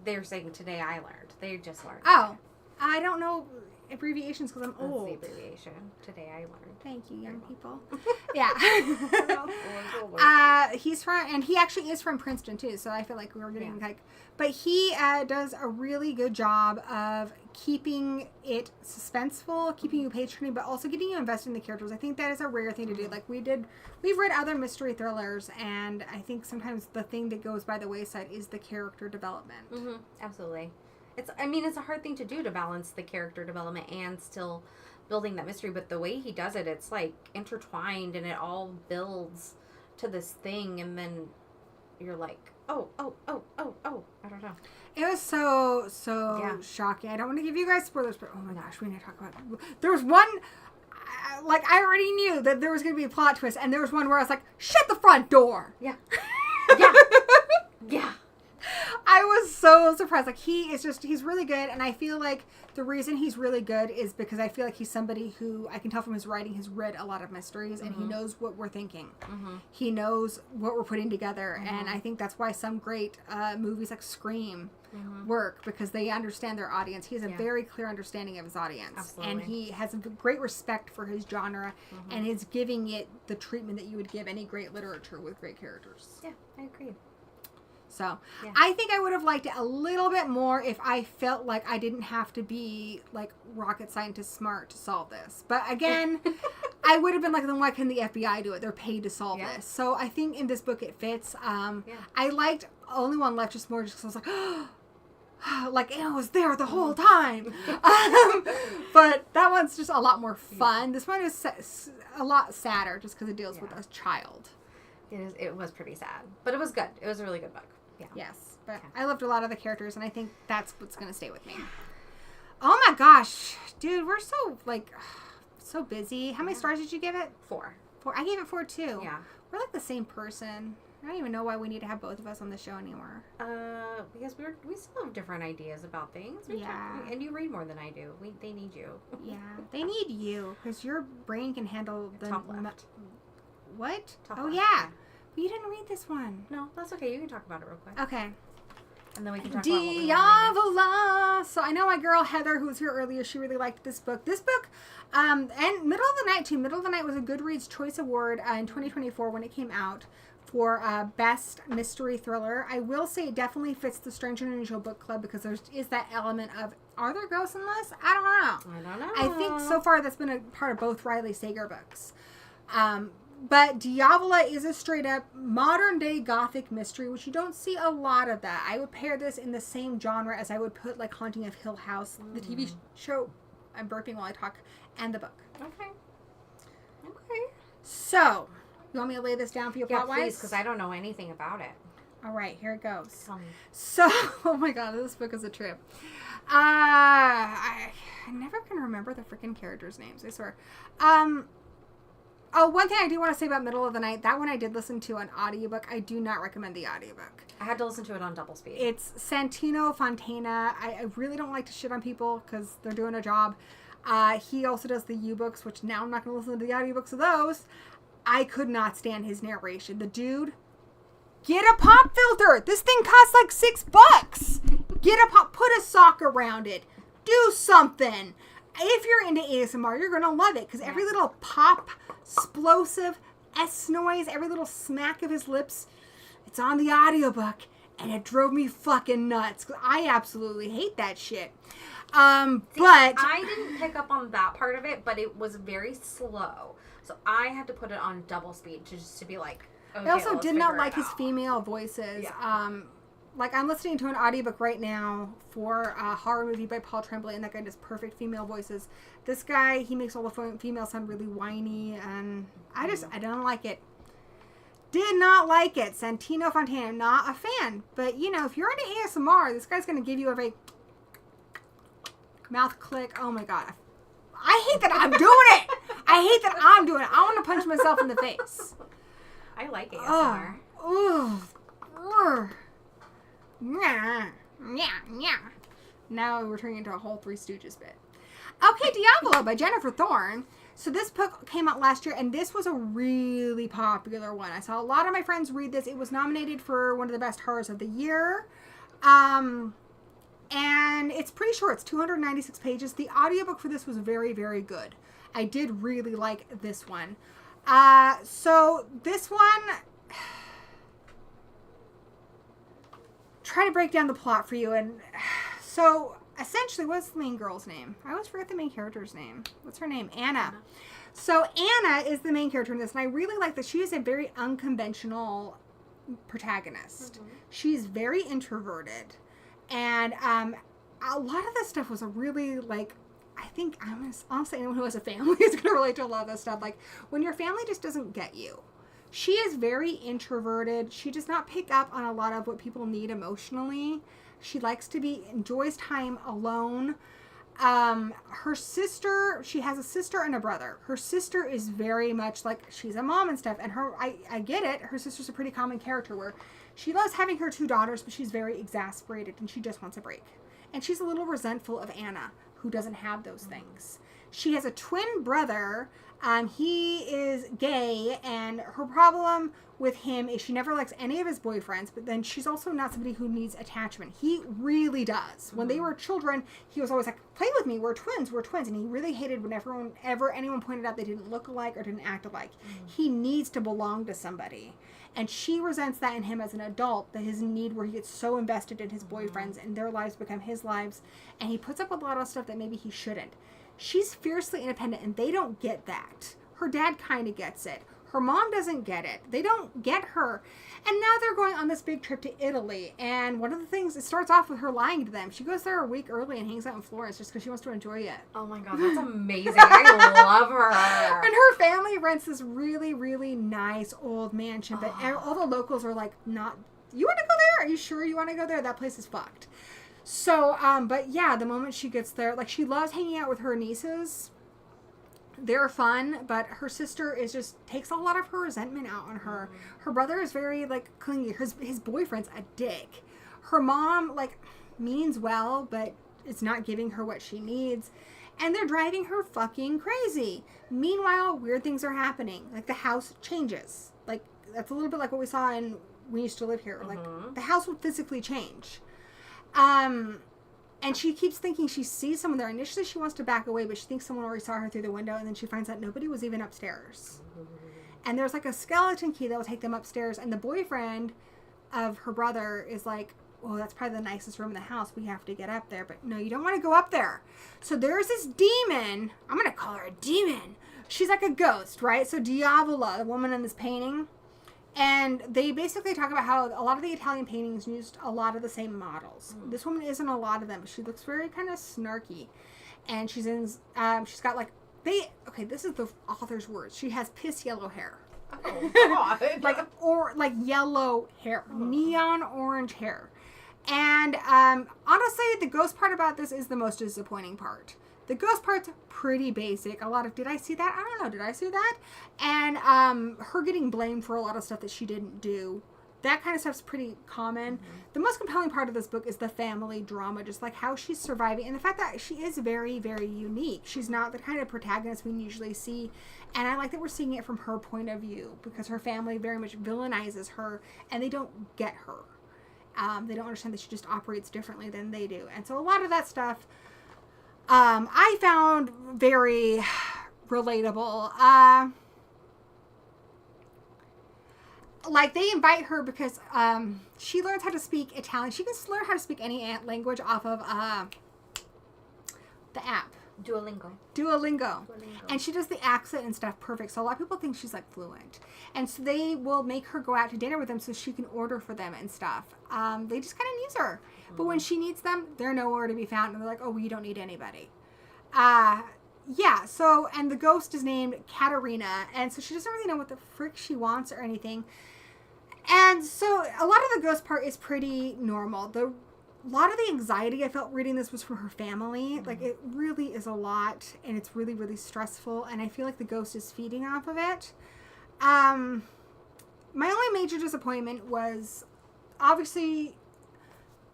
They're saying today I learned. They just learned.
Oh, I don't know abbreviations because I'm
That's
old.
the abbreviation. Today I learned.
Thank you, young people. Yeah. He actually is from Princeton too, so I feel like we were getting but he does a really good job of keeping it suspenseful, keeping you page turning, but also getting you invested in the characters. I think that is a rare thing to do. Like we've read other mystery thrillers, and I think sometimes the thing that goes by the wayside is the character development.
Mm-hmm. Absolutely. It's a hard thing to do to balance the character development and still building that mystery, but the way he does it, it's like intertwined and it all builds to this thing, and then you're like, oh, I don't know.
It was so shocking. I don't want to give you guys spoilers, but oh my gosh, we need to talk about it. There was one, I already knew that there was going to be a plot twist, and there was one where I was like, shut the front door.
Yeah. Yeah. Yeah.
I was so surprised. Like, he's really good, and I feel like the reason he's really good is because I feel like he's somebody who, I can tell from his writing, has read a lot of mysteries, and he knows what we're thinking. Mm-hmm. He knows what we're putting together, and I think that's why some great movies like Scream work, because they understand their audience. He has a very clear understanding of his audience. Absolutely. And he has a great respect for his genre, and is giving it the treatment that you would give any great literature with great characters.
Yeah, I agree.
So, I think I would have liked it a little bit more if I felt like I didn't have to be, like, rocket scientist smart to solve this. But again, I would have been like, then why couldn't the FBI do it? They're paid to solve this. So, I think in this book it fits. I liked Only One Left just more just because I was like, like, it was there the whole time. But that one's just a lot more fun. This one is a lot sadder just because it deals with a child.
It was pretty sad. But it was good. It was a really good book. Yeah.
Yes, but I loved a lot of the characters, and I think that's what's going to stay with me. Oh my gosh, dude, we're so busy. How many stars did you give it?
4.
4. I gave it 4 too.
Yeah.
We're like the same person. I don't even know why we need to have both of us on the show anymore.
Because we still have different ideas about things. And you read more than I do. They need you.
Yeah, they need you because your brain can handle the
top left.
What?
Top
oh
left.
Yeah. But you didn't read this one.
No, that's okay. You can talk about it real quick.
Okay.
And then we can talk about what we want to read
Diavola. So I know my girl Heather, who was here earlier, she really liked this book. This book, and Middle of the Night too. Middle of the Night was a Goodreads Choice Award in 2024 when it came out for Best Mystery Thriller. I will say it definitely fits the Strange and Unusual Book Club because there is that element of, are there ghosts in this? I don't know. I think so far that's been a part of both Riley Sager books. But Diavola is a straight up modern day gothic mystery, which you don't see a lot of that. I would pair this in the same genre as I would put like Haunting of Hill House, the TV show, I'm burping while I talk, and the book.
Okay.
So, you want me to lay this down for you plot-wise?
Yeah, please, because I don't know anything about it.
All right, here it goes.
Tell me.
So, oh my god, this book is a trip. I never can remember the freaking characters' names, I swear. Oh, one thing I do want to say about Middle of the Night, that one I did listen to on audiobook. I do not recommend the audiobook.
I had to listen to it on double speed.
It's Santino Fontana. I really don't like to shit on people because they're doing a job. He also does the U-books, which now I'm not going to listen to the audiobooks of those. I could not stand his narration. The dude, get a pop filter. This thing costs like $6. Get a pop, put a sock around it. Do something. If you're into ASMR, you're going to love it because every little pop, explosive S noise, every little smack of his lips, it's on the audiobook, and it drove me fucking nuts because I absolutely hate that shit. But
I didn't pick up on that part of it, but it was very slow, so I had to put it on double speed to be like. Okay,
I also did not like
his
female voices.
Yeah.
Like, I'm listening to an audiobook right now for a horror movie by Paul Tremblay, and that guy does perfect female voices. This guy, he makes all the females sound really whiny, and I don't like it. Did not like it. Santino Fontana, not a fan. But, you know, if you're into ASMR, this guy's going to give you a very mouth click. Oh, my God. I hate that I'm doing it. I hate that I'm doing it. I want to punch myself in the face.
I like ASMR.
Nah. Yeah. Now we're turning into a whole Three Stooges bit. Okay, Diavola by Jennifer Thorne. So this book came out last year, and this was a really popular one. I saw a lot of my friends read this. It was nominated for one of the best horrors of the year. And it's pretty short. It's 296 pages. The audiobook for this was very, very good. I did really like this one. So this one... Try to break down the plot for you. And so... Essentially, what's the main girl's name? I always forget the main character's name. What's her name? Anna. So Anna is the main character in this, and I really like that she is a very unconventional protagonist. Mm-hmm. She's very introverted, and a lot of this stuff was a really, like, I think, honestly, anyone who has a family is going to relate to a lot of this stuff. Like, when your family just doesn't get you. She is very introverted. She does not pick up on a lot of what people need emotionally. She enjoys time alone. Her sister, she has a sister and a brother. Her sister is very much like, she's a mom and stuff. And I get it. Her sister's a pretty common character where she loves having her two daughters, but she's very exasperated and she just wants a break. And she's a little resentful of Anna, who doesn't have those things. She has a twin brother. He is gay, and her problem with him is she never likes any of his boyfriends, but then she's also not somebody who needs attachment. He really does. When they were children, he was always like, play with me, we're twins, and he really hated when anyone pointed out they didn't look alike or didn't act alike. He needs to belong to somebody. And she resents that in him as an adult, that his need where he gets so invested in his boyfriends and their lives become his lives, and he puts up with a lot of stuff that maybe he shouldn't. She's fiercely independent, and they don't get that. Her dad kind of gets it. Her mom doesn't get it. They don't get her. And now they're going on this big trip to Italy. And one of the things, it starts off with her lying to them. She goes there a week early and hangs out in Florence just because she wants to enjoy it.
Oh my God, that's amazing. I love her.
And her family rents this really, really nice old mansion. But all the locals are like, not, you want to go there? Are you sure you want to go there? That place is fucked. So, but yeah, the moment she gets there, like, she loves hanging out with her nieces. They're fun, but her sister takes a lot of her resentment out on her. Her brother is very, like, clingy. His boyfriend's a dick. Her mom, like, means well, but is not giving her what she needs. And they're driving her fucking crazy. Meanwhile, weird things are happening. Like, the house changes. Like, that's a little bit like what we saw in We Used to Live Here. Like, the house will physically change. And she keeps thinking she sees someone there. Initially, she wants to back away, but she thinks someone already saw her through the window, and then she finds out nobody was even upstairs. And there's, like, a skeleton key that will take them upstairs, and the boyfriend of her brother is like, well, that's probably the nicest room in the house. We have to get up there. But no, you don't want to go up there. So there's this demon. I'm going to call her a demon. She's like a ghost, right? So Diavola, the woman in this painting. And they basically talk about how a lot of the Italian paintings used a lot of the same models. This woman isn't a lot of them, but she looks very kind of snarky. And she's got like, this is the author's words. She has piss yellow hair.
Oh, God.
like yellow hair, neon orange hair. And honestly, the ghost part about this is the most disappointing part. The ghost part's pretty basic. Did I see that? I don't know. Did I see that? And her getting blamed for a lot of stuff that she didn't do. That kind of stuff's pretty common. The most compelling part of this book is the family drama, just like how she's surviving. And the fact that she is very, very unique. She's not the kind of protagonist we usually see. And I like that we're seeing it from her point of view, because her family very much villainizes her, and they don't get her. They don't understand that she just operates differently than they do. And so a lot of that stuff I found very relatable. Like, they invite her because she learns how to speak Italian. She can learn how to speak any language off of the app. Duolingo. And she does the accent and stuff perfect. So a lot of people think she's, like, fluent. And so they will make her go out to dinner with them so she can order for them and stuff. They just kind of use her. But when she needs them, they're nowhere to be found. And they're like, oh, well, you don't need anybody. Yeah, so, and the ghost is named Katerina. And so she doesn't really know what the frick she wants or anything. And so a lot of the ghost part is pretty normal. A lot of the anxiety I felt reading this was from her family. Like, it really is a lot, and it's really, really stressful, and I feel like the ghost is feeding off of it. My only major disappointment was, obviously,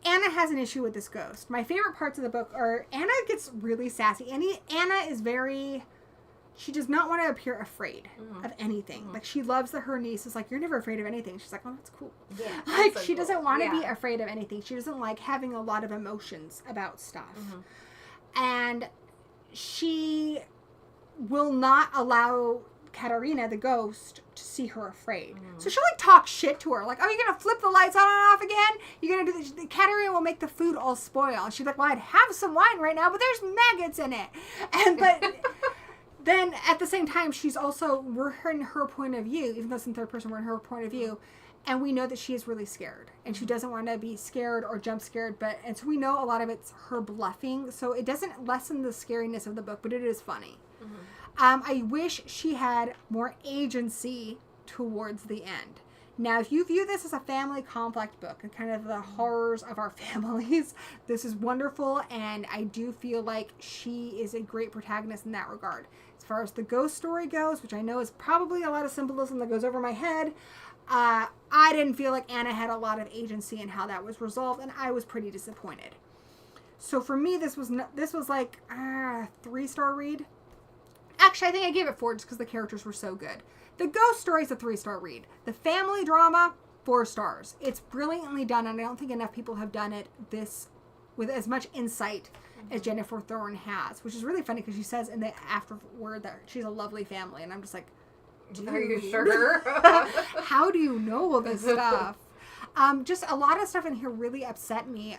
Anna has an issue with this ghost. My favorite parts of the book are Anna gets really sassy. Anna is very... She does not want to appear afraid of anything. Like, she loves that her niece is like, you're never afraid of anything. She's like, oh, that's cool.
Yeah.
Like,
so
she
cool.
doesn't want to be afraid of anything. She doesn't like having a lot of emotions about stuff. And she will not allow Katerina, the ghost, to see her afraid. So she'll, like, talk shit to her. Like, oh, you're going to flip the lights on and off again? You're going to do this? Katerina will make the food all spoil. She's like, well, I'd have some wine right now, but there's maggots in it. But... Then, at the same time, we're in her point of view, even though it's in third person, we're in her point of view, and we know that she is really scared, and she doesn't want to be scared or jump scared, and so we know a lot of it's her bluffing, so it doesn't lessen the scariness of the book, but it is funny. I wish she had more agency towards the end. Now, if you view this as a family conflict book and kind of the horrors of our families, this is wonderful, and I do feel like she is a great protagonist in that regard. As far as the ghost story goes, which I know is probably a lot of symbolism that goes over my head, I didn't feel like Anna had a lot of agency in how that was resolved, and I was pretty disappointed. So for me, this was like a 3-star read. Actually, I think I gave it 4 just because the characters were so good. The ghost story is a 3-star read. The family drama, 4 stars. It's brilliantly done, and I don't think enough people have done it with as much insight as Jennifer Thorne has, which is really funny because she says in the afterword that she's a lovely family, and I'm just like,
are you sure?
How do you know all this stuff? Just a lot of stuff in here really upset me.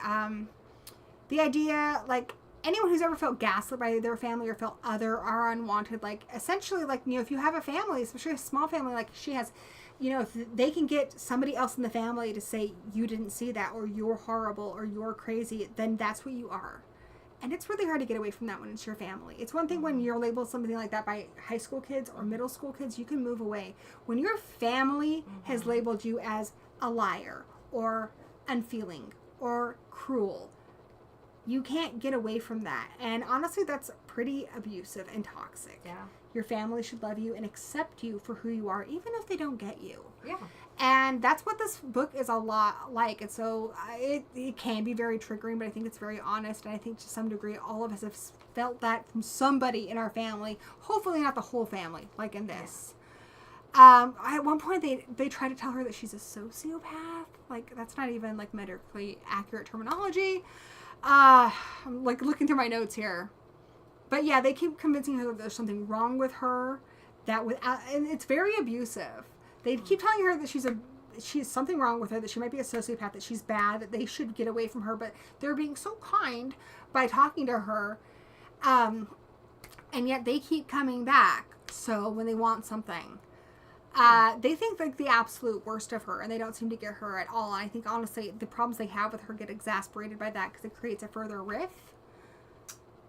The idea, like, anyone who's ever felt gaslit by their family or felt other or unwanted, like, essentially, like, you know, if you have a family, especially a small family like she has, you know, if they can get somebody else in the family to say you didn't see that, or you're horrible, or you're crazy, then that's what you are. And it's really hard to get away from that when it's your family. It's one thing when you're labeled something like that by high school kids or middle school kids, you can move away. When your family has labeled you as a liar or unfeeling or cruel, you can't get away from that. And honestly, that's pretty abusive and toxic.
Yeah.
Your family should love you and accept you for who you are, even if they don't get you.
Yeah.
And that's what this book is a lot like. And so it can be very triggering, but I think it's very honest. And I think to some degree, all of us have felt that from somebody in our family. Hopefully not the whole family, like in this. Yeah. At one point, they try to tell her that she's a sociopath. Like, that's not even, like, medically accurate terminology. I'm, like, looking through my notes here. But yeah, they keep convincing her that there's something wrong with her. And it's very abusive. They keep telling her that she's something wrong with her, that she might be a sociopath, that she's bad, that they should get away from her, but they're being so kind by talking to her. And yet they keep coming back. So when they want something, they think like the absolute worst of her, and they don't seem to get her at all. And I think honestly, the problems they have with her get exasperated by that because it creates a further rift.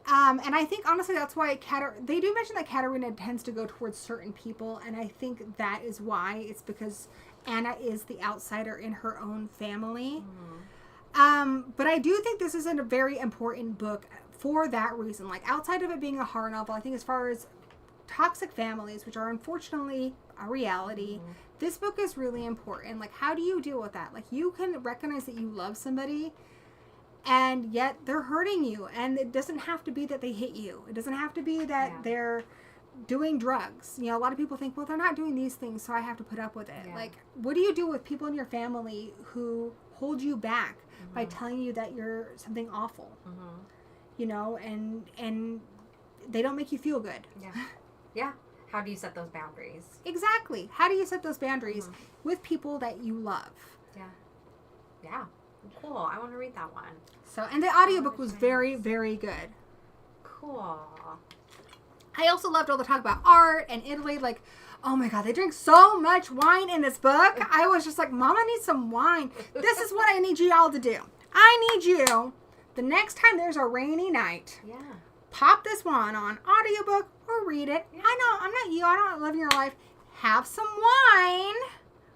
And I think, honestly, that's why they do mention that Katerina tends to go towards certain people, and I think that is why. It's because Anna is the outsider in her own family. But I do think this is a very important book for that reason. Like, outside of it being a horror novel, I think as far as toxic families, which are unfortunately a reality, this book is really important. Like, how do you deal with that? Like, you can recognize that you love somebody, and yet they're hurting you. And it doesn't have to be that they hit you. It doesn't have to be that they're doing drugs. You know, a lot of people think, well, they're not doing these things, so I have to put up with it. Yeah. Like, what do you do with people in your family who hold you back by telling you that you're something awful? You know, and they don't make you feel good.
Yeah. How do you set those boundaries?
Exactly. How do you set those boundaries with people that you love?
Yeah. Cool. I want to read that one.
So, and the audiobook was very, very good.
Cool.
I also loved all the talk about art and Italy. Like, oh my God, they drink so much wine in this book. I was just like, Mama needs some wine. This is what I need you all to do. I need you, the next time there's a rainy night, pop this one on audiobook or read it. I know, I'm not you. I don't live your life. Have some wine,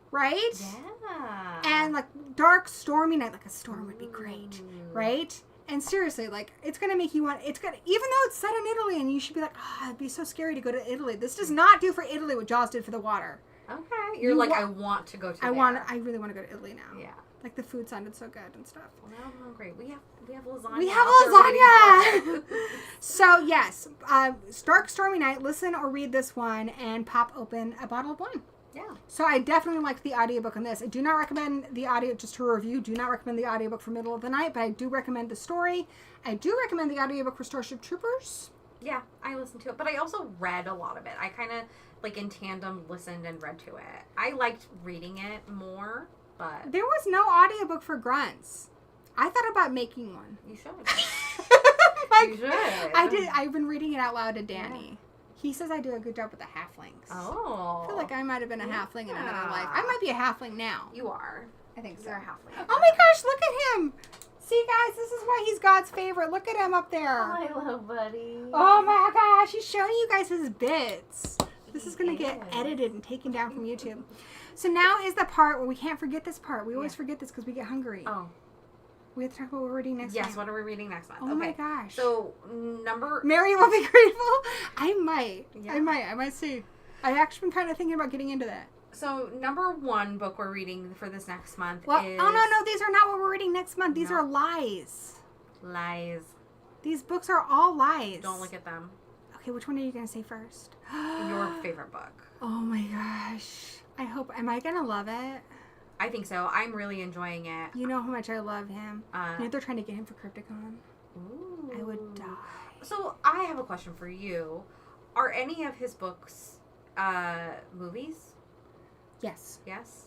right?
Yeah.
And like dark, stormy night, like a storm would be great, right? And seriously, like, it's going to make you want, even though it's set in Italy and you should be like, oh, it'd be so scary to go to Italy. This does not do for Italy what Jaws did for the water.
Okay. You're like, I want to go to
I really want to go to Italy now.
Yeah.
Like the food sounded so good and stuff.
Well, now I'm hungry. We have lasagna.
We have
out there
lasagna!
waiting for us.
So, yes, Stark Stormy Night, listen or read this one and pop open a bottle of wine.
Yeah.
So I definitely liked the audiobook on this. I do not recommend the audio, just to review, do not recommend the audiobook for middle of the night, but I do recommend the story. I do recommend the audiobook for Starship Troopers.
Yeah, I listened to it, but I also read a lot of it. I kind of, like, in tandem listened and read to it. I liked reading it more, but...
There was no audiobook for Grunts. I thought about making one.
You should.
Like,
You should.
I've been reading it out loud to Danny. Yeah. He says I do a good job with the halflings.
Oh.
I feel like I might have been a halfling in another life. I might be a halfling now.
You are.
I think so.
You're a halfling.
Oh my gosh, look at him! See, guys, this is why he's God's favorite. Look at him up there.
Hi, little buddy.
Oh my gosh, he's showing you guys his bits. This is going to get
Yes.
edited and taken down from YouTube. So now is the part where we can't forget this part. We always forget this because we get hungry.
Oh.
We have to talk about what we're reading next
Yes,
time.
what are we reading next month?
Oh
okay.
my gosh.
So,
Mary will be grateful. I might.
Yeah.
I might see. I've actually been kind of thinking about getting into that.
So, number one book we're reading for this next month
Well,
is...
oh no, these are not what we're reading next month. These
No.
are lies.
Lies.
These books are all lies.
Don't look at them.
Okay, which one are you going to say first?
Your favorite book.
Oh my gosh. I hope, am I going to love it?
I think so. I'm really enjoying it.
You know how much I love him. You know they're trying to get him for Crypticon.
Ooh.
I would die.
So, I have a question for you. Are any of his books movies?
Yes.
Yes?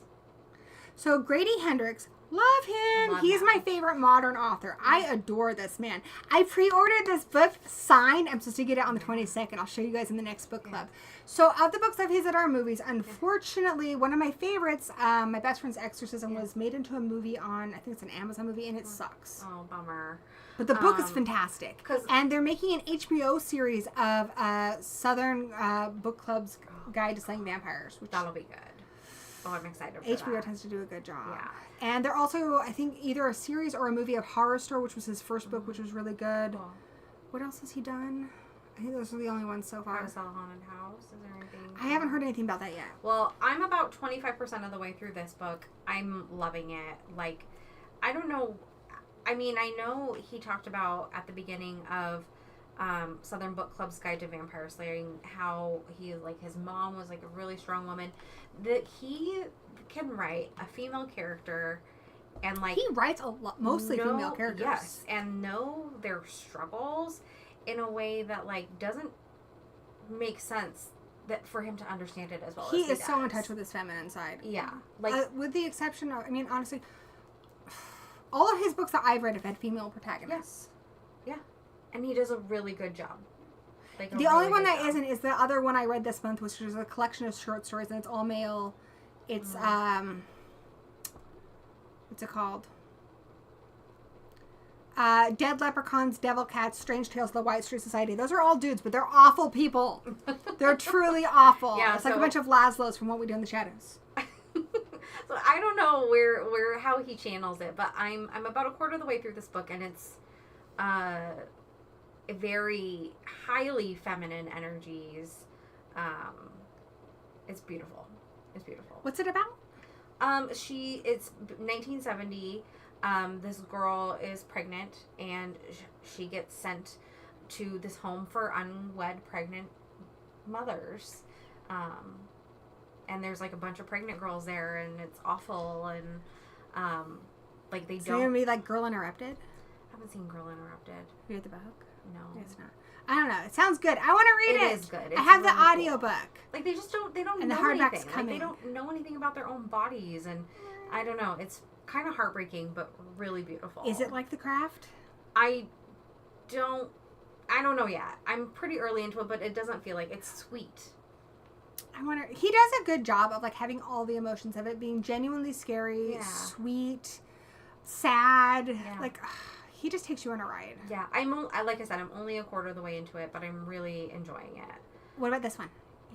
So Grady Hendrix, love him.
Love
He's
him.
my favorite modern author. I adore this man. I pre-ordered this book signed. I'm supposed to get it on the 22nd. I'll show you guys in the next book club. So of the books of his that are movies, unfortunately, one of my favorites, My Best Friend's Exorcism, was made into a movie on, I think it's an Amazon movie, and it sucks.
Oh, bummer.
But the book is fantastic.
'cause-
And they're making an HBO series of Southern Book Club's Guide to Slaying Vampires, which
That'll be good. Oh, I'm excited for
HBO
that.
tends to do a good job.
Yeah.
And they're also, I think, either a series or a movie of Horror Store, which was his first book, which was really good.
Cool.
What else has he done? I think those are the only ones so
How
far.
to Sell a Haunted House? Is there anything?
I haven't heard anything about that yet.
Well, I'm about 25% of the way through this book. I'm loving it. Like, I don't know. I mean, I know he talked about at the beginning of Southern Book Club's Guide to Vampire Slaying how he, like, his mom was, like, a really strong woman. That he can write a female character and, like...
He writes a lot, mostly
know-
female characters.
Yes, and know their struggles in a way that, like, doesn't make sense that for him to understand it as well
He
as
is so in
does.
touch with his feminine side.
Yeah. Like,
With the exception of, I mean, honestly, all of his books that I've read have had female protagonists.
yes. Yeah. And he does a really good job. Like, a
The only
really
one
good
that
job.
isn't is the other one I read this month, which is a collection of short stories, and it's all male. It's, what's it called? Dead Leprechauns, Devil Cats, Strange Tales of the White Street Society. Those are all dudes, but they're awful people. They're truly awful.
Yeah,
it's like a
so-
bunch of Laszlos from What We Do in the Shadows.
So I don't know where how he channels it, but I'm about a quarter of the way through this book, and it's very highly feminine energies. It's beautiful. It's beautiful.
What's it about?
It's 1970. This girl is pregnant, and she gets sent to this home for unwed pregnant mothers. And there's, like, a bunch of pregnant girls there, and it's awful, and, like, they
Is it
don't...
going to be like Girl Interrupted?
I haven't seen Girl Interrupted.
Read the book?
No.
It's not. I don't know. It sounds good. I want to read it.
It is good.
I
It's
have the
really
audiobook.
Like, they just don't, they don't
And the
know
hardback's
anything. Like,
coming.
they don't know anything about their own bodies, and I don't know. It's kind of heartbreaking, but really beautiful.
Is it like The Craft?
I don't know yet. I'm pretty early into it, but it doesn't feel like it's sweet.
I wonder. He does a good job of like having all the emotions of it being genuinely scary,
Yeah.
sweet, sad.
Yeah.
Like he just takes you on a ride.
Yeah, like I said, I'm only a quarter of the way into it, but I'm really enjoying it.
What about this one?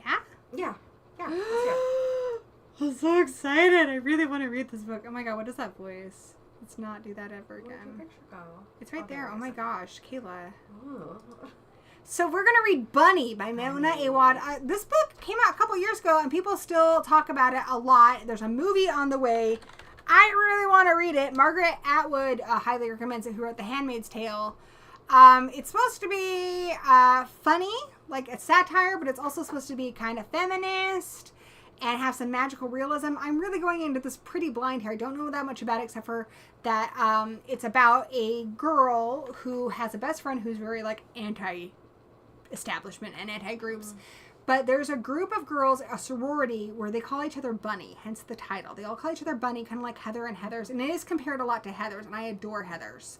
Yeah.
Yeah, let's do it.
I'm so excited. I really want to read this book. Oh my god, what is that voice? Let's not do that ever
Where'd your
again.
picture go?
It's right
Oh,
there.
it
Oh my
is.
gosh, Kayla.
Ooh.
So we're going to read Bunny by Mona Awad. This book came out a couple years ago, and people still talk about it a lot. There's a movie on the way. I really want to read it. Margaret Atwood highly recommends it, who wrote The Handmaid's Tale. It's supposed to be funny, like a satire, but it's also supposed to be kind of feminist and have some magical realism. I'm really going into this pretty blind here. I don't know that much about it except for that it's about a girl who has a best friend who's very like anti-establishment and anti-groups. But there's a group of girls, a sorority, where they call each other Bunny, hence the title. They all call each other Bunny, kind of like Heather and Heathers. And it is compared a lot to Heathers, and I adore Heathers.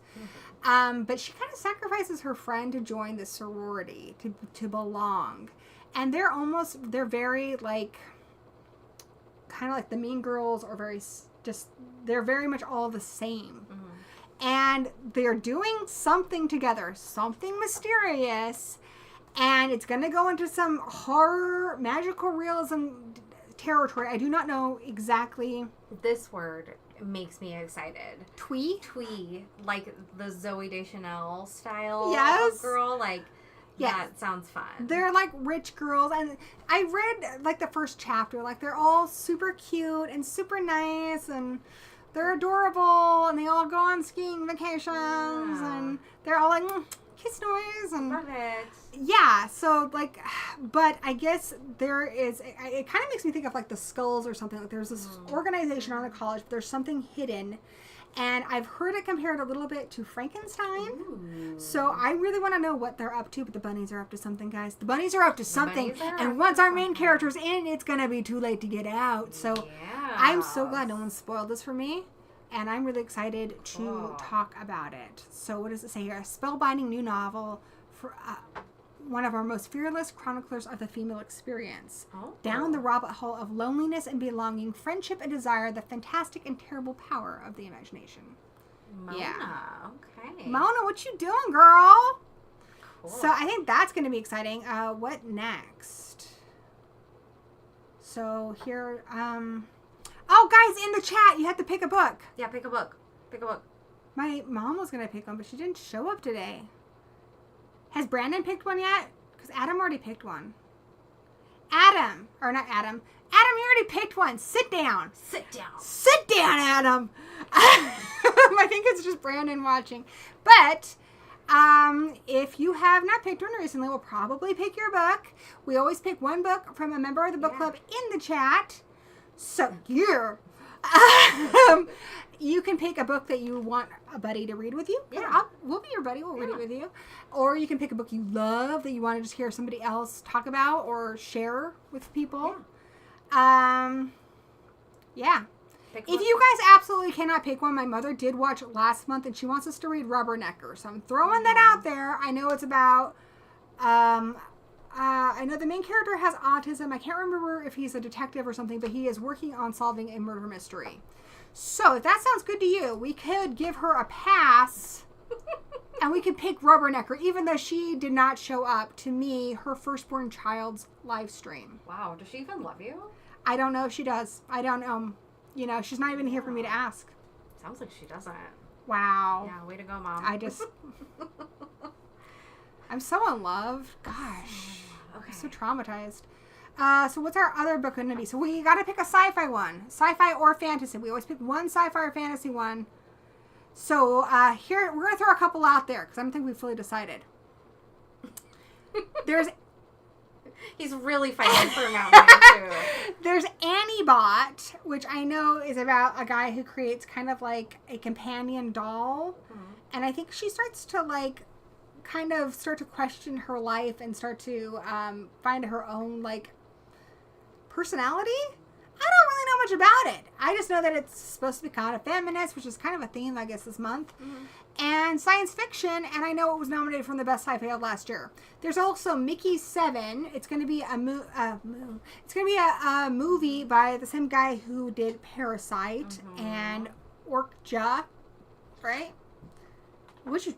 But she kind of sacrifices her friend to join the sorority, to belong. And they're very, like, kind of like the Mean Girls, or they're very much all the same. And they're doing something together, something mysterious. And it's going to go into some horror, magical realism territory. I do not know exactly.
This word makes me excited.
Twee?
Like the Zoe Deschanel style
Yes.
girl. Like,
Yes.
that sounds fun.
They're like rich girls. And I read like the first chapter. Like they're all super cute and super nice. And they're adorable. And they all go on skiing vacations.
Yeah.
And they're all like, kiss noise. And
Love it.
yeah, so like, but I guess there is, it kind of makes me think of like the Skulls or something. Like there's this organization on a college, but there's something hidden. And I've heard it compared a little bit to Frankenstein.
Ooh.
So I really want to know what they're up to, but the bunnies are up to something, guys. The bunnies are up to something.
bunnies are up
And
to
once our main
something.
character's in, it's going to be too late to get out. So
Yeah.
I'm so glad no one spoiled this for me. And I'm really excited to
Cool.
talk about it. So what does it say here? A spellbinding new novel for one of our most fearless chroniclers of the female experience.
Oh.
Down the rabbit hole of loneliness and belonging, friendship and desire, the fantastic and terrible power of the imagination.
Mona.
Yeah.
Okay.
Mona, what you doing, girl?
Cool.
So I think that's going to be exciting. What next? So here, oh, guys, in the chat, you have to pick a book.
Yeah, pick a book. Pick a book.
My mom was going to pick one, but she didn't show up today. Has Brandon picked one yet? Because Adam already picked one. Adam, or not Adam. Adam, you already picked one. Sit down.
Sit down.
Sit down, Adam. I think it's just Brandon watching. But if you have not picked one recently, we'll probably pick your book. We always pick one book from a member of the book club in the chat. So, yeah. You can pick a book that you want a buddy to read with you.
Yeah.
We'll be your buddy. We'll read it with you. Or you can pick a book you love that you want to just hear somebody else talk about or share with people. Yeah.
Pick
If
one.
you guys absolutely cannot pick one, my mother did watch it last month and she wants us to read Rubbernecker. So I'm throwing that out there. I know it's about, I know the main character has autism. I can't remember if he's a detective or something, but he is working on solving a murder mystery. So if that sounds good to you, we could give her a pass and we could pick Rubbernecker, even though she did not show up to me, her firstborn child's live stream.
Wow, does she even love you?
I don't know if she does. I don't know. You know, she's not even here for me to ask.
Sounds like she doesn't.
Wow.
Yeah, way to go, Mom.
I'm so in love. Gosh.
Okay.
I'm so traumatized. So what's our other book going to be? So we got to pick a sci-fi one. Sci-fi or fantasy. We always pick one sci-fi or fantasy one. So here, we're going to throw a couple out there because I don't think we've fully decided.
He's really fighting for a mountain too.
There's Annie Bot, which I know is about a guy who creates kind of like a companion doll. And I think she starts to like kind of start to question her life and start to find her own like personality. I don't really know much about it. I just know that it's supposed to be kind of feminist, which is kind of a theme, I guess, this month. And science fiction, and I know it was nominated for the best sci-fi of last year. There's also Mickey 7. It's going to be a movie by the same guy who did Parasite and Orkja, right? What'd you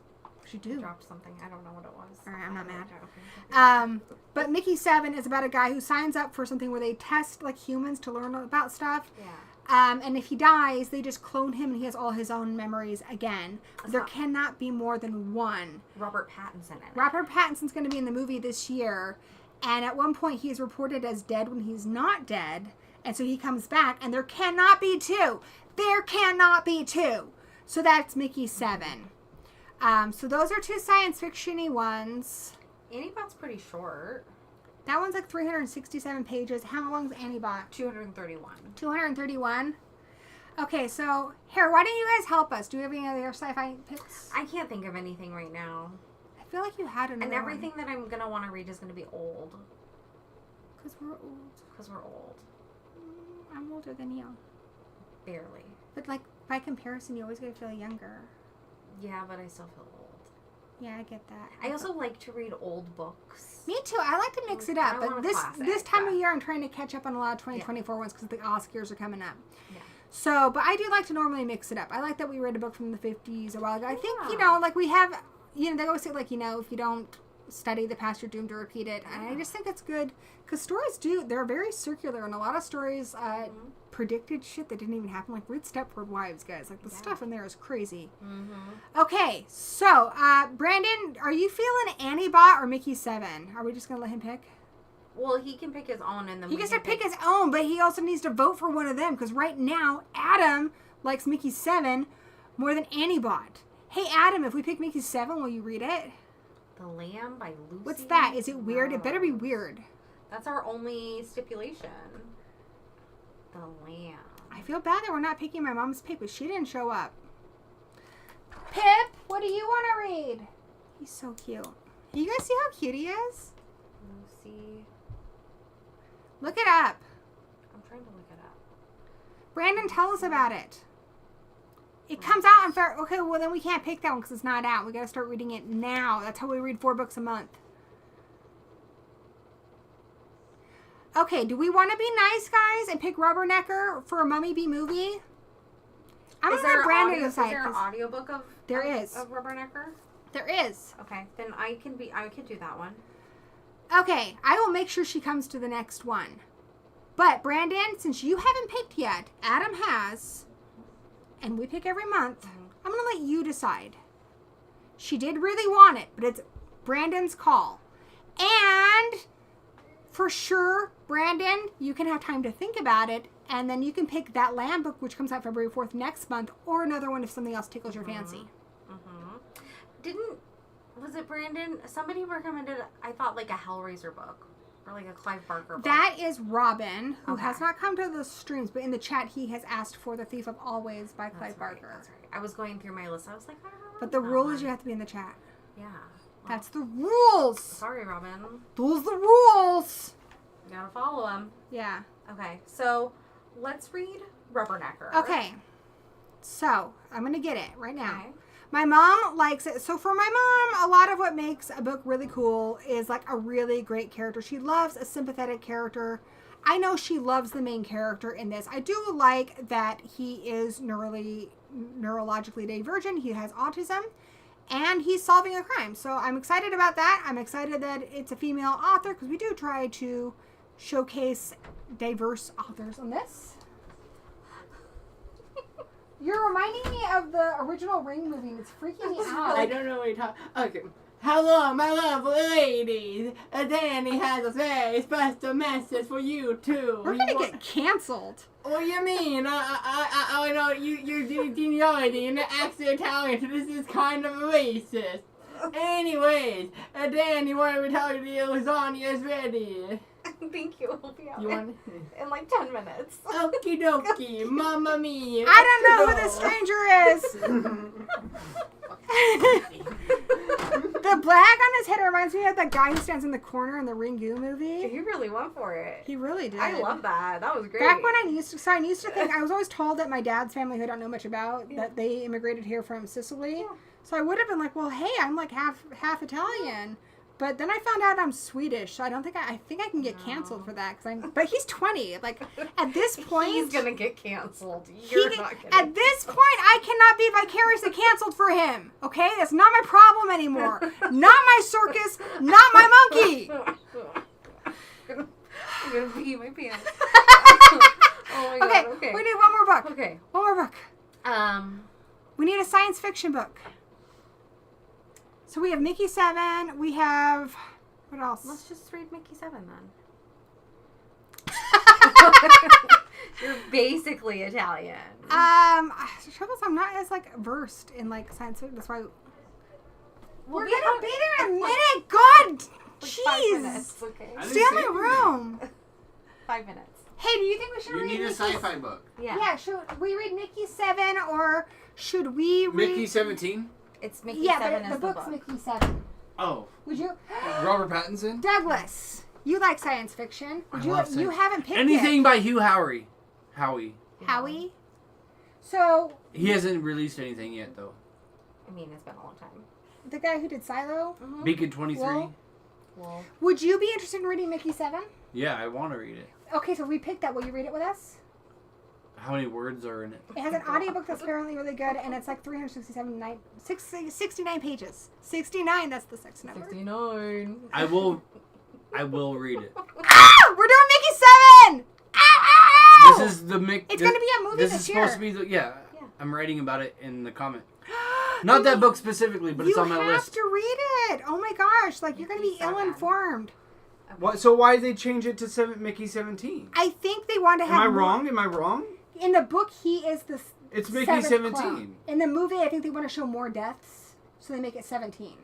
do?
Dropped something. I don't know what it was.
All right, I'm not mad.
Okay.
But Mickey 7 is about a guy who signs up for something where they test like humans to learn about stuff.
Yeah.
And if he dies, they just clone him and he has all his own memories again. There cannot be more than one.
Robert Pattinson in it.
Robert Pattinson's going to be in the movie this year. And at one point, he is reported as dead when he's not dead. And so he comes back, and there cannot be two. there cannot be two. So that's Mickey 7. So those are 2 science fiction-y ones.
Antibot's pretty short.
That one's like 367 pages. How long is Antibot?
231.
231. Okay, so here, why don't you guys help us? Do we have any other sci-fi picks?
I can't think of anything right now.
I feel like you had another
And everything that I'm gonna want to read is gonna be old.
Because we're old.
Because we're old.
I'm older than you.
Barely.
But like by comparison, you always gonna feel younger.
Yeah, but I still feel old.
Yeah, I get that.
I also like to read old books.
Me too. I like to mix it up,
I
but
want a
this
classic,
time of
but-
year, I'm trying to catch up on a lot of 2024 ones because the Oscars are coming up.
Yeah.
So, but I do like to normally mix it up. I like that we read a book from the 50s a while ago. I think,
Yeah.
like we have, they always say, like, if you don't study the past, you're doomed to repeat it. And I just think it's good because stories they're very circular, and a lot of stories predicted shit that didn't even happen. Like, read Stepford Wives, guys. Like, the stuff in there is crazy.
Mm-hmm.
Okay, so, Brandon, are you feeling Antibot or Mickey 7? Are we just going to let him pick?
Well, he can pick his own, and then
He
we
gets
can
to pick his own, but he also needs to vote for one of them because right now, Adam likes Mickey 7 more than Antibot. Hey, Adam, if we pick Mickey 7, will you read it?
The Lamb by Lucy.
What's that? Is it weird? It better be
Rose.
weird.
That's our only stipulation. The Lamb.
I feel bad that we're not picking my mom's pick, but she didn't show up. Pip, what do you want to read? He's so cute. You guys see how cute he is?
Lucy.
Look it up.
I'm trying to look it up.
Brandon, tell us about it. It comes out in February. Okay, well then we can't pick that one because it's not out. We got to start reading it now. That's how we read 4 books a month. Okay, do we want to be nice, guys, and pick Rubbernecker for a Mummy B movie? I'm
Is
going to
there
let Brandon
audio,
decide.
Is there an
'cause
audiobook of
There
of,
is.
of Rubbernecker?
There is.
Okay, then I can do that one.
Okay, I will make sure she comes to the next one. But, Brandon, since you haven't picked yet, Adam has, and we pick every month, I'm going to let you decide. She did really want it, but it's Brandon's call. And for sure, Brandon, you can have time to think about it, and then you can pick that Lamb book, which comes out February 4th next month, or another one if something else tickles your fancy.
Was it Brandon? Somebody recommended, I thought, like a Hellraiser book. Or like a Clive Barker book.
That is Robin, who
Okay.
has not come to the streams, but in the chat he has asked for The Thief of Always by Clive
That's right,
Barker.
that's right. I was going through my list. I was like, I don't remember
But the
that
rule
one.
is you have to be in the chat.
Yeah. Well,
That's the rules.
sorry, Robin.
Those the rules.
You gotta follow them.
Yeah.
Okay, so let's read Rubbernecker.
Okay. So, I'm going to get it right now.
Okay.
My mom likes it. So for my mom, a lot of what makes a book really cool is like a really great character. She loves a sympathetic character. I know she loves the main character in this. I do like that he is neurologically divergent. He has autism. And he's solving a crime. So I'm excited about that. I'm excited that it's a female author because we do try to showcase diverse authors on this. You're reminding me of the original Ring movie. It's freaking me out.
I don't know what you're talking. Okay. Hello, my lovely ladies. Danny has a very special message for you too.
We're gonna get canceled.
What do you mean? I know you're seniority and actually Italian, so this is kind of racist. Anyways, Danny, what are we talking to you? Lasagna is ready.
Thank you. We'll be out
You want?
in like 10 minutes.
Okie dokie, mamma mia.
I don't know who this stranger is. The black on his head reminds me of that guy who stands in the corner in the Ringu movie.
You really went for it.
He really did.
I love that. That was great.
Back when I used to think, I was always told that my dad's family, who I don't know much about, that they immigrated here from Sicily.
Yeah.
So I would have been like, well, hey, I'm like half Italian. But then I found out I'm Swedish, so I think I can get canceled for that. But he's 20. Like, at this point...
He's gonna get canceled. You're not gonna.
At this point, I cannot be vicariously canceled for him. Okay? That's not my problem anymore. Not my circus, not my monkey.
I'm gonna pee my pants. Oh my
Okay,
god, okay.
we need one more book.
Okay.
One more book. We need a science fiction book. So we have Mickey 7. We have... What else?
Let's just read Mickey 7 then. You're basically Italian.
The trouble is I'm not as like versed in like science fiction. That's why we're gonna be there in a minute. God,
Like 5
jeez,
minutes, okay?
I didn't
stay in
say
my
anything.
room.
5 minutes.
Hey, do you think we should
You
read
need a
Mickey?
sci-fi book.
Yeah.
Yeah, should we read Mickey 7 or should we read?
Mickey 17?
It's Mickey
Yeah,
7
but
is
the book's
book.
Mickey 7.
Oh.
Would you?
Robert Pattinson?
Douglas, you like science fiction. Would
I
you?
love
You
science-
haven't picked
Anything by Hugh Howey.
it. Howie. So
He hasn't released anything yet, though.
I mean, it's been a long time.
the guy who did Silo.
Beacon 23?
Well-
Well,
Would you be interested in reading Mickey 7?
Yeah, I want to read it.
Okay, so we picked that. Will you read it with us?
How many words are in it?
It has an audiobook that's apparently really good, and it's like 69 pages. 69, that's the sex number.
69.
I will read it.
Ah! We're doing Mickey 7! Ow, ow, ow!
This is the
It's going to be a movie
This
this
is
year.
supposed to be the
Yeah.
I'm writing about it in the comment. Not that book specifically, but it's on my
You
list.
have to read it. Oh my gosh, like you're going to be
Mickey 7.
ill-informed.
What? So why did they change it to Mickey 17?
I think they want to have
Am I
more-
wrong? Am I wrong?
In the book, he is the
It's Mickey
seventh
17.
clone. In the movie, I think they want to show more deaths, so they make it 17.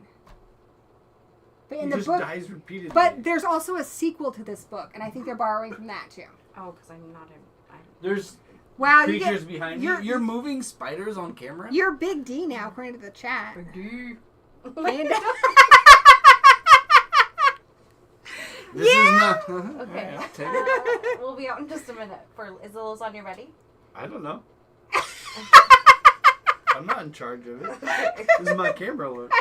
But in
He
the
just
book,
dies repeatedly.
but there's also a sequel to this book, and I think they're borrowing from that too.
Oh, because I'm not in.
There's
Wow, you
creatures
get,
behind
you're-
you. You're moving spiders on camera?
you're Big D now, according to the chat. And-
This
Yeah.
is not.
Okay.
I'll take it.
We'll be out in just a minute. Is the lasagna ready?
I don't know. I'm not in charge of it. This is my camera look.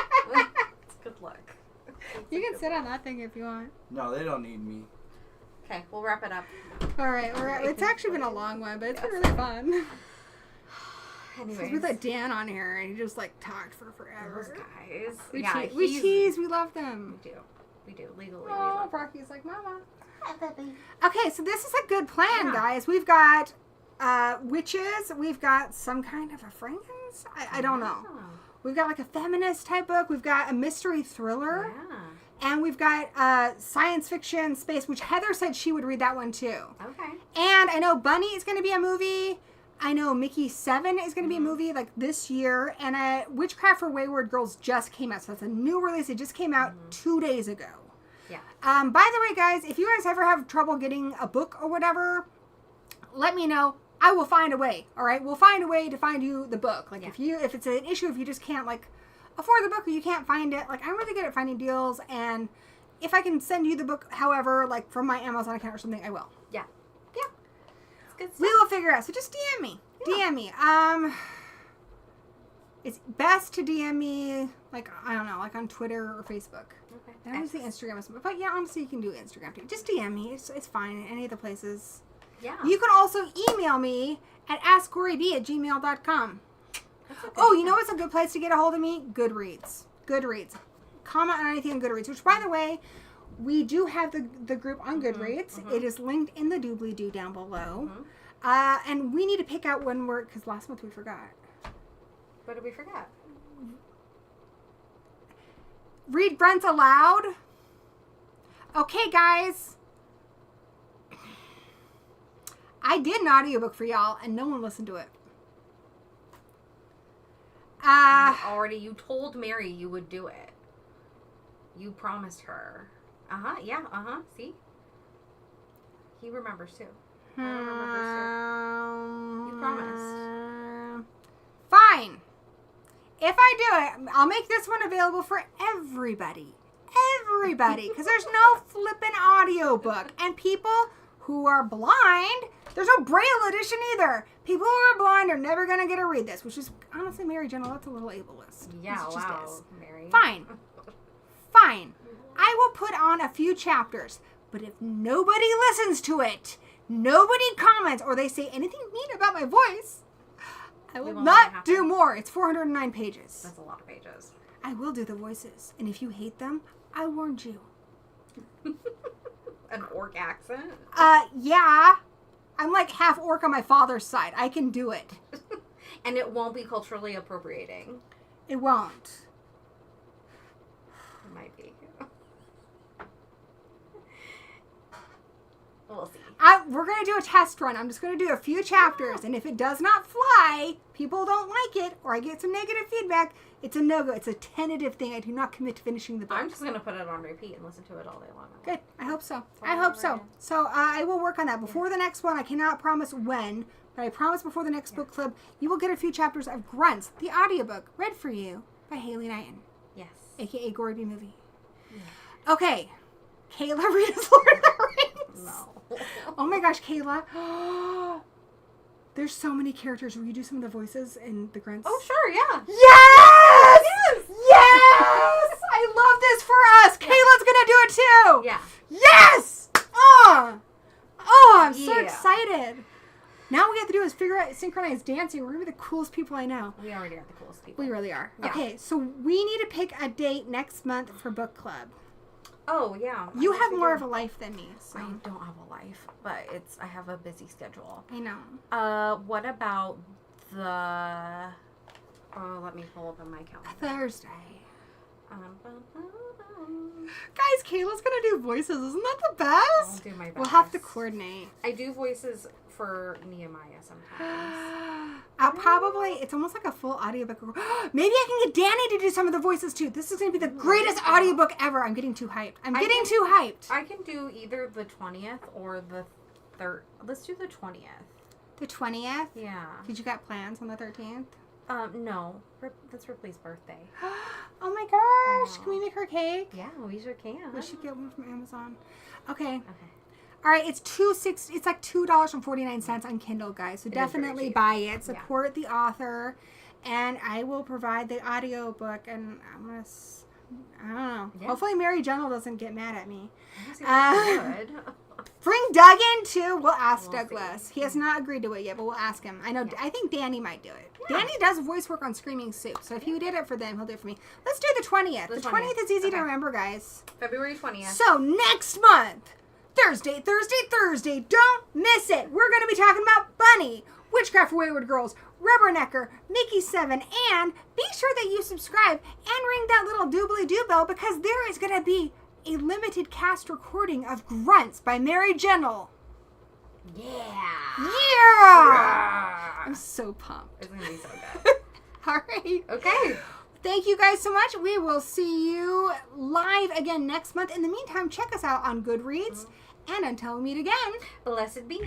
It's good luck.
You can sit on that thing if you want.
No, they don't need me.
Okay, we'll wrap it up.
All right, it's actually been a long one, but it's been really fun.
Anyways,
We let Dan on here, and he just like talked for forever.
those guys.
We,
Yeah,
we
he's-
tease, we love them.
We do. Legally, we
Oh,
love
Brocky's like, Mama. Okay, so this is a good plan,
Yeah.
guys. We've got witches. We've got some kind of a Frankens. I don't know. We've got like a feminist type book. We've got a mystery thriller.
Yeah.
And we've got science fiction space, which Heather said she would read that one too.
Okay.
And I know Bunny is going to be a movie. I know Mickey 7 is going to be a movie like this year. And Witchcraft for Wayward Girls just came out. So it's a new release. It just came out 2 days ago.
Yeah.
By the way, guys, if you guys ever have trouble getting a book or whatever, let me know. I will find a way. All right, we'll find a way to find you the book. Like if it's an issue, if you just can't like afford the book or you can't find it, like I'm really good at finding deals. And if I can send you the book, however, like from my Amazon account or something, I will.
Yeah. Yeah. It's good stuff.
We will figure it out. So just DM me. DM me. It's best to DM me like I don't know, like on Twitter or Facebook.
Okay.
I don't use the Instagram, but yeah, honestly, you can do Instagram too. Just DM me. It's fine. Any of the places.
Yeah.
You can also email me at askgoryb@gmail.com.
That's a good
Oh, you
one.
know what's a good place to get a hold of me? Goodreads. Goodreads. Comment on anything on Goodreads, which, by the way, we do have the group on Goodreads. It is linked in the doobly-doo down below. And we need to pick out when we're, because last month we forgot.
What did we forget?
Read Grunts aloud. Okay, guys. I did an audiobook for y'all, and no one listened to it.
You told Mary you would do it. You promised her. Yeah, see? He remembers too. I remember too. You promised.
Fine. If I do it, I'll make this one available for everybody. Everybody. Because there's no flippin' audiobook. And people who are blind, there's no Braille edition either. People who are blind are never going to get to read this, which is, honestly, Mary General, that's a little ableist.
Yeah,
It just
wow,
is.
Mary.
Fine. Fine. I will put on a few chapters, but if nobody listens to it, nobody comments, or they say anything mean about my voice, I will
won't let it
not
happen.
do more. It's 409 pages.
That's a lot of pages.
I will do the voices, and if you hate them, I warned you.
An orc accent?
Yeah. I'm like half orc on my father's side. I can do it.
And it won't be culturally appropriating.
It won't.
It might be. We'll see.
We're going to do a test run. I'm just going to do a few chapters. And if it does not fly, people don't like it, or I get some negative feedback, it's a no-go. It's a tentative thing. I do not commit to finishing the book.
I'm just going to put it on repeat and listen to it all day long.
Good. I hope so. I hope so. So I will work on that. Before the next one, I cannot promise when, but I promise before the next book club, you will get a few chapters of Grunts, the audiobook, read for you by Heinlein,
Yes.
a.k.a. Gory B Movie. Yeah. Okay. Kayla reads Lord of the Rings.
No.
Oh my gosh, Kayla. There's so many characters. Will you do some of the voices in the Grunts?
Oh, sure, yeah.
Yes! Yes! I love this for us. Yeah. Kayla's going to do it too.
Yeah.
Yes! Oh, I'm so
Yeah.
excited. Now what we have to do is figure out synchronized dancing. We're going to be the coolest people I know.
We already are the coolest people.
We really are.
Yeah.
Okay, so we need to pick a date next month for book club.
Oh, yeah.
You have more of a life than me. So.
I don't have a life, but I have a busy schedule.
I know.
What about the... Oh, let me pull up on my calendar.
Thursday. Guys, Kayla's going to do voices. Isn't that the best?
I'll do my best.
We'll have to coordinate.
I do voices for Nehemiah sometimes.
It's almost like a full audiobook. Maybe I can get Danny to do some of the voices too. This is going to be the greatest audiobook ever. I'm getting too hyped. Too hyped.
I can do either the 20th or the 3rd. Let's do the 20th.
The 20th?
Yeah.
Did you got plans on the 13th?
No. That's Ripley's birthday.
Oh my gosh. Can we make her a cake?
Yeah, we sure can.
We should get one from Amazon. Okay.
Okay.
All right, it's like $2.49 on Kindle, guys. So definitely buy it. Support the author, and I will provide the audiobook. And I don't know. Yeah. Hopefully, Mary General doesn't get mad at me. Bring Doug in too. We'll ask Douglas. See. He has not agreed to it yet, but we'll ask him. I know. Yeah. I think Danny might do it. Yeah. Danny does voice work on Screaming Soup, so if he did it for them, he'll do it for me. Let's do the 20th. The 20th is easy to remember, guys.
February 20th.
So next month. Thursday. Don't miss it. We're going to be talking about Bunny, Witchcraft for Wayward Girls, Rubbernecker, Mickey 7, and be sure that you subscribe and ring that little doobly-doo bell because there is going to be a limited cast recording of Grunts by Mary General. Yeah! I'm so pumped.
It's going to be so good.
All right.
Okay.
Thank you guys so much. We will see you live again next month. In the meantime, check us out on GoodReads. And until we meet again,
blessed be.